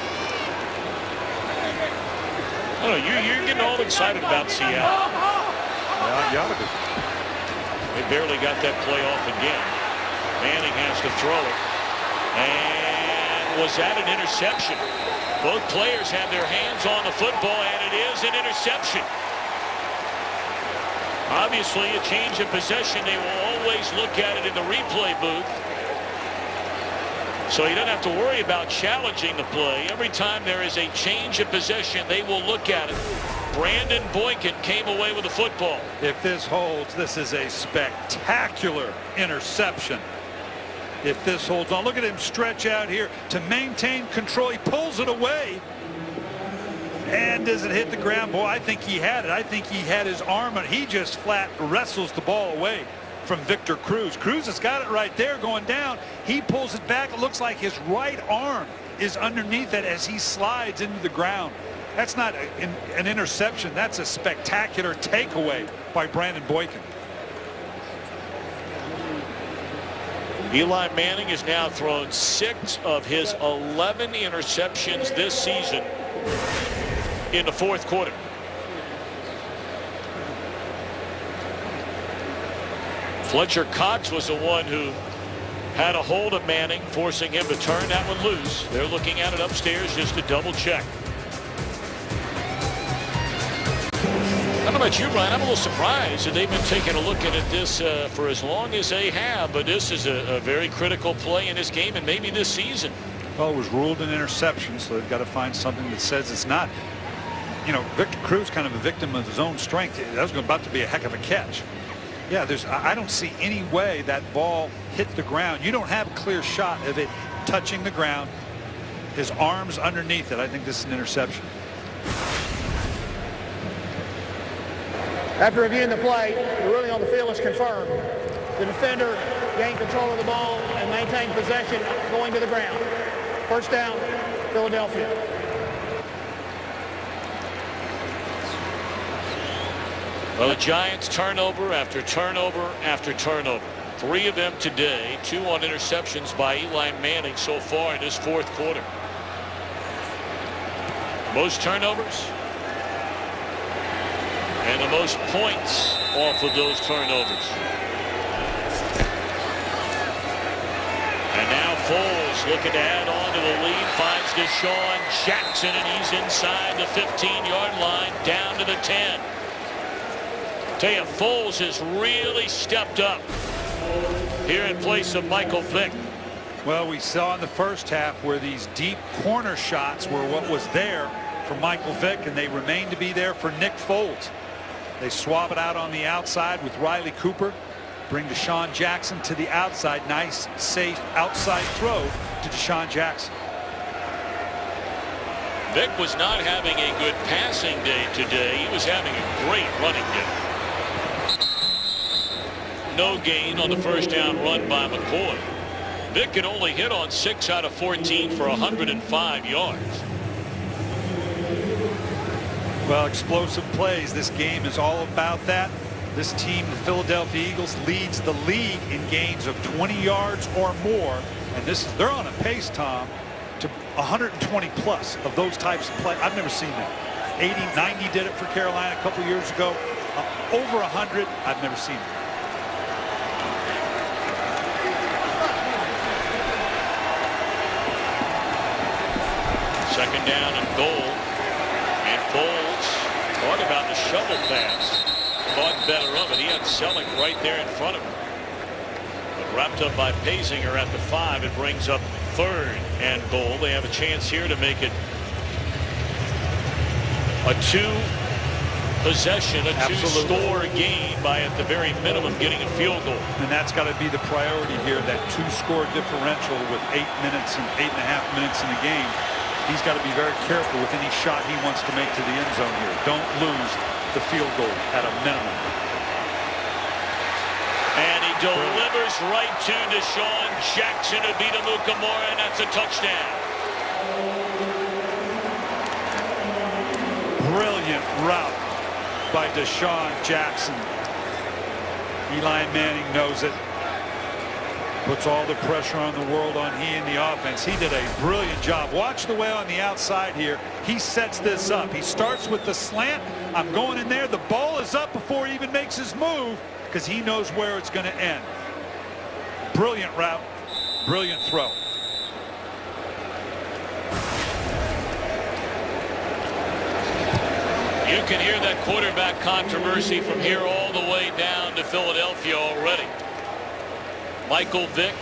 Oh, you're getting all excited about Seattle. Yeah, you ought to be. They barely got that play off again. Manning has to throw it. And was that an interception? Both players had their hands on the football, and it is an interception. Obviously, a change of possession. They will always look at it in the replay booth. So he doesn't have to worry about challenging the play. Every time there is a change of possession, they will look at it. Brandon Boykin came away with the football. If this holds, this is a spectacular interception. If this holds on, look at him stretch out here to maintain control. He pulls it away. And does it hit the ground? Boy, I think he had it. I think he had his arm on it. He just flat wrestles the ball away from Victor Cruz. Cruz has got it right there going down. He pulls it back. It looks like his right arm is underneath it as he slides into the ground. That's not an interception. That's a spectacular takeaway by Brandon Boykin. Eli Manning has now thrown 6 of his 11 interceptions this season in the fourth quarter. Fletcher Cox was the one who had a hold of Manning, forcing him to turn that one loose. They're looking at it upstairs just to double check. I don't know about you, Brian. I'm a little surprised that they've been taking a look at this for as long as they have, but this is a very critical play in this game and maybe this season. Well, it was ruled an interception, so they've got to find something that says it's not. You know, Victor Cruz kind of a victim of his own strength. That was about to be a heck of a catch. Yeah, I don't see any way that ball hit the ground. You don't have a clear shot of it touching the ground. His arms underneath it. I think this is an interception. After reviewing the play, the ruling on the field is confirmed. The defender gained control of the ball and maintained possession going to the ground. First down, Philadelphia. Well, the Giants turnover after turnover after turnover. 3 of them today, 2 on interceptions by Eli Manning so far in this fourth quarter. Most turnovers and the most points off of those turnovers. And now Foles looking to add on to the lead, finds Deshaun Jackson, and he's inside the 15-yard line, down to the 10. Tell you, Foles has really stepped up here in place of Michael Vick. Well, we saw in the first half where these deep corner shots were what was there for Michael Vick, and they remain to be there for Nick Foles. They swap it out on the outside with Riley Cooper, bring Deshaun Jackson to the outside. Nice, safe outside throw to Deshaun Jackson. Vick was not having a good passing day today. He was having a great running day. No gain on the first down run by McCoy. Vick can only hit on 6 out of 14 for 105 yards. Well, explosive plays. This game is all about that. This team, the Philadelphia Eagles, leads the league in gains of 20 yards or more. And they're on a pace, Tom, to 120 plus of those types of plays. I've never seen that. 80, 90 did it for Carolina a couple years ago. Over 100, I've never seen it. Second down and goal. And Foles thought about the shovel pass. Thought better of it. He had Selleck right there in front of him. But wrapped up by Pazinger at the 5. It brings up third and goal. They have a chance here to make it a 2-possession, a 2-score game by at the very minimum getting a field goal. And that's got to be the priority here, that 2-score differential with 8 minutes and 8.5 minutes in the game. He's got to be very careful with any shot he wants to make to the end zone here. Don't lose the field goal at a minimum. And he delivers right to Deshaun Jackson to beat Amukamara, and that's a touchdown. Brilliant route by Deshaun Jackson. Eli Manning knows it. Puts all the pressure on the world on he and the offense. He did a brilliant job. Watch the way on the outside here. He sets this up. He starts with the slant. I'm going in there. The ball is up before he even makes his move because he knows where it's going to end. Brilliant route. Brilliant throw. You can hear that quarterback controversy from here all the way down to Philadelphia already. Michael Vick,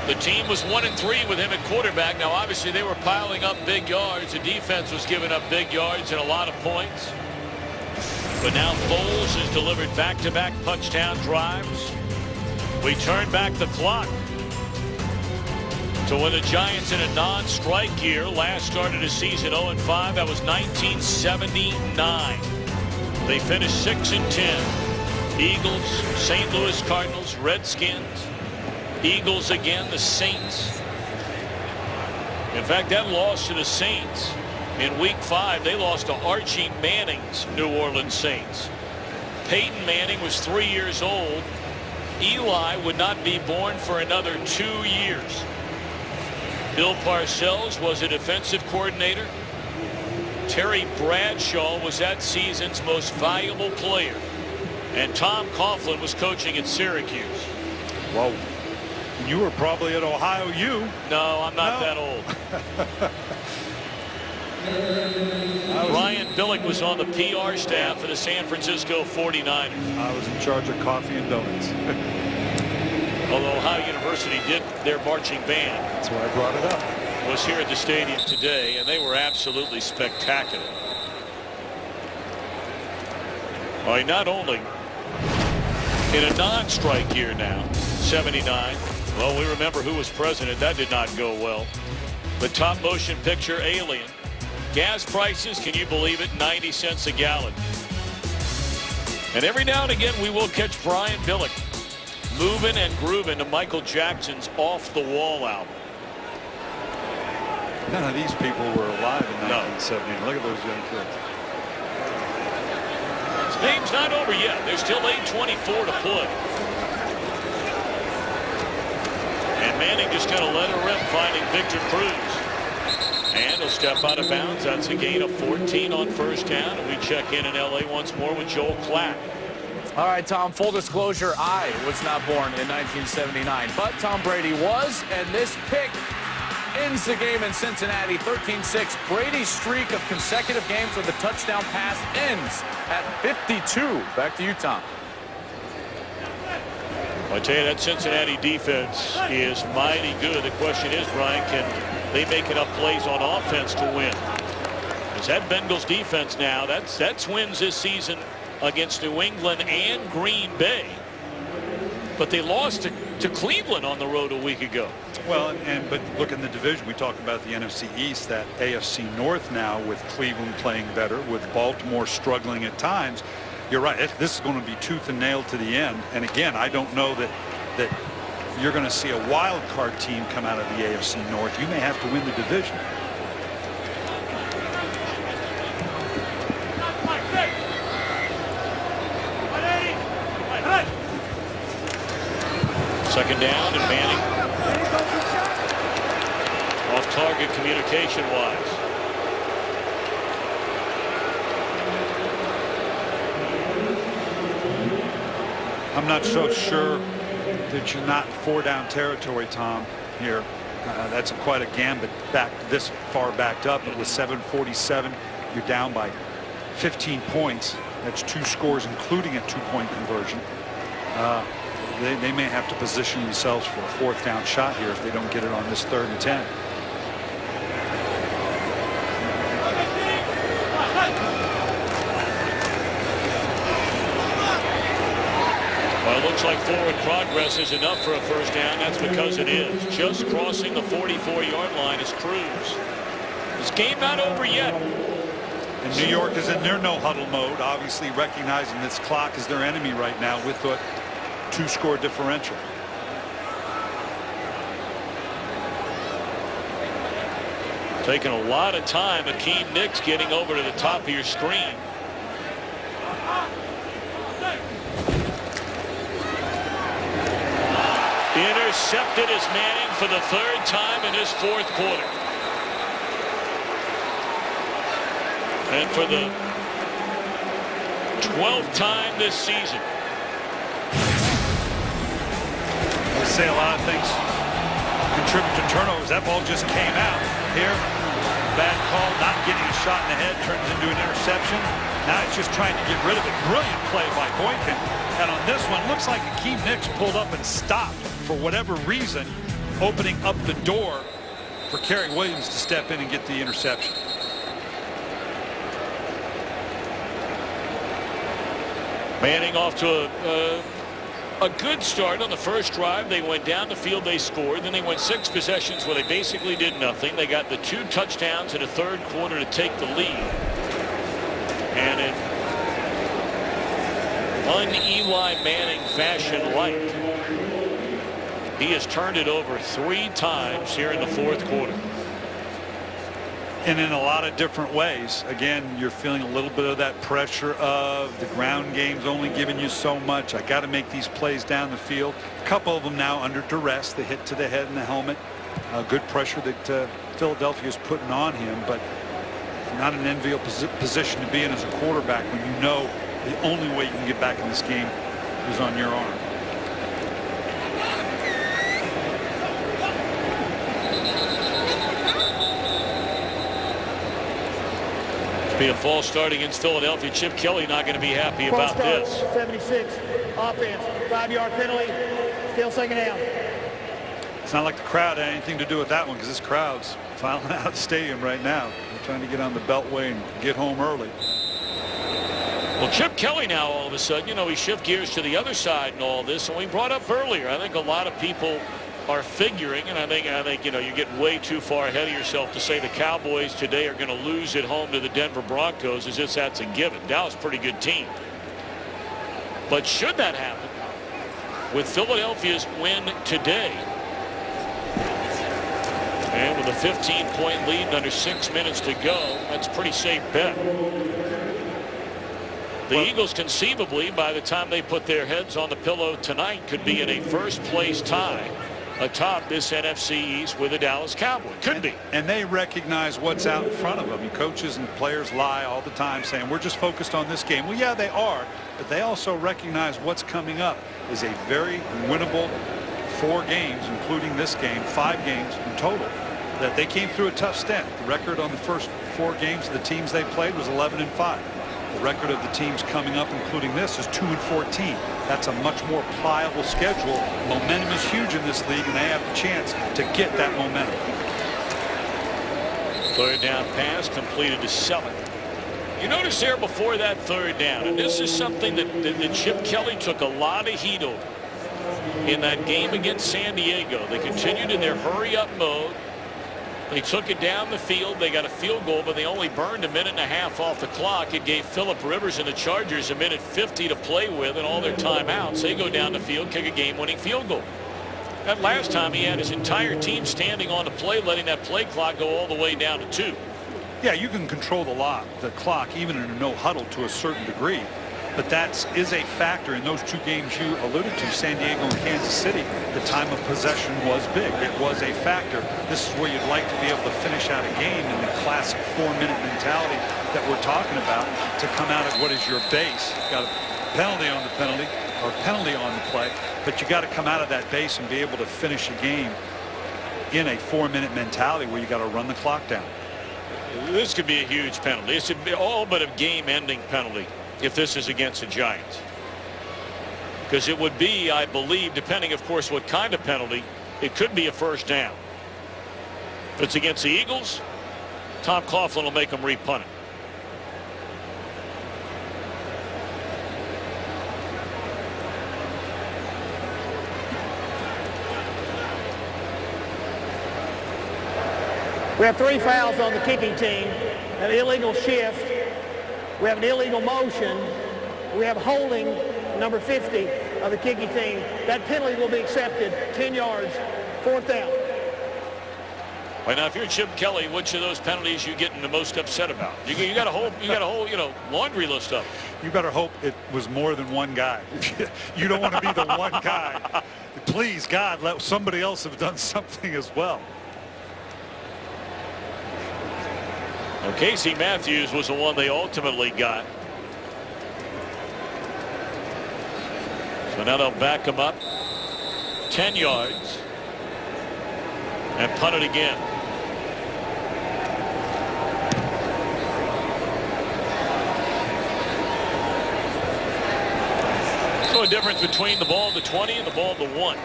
the team was 1-3 with him at quarterback. Now obviously they were piling up big yards. The defense was giving up big yards and a lot of points. But now Foles has delivered back-to-back touchdown drives. We turn back the clock to when the Giants in a non-strike year last started a season 0-5. That was 1979. They finished 6-10. Eagles, St. Louis Cardinals, Redskins, Eagles again, the Saints. In fact, that loss to the Saints in week 5, they lost to Archie Manning's New Orleans Saints. Peyton Manning was 3 years old. Eli would not be born for another 2 years. Bill Parcells was a defensive coordinator. Terry Bradshaw was that season's most valuable player. And Tom Coughlin was coaching at Syracuse. Whoa. You were probably at Ohio U. No, I'm not that old. Brian Billick was on the PR staff for the San Francisco 49ers. I was in charge of coffee and donuts. Although Ohio University did their marching band. That's why I brought it up. Was here at the stadium today, and they were absolutely spectacular. All right, not only in a non-strike year now, 79. Well, we remember who was president. That did not go well. The top motion picture, Alien. Gas prices, can you believe it, 90 cents a gallon. And every now and again, we will catch Brian Billick moving and grooving to Michael Jackson's Off the Wall album. None of these people were alive in 1970. Look at those young kids. Game's not over yet. There's still 8:24 to play. Manning just kind of let her rip, finding Victor Cruz. And he'll step out of bounds. That's a gain of 14 on first down. And we check in L.A. once more with Joel Klatt. All right, Tom, full disclosure, I was not born in 1979, but Tom Brady was, and this pick ends the game in Cincinnati, 13-6. Brady's streak of consecutive games with a touchdown pass ends at 52. Back to you, Tom. I tell you, that Cincinnati defense is mighty good. The question is, Brian, can they make enough plays on offense to win? Is that Bengals defense now? That's wins this season against New England and Green Bay. But they lost to Cleveland on the road a week ago. Well, but look in the division. We talk about the NFC East, that AFC North now with Cleveland playing better, with Baltimore struggling at times. You're right. This is going to be tooth and nail to the end. And again, I don't know that you're going to see a wild card team come out of the AFC North. You may have to win the division. Second down, and Manning off target communication-wise. I'm not so sure that you're not 4-down territory, Tom, here. That's quite a gambit back this far backed up. But with 7:47, you're down by 15 points. That's 2 scores, including a 2-point conversion. They may have to position themselves for a 4th down shot here if they don't get it on this 3rd and 10. Well, it looks like forward progress is enough for a first down. That's because it is. Just crossing the 44-yard line is Cruz. This game not over yet. And New York is in their no-huddle mode, obviously recognizing this clock is their enemy right now with the 2-score differential. Taking a lot of time. Akeem Nicks getting over to the top of your screen. Intercepted is Manning for the 3rd time in his 4th quarter. And for the 12th time this season. We say a lot of things contribute to turnovers. That ball just came out here. Bad call, not getting a shot in the head, turns into an interception. Now it's just trying to get rid of it. Brilliant play by Boykin. And on this one, looks like Akeem Nicks pulled up and stopped for whatever reason, opening up the door for Kerry Williams to step in and get the interception. Manning off to a good start on the first drive. They went down the field, they scored. Then they went 6 possessions where they basically did nothing. They got the 2 touchdowns in the 3rd quarter to take the lead. And in un-Eli Manning fashion light, he has turned it over 3 times here in the 4th quarter. And in a lot of different ways. Again, you're feeling a little bit of that pressure of the ground game's only giving you so much. I got to make these plays down the field. A couple of them now under duress. The hit to the head and the helmet. Good pressure that Philadelphia is putting on him, but not an enviable position to be in as a quarterback when you know the only way you can get back in this game is on your arm. Be a false start against Philadelphia. Chip Kelly not going to be happy about this. 76 offense, 5-yard penalty, still 2nd down. It's not like the crowd had anything to do with that one, because this crowd's filing out of the stadium right now. They're trying to get on the beltway and get home early. Well, Chip Kelly now all of a sudden, you know, he shifted gears to the other side and all this. And we brought up earlier, I think a lot of people are figuring, and I think you know, you get way too far ahead of yourself to say the Cowboys today are going to lose at home to the Denver Broncos as if that's a given. Dallas, pretty good team. But should that happen, with Philadelphia's win today, and with a 15-point lead and under 6 minutes to go, that's a pretty safe bet. The Eagles conceivably, by the time they put their heads on the pillow tonight, could be in a 1st-place tie atop this NFC East with the Dallas Cowboys. Could be. And they recognize what's out in front of them. Coaches and players lie all the time saying we're just focused on this game. Well, yeah, they are, but they also recognize what's coming up is a very winnable 4 games, including this game, 5 games in total, that they came through a tough stint. The record on the first 4 games of the teams they played was 11-5. The record of the teams coming up, including this, is 2-14. That's a much more pliable schedule. Momentum is huge in this league, and they have a chance to get that momentum. Third down pass completed to Selleck. You notice there before that third down, and this is something that Chip Kelly took a lot of heat over in that game against San Diego. They continued in their hurry-up mode. They took it down the field. They got a field goal, but they only burned a minute and a half off the clock. It gave Phillip Rivers and the Chargers a minute 50 to play with and all their timeouts. They go down the field, kick a game-winning field goal. That last time he had his entire team standing on the play, letting that play clock go all the way down to 2. Yeah, you can control the clock even in a no huddle to a certain degree. But that is a factor in those 2 games you alluded to, San Diego and Kansas City. The time of possession was big. It was a factor. This is where you'd like to be able to finish out a game in the classic 4-minute mentality that we're talking about, to come out of what is your base. Got a penalty on the penalty, or penalty on the play, but you got to come out of that base and be able to finish a game in a 4-minute mentality where you got to run the clock down. This could be a huge penalty. It's all but a game-ending penalty if this is against the Giants. Because it would be, I believe, depending, of course, what kind of penalty, it could be a first down. If it's against the Eagles, Tom Coughlin will make them re-punt it. We have 3 fouls on the kicking team, an illegal shift, we have an illegal motion, we have holding number 50 of the kicking team. That penalty will be accepted, 10 yards, 4th down. Right now, if you're Chip Kelly, which of those penalties you getting the most upset about? You got a whole laundry list of them. You better hope it was more than one guy. You don't want to be the one guy. Please, God, let somebody else have done something as well. Well, Casey Matthews was the one they ultimately got. So now they'll back him up 10 yards and punt it again. So a difference between the ball to 20 and the ball to 1.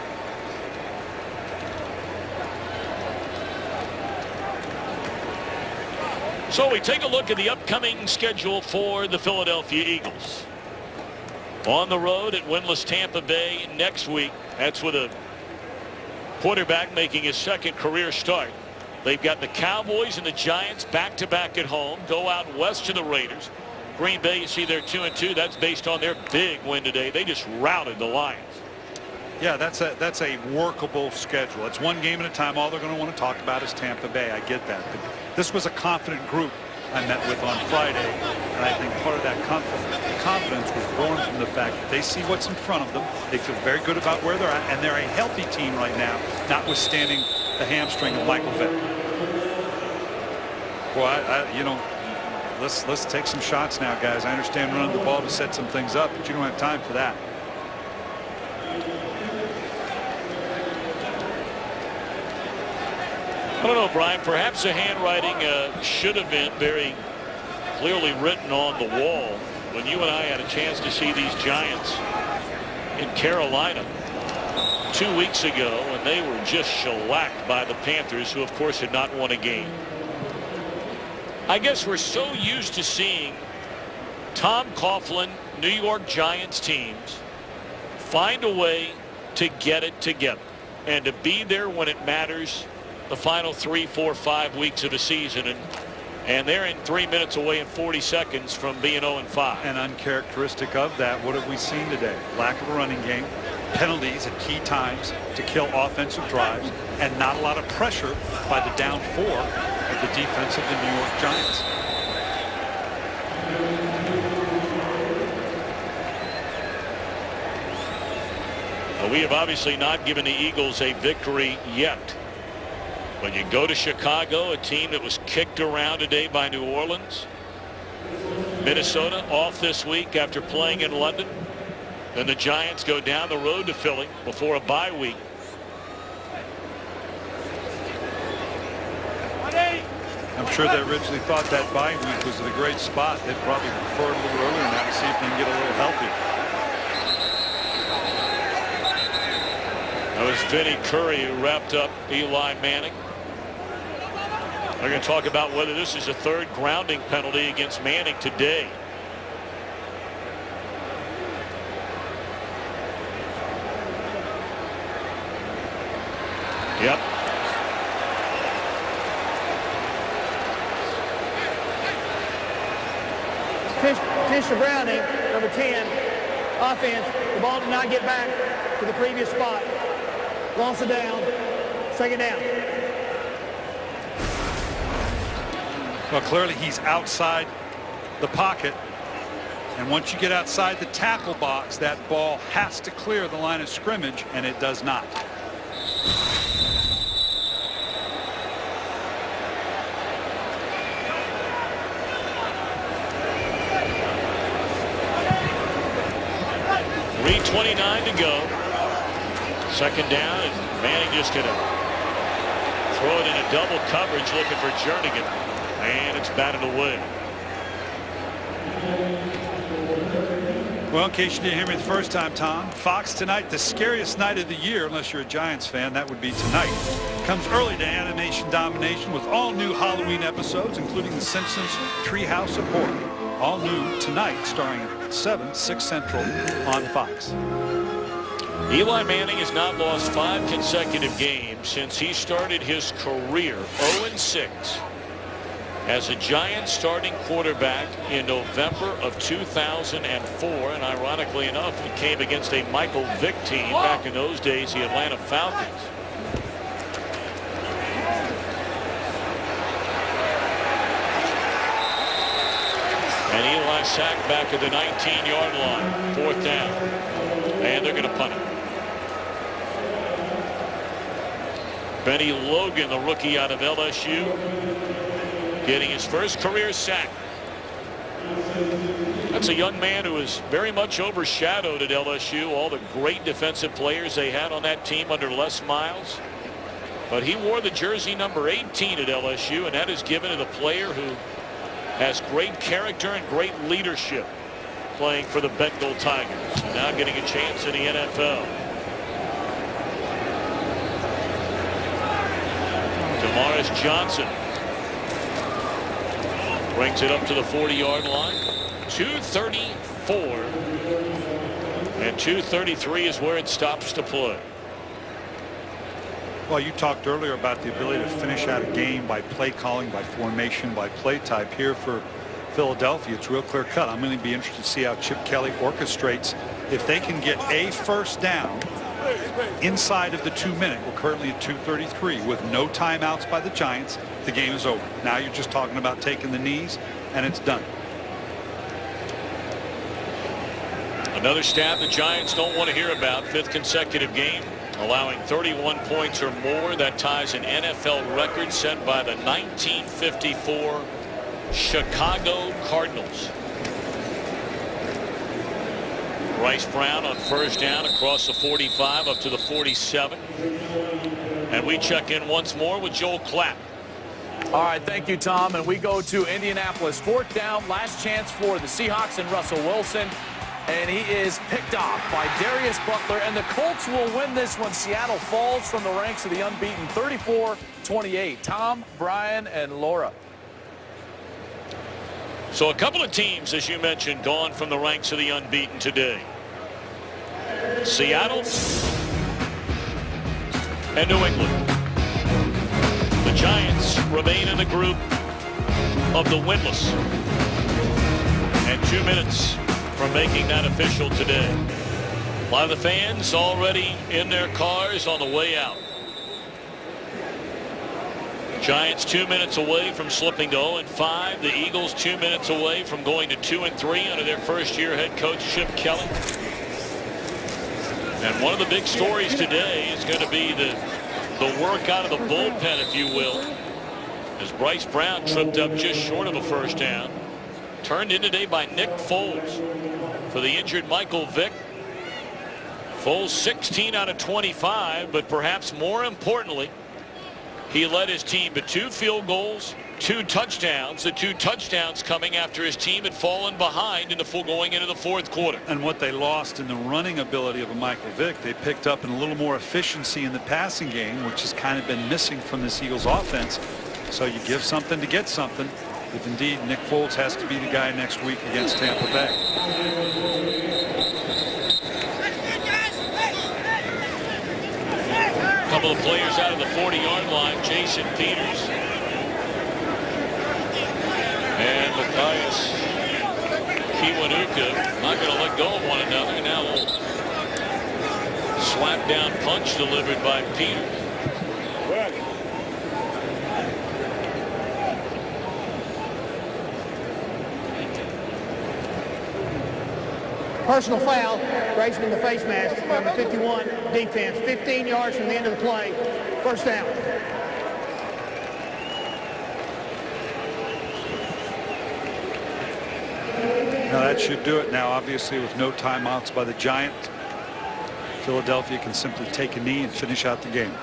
So we take a look at the upcoming schedule for the Philadelphia Eagles. On the road at winless Tampa Bay next week. That's with a quarterback making his 2nd career start. They've got the Cowboys and the Giants back-to-back at home. Go out west to the Raiders. Green Bay, you see they're 2-2. That's based on their big win today. They just routed the Lions. Yeah, that's a workable schedule. It's one game at a time. All they're going to want to talk about is Tampa Bay. I get that. But this was a confident group I met with on Friday, and I think part of that confidence was born from the fact that they see what's in front of them. They feel very good about where they're at, and they're a healthy team right now, notwithstanding the hamstring of Michael Vick. Well, let's take some shots now, guys. I understand running the ball to set some things up, but you don't have time for that. I don't know, Brian. Perhaps the handwriting should have been very clearly written on the wall when you and I had a chance to see these Giants in Carolina 2 weeks ago, and they were just shellacked by the Panthers, who, of course, had not won a game. I guess we're so used to seeing Tom Coughlin, New York Giants teams find a way to get it together and to be there when it matters the final 3, 4, 5 weeks of a season, and they're in 3 minutes away and 40 seconds from being 0-5. And uncharacteristic of that, what have we seen today? Lack of a running game, penalties at key times to kill offensive drives, and not a lot of pressure by the down 4 of the defense of the New York Giants. Well, we have obviously not given the Eagles a victory yet. But you go to Chicago, a team that was kicked around today by New Orleans. Minnesota off this week after playing in London. Then the Giants go down the road to Philly before a bye week. I'm sure they originally thought that bye week was a great spot. They'd probably prefer it a little earlier now to see if they can get a little healthier. That was Vinny Curry who wrapped up Eli Manning. They're going to talk about whether this is a third grounding penalty against Manning today. Yep. Tisha Browning, number 10, offense. The ball did not get back to the previous spot. Lost it down. Second down. Well, clearly he's outside the pocket. And once you get outside the tackle box, that ball has to clear the line of scrimmage, and it does not. .329 to go. Second down, and Manning just going to throw it in a double coverage looking for Jernigan. And it's batted away. Well, in case you didn't hear me the first time, Tom, Fox tonight, the scariest night of the year, unless you're a Giants fan, that would be tonight, comes early to animation domination with all new Halloween episodes, including The Simpsons Treehouse of Horror. All new tonight, starring at 7, 6 Central on Fox. Eli Manning has not lost 5 consecutive games since he started his career 0-6 as a Giants starting quarterback in November of 2004. And ironically enough, it came against a Michael Vick team back in those days, the Atlanta Falcons. And Eli sacked back at the 19-yard line. 4th down. And they're going to punt it. Benny Logan, the rookie out of LSU, getting his first career sack. That's a young man who was very much overshadowed at LSU. All the great defensive players they had on that team under Les Miles. But he wore the jersey number 18 at LSU, and that is given to the player who has great character and great leadership playing for the Bengal Tigers. Now getting a chance in the NFL. Damaris Johnson brings it up to the 40-yard line. 2:34 and 2:33 is where it stops to play. Well, you talked earlier about the ability to finish out a game by play calling, by formation, by play type. Here for Philadelphia, it's real clear cut. I'm going to be interested to see how Chip Kelly orchestrates. If they can get a first down inside of the 2-minute, we're currently at 2:33 with no timeouts by the Giants, the game is over. Now you're just talking about taking the knees, and it's done. Another stat the Giants don't want to hear about. 5th consecutive game allowing 31 points or more. That ties an NFL record set by the 1954 Chicago Cardinals. Bryce Brown on first down across the 45 up to the 47. And we check in once more with Joel Klatt. All right, thank you, Tom. And we go to Indianapolis. 4th down, last chance for the Seahawks and Russell Wilson. And he is picked off by Darius Butler. And the Colts will win this when Seattle falls from the ranks of the unbeaten 34-28. Tom, Brian, and Laura. So a couple of teams, as you mentioned, gone from the ranks of the unbeaten today. Seattle and New England. The Giants remain in the group of the winless. And 2 minutes from making that official today. A lot of the fans already in their cars on the way out. Giants 2 minutes away from slipping to 0-5. The Eagles 2 minutes away from going to 2-3 under their first-year head coach Chip Kelly. And one of the big stories today is going to be the work out of the bullpen, if you will, as Bryce Brown tripped up just short of a first down. Turned in today by Nick Foles for the injured Michael Vick. Foles 16 out of 25, but perhaps more importantly, he led his team to 2 field goals, 2 touchdowns. The 2 touchdowns coming after his team had fallen behind going into the fourth quarter. And what they lost in the running ability of a Michael Vick, they picked up in a little more efficiency in the passing game, which has kind of been missing from this Eagles offense. So you give something to get something. If indeed Nick Foles has to be the guy next week against Tampa Bay. A couple of players out of the 40-yard line. Jason Peters and Matthias Kiwanuka not going to let go of one another. Now a little slap down punch delivered by Peters. Personal foul, raising in the face mask, number 51, defense. 15 yards from the end of the play. First down. Now that should do it now, obviously, with no timeouts by the Giants. Philadelphia can simply take a knee and finish out the game.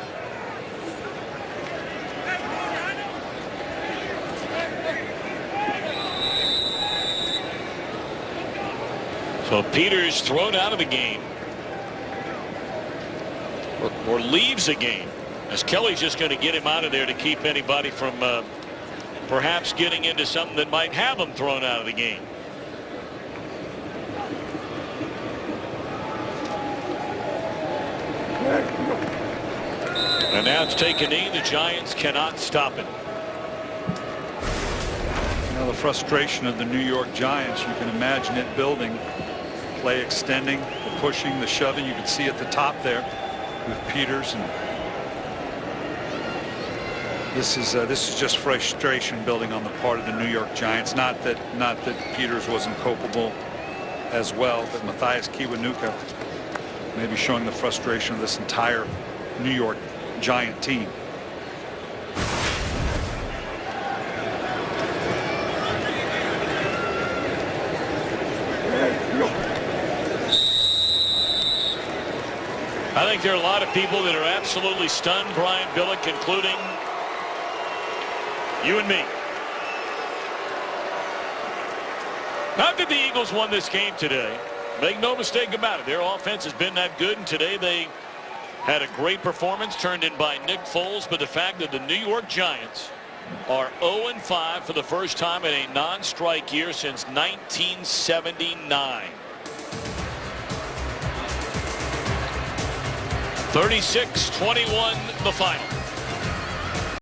So Peters thrown out of the game, or leaves the game, as Kelly's just going to get him out of there to keep anybody from perhaps getting into something that might have him thrown out of the game. And now it's taken knee. The Giants cannot stop it. Now the frustration of the New York Giants, you can imagine it building. Play extending, the pushing, the shoving. You can see at the top there with Peters, and this is just frustration building on the part of the New York Giants. Not that Peters wasn't culpable as well, but Matthias Kiwanuka maybe showing the frustration of this entire New York Giant team. I think there are a lot of people that are absolutely stunned, Brian Billick, including you and me. Not that the Eagles won this game today. Make no mistake about it. Their offense has been that good, and today they had a great performance turned in by Nick Foles. But the fact that the New York Giants are 0-5 for the first time in a non-strike year since 1979. 36-21 the final.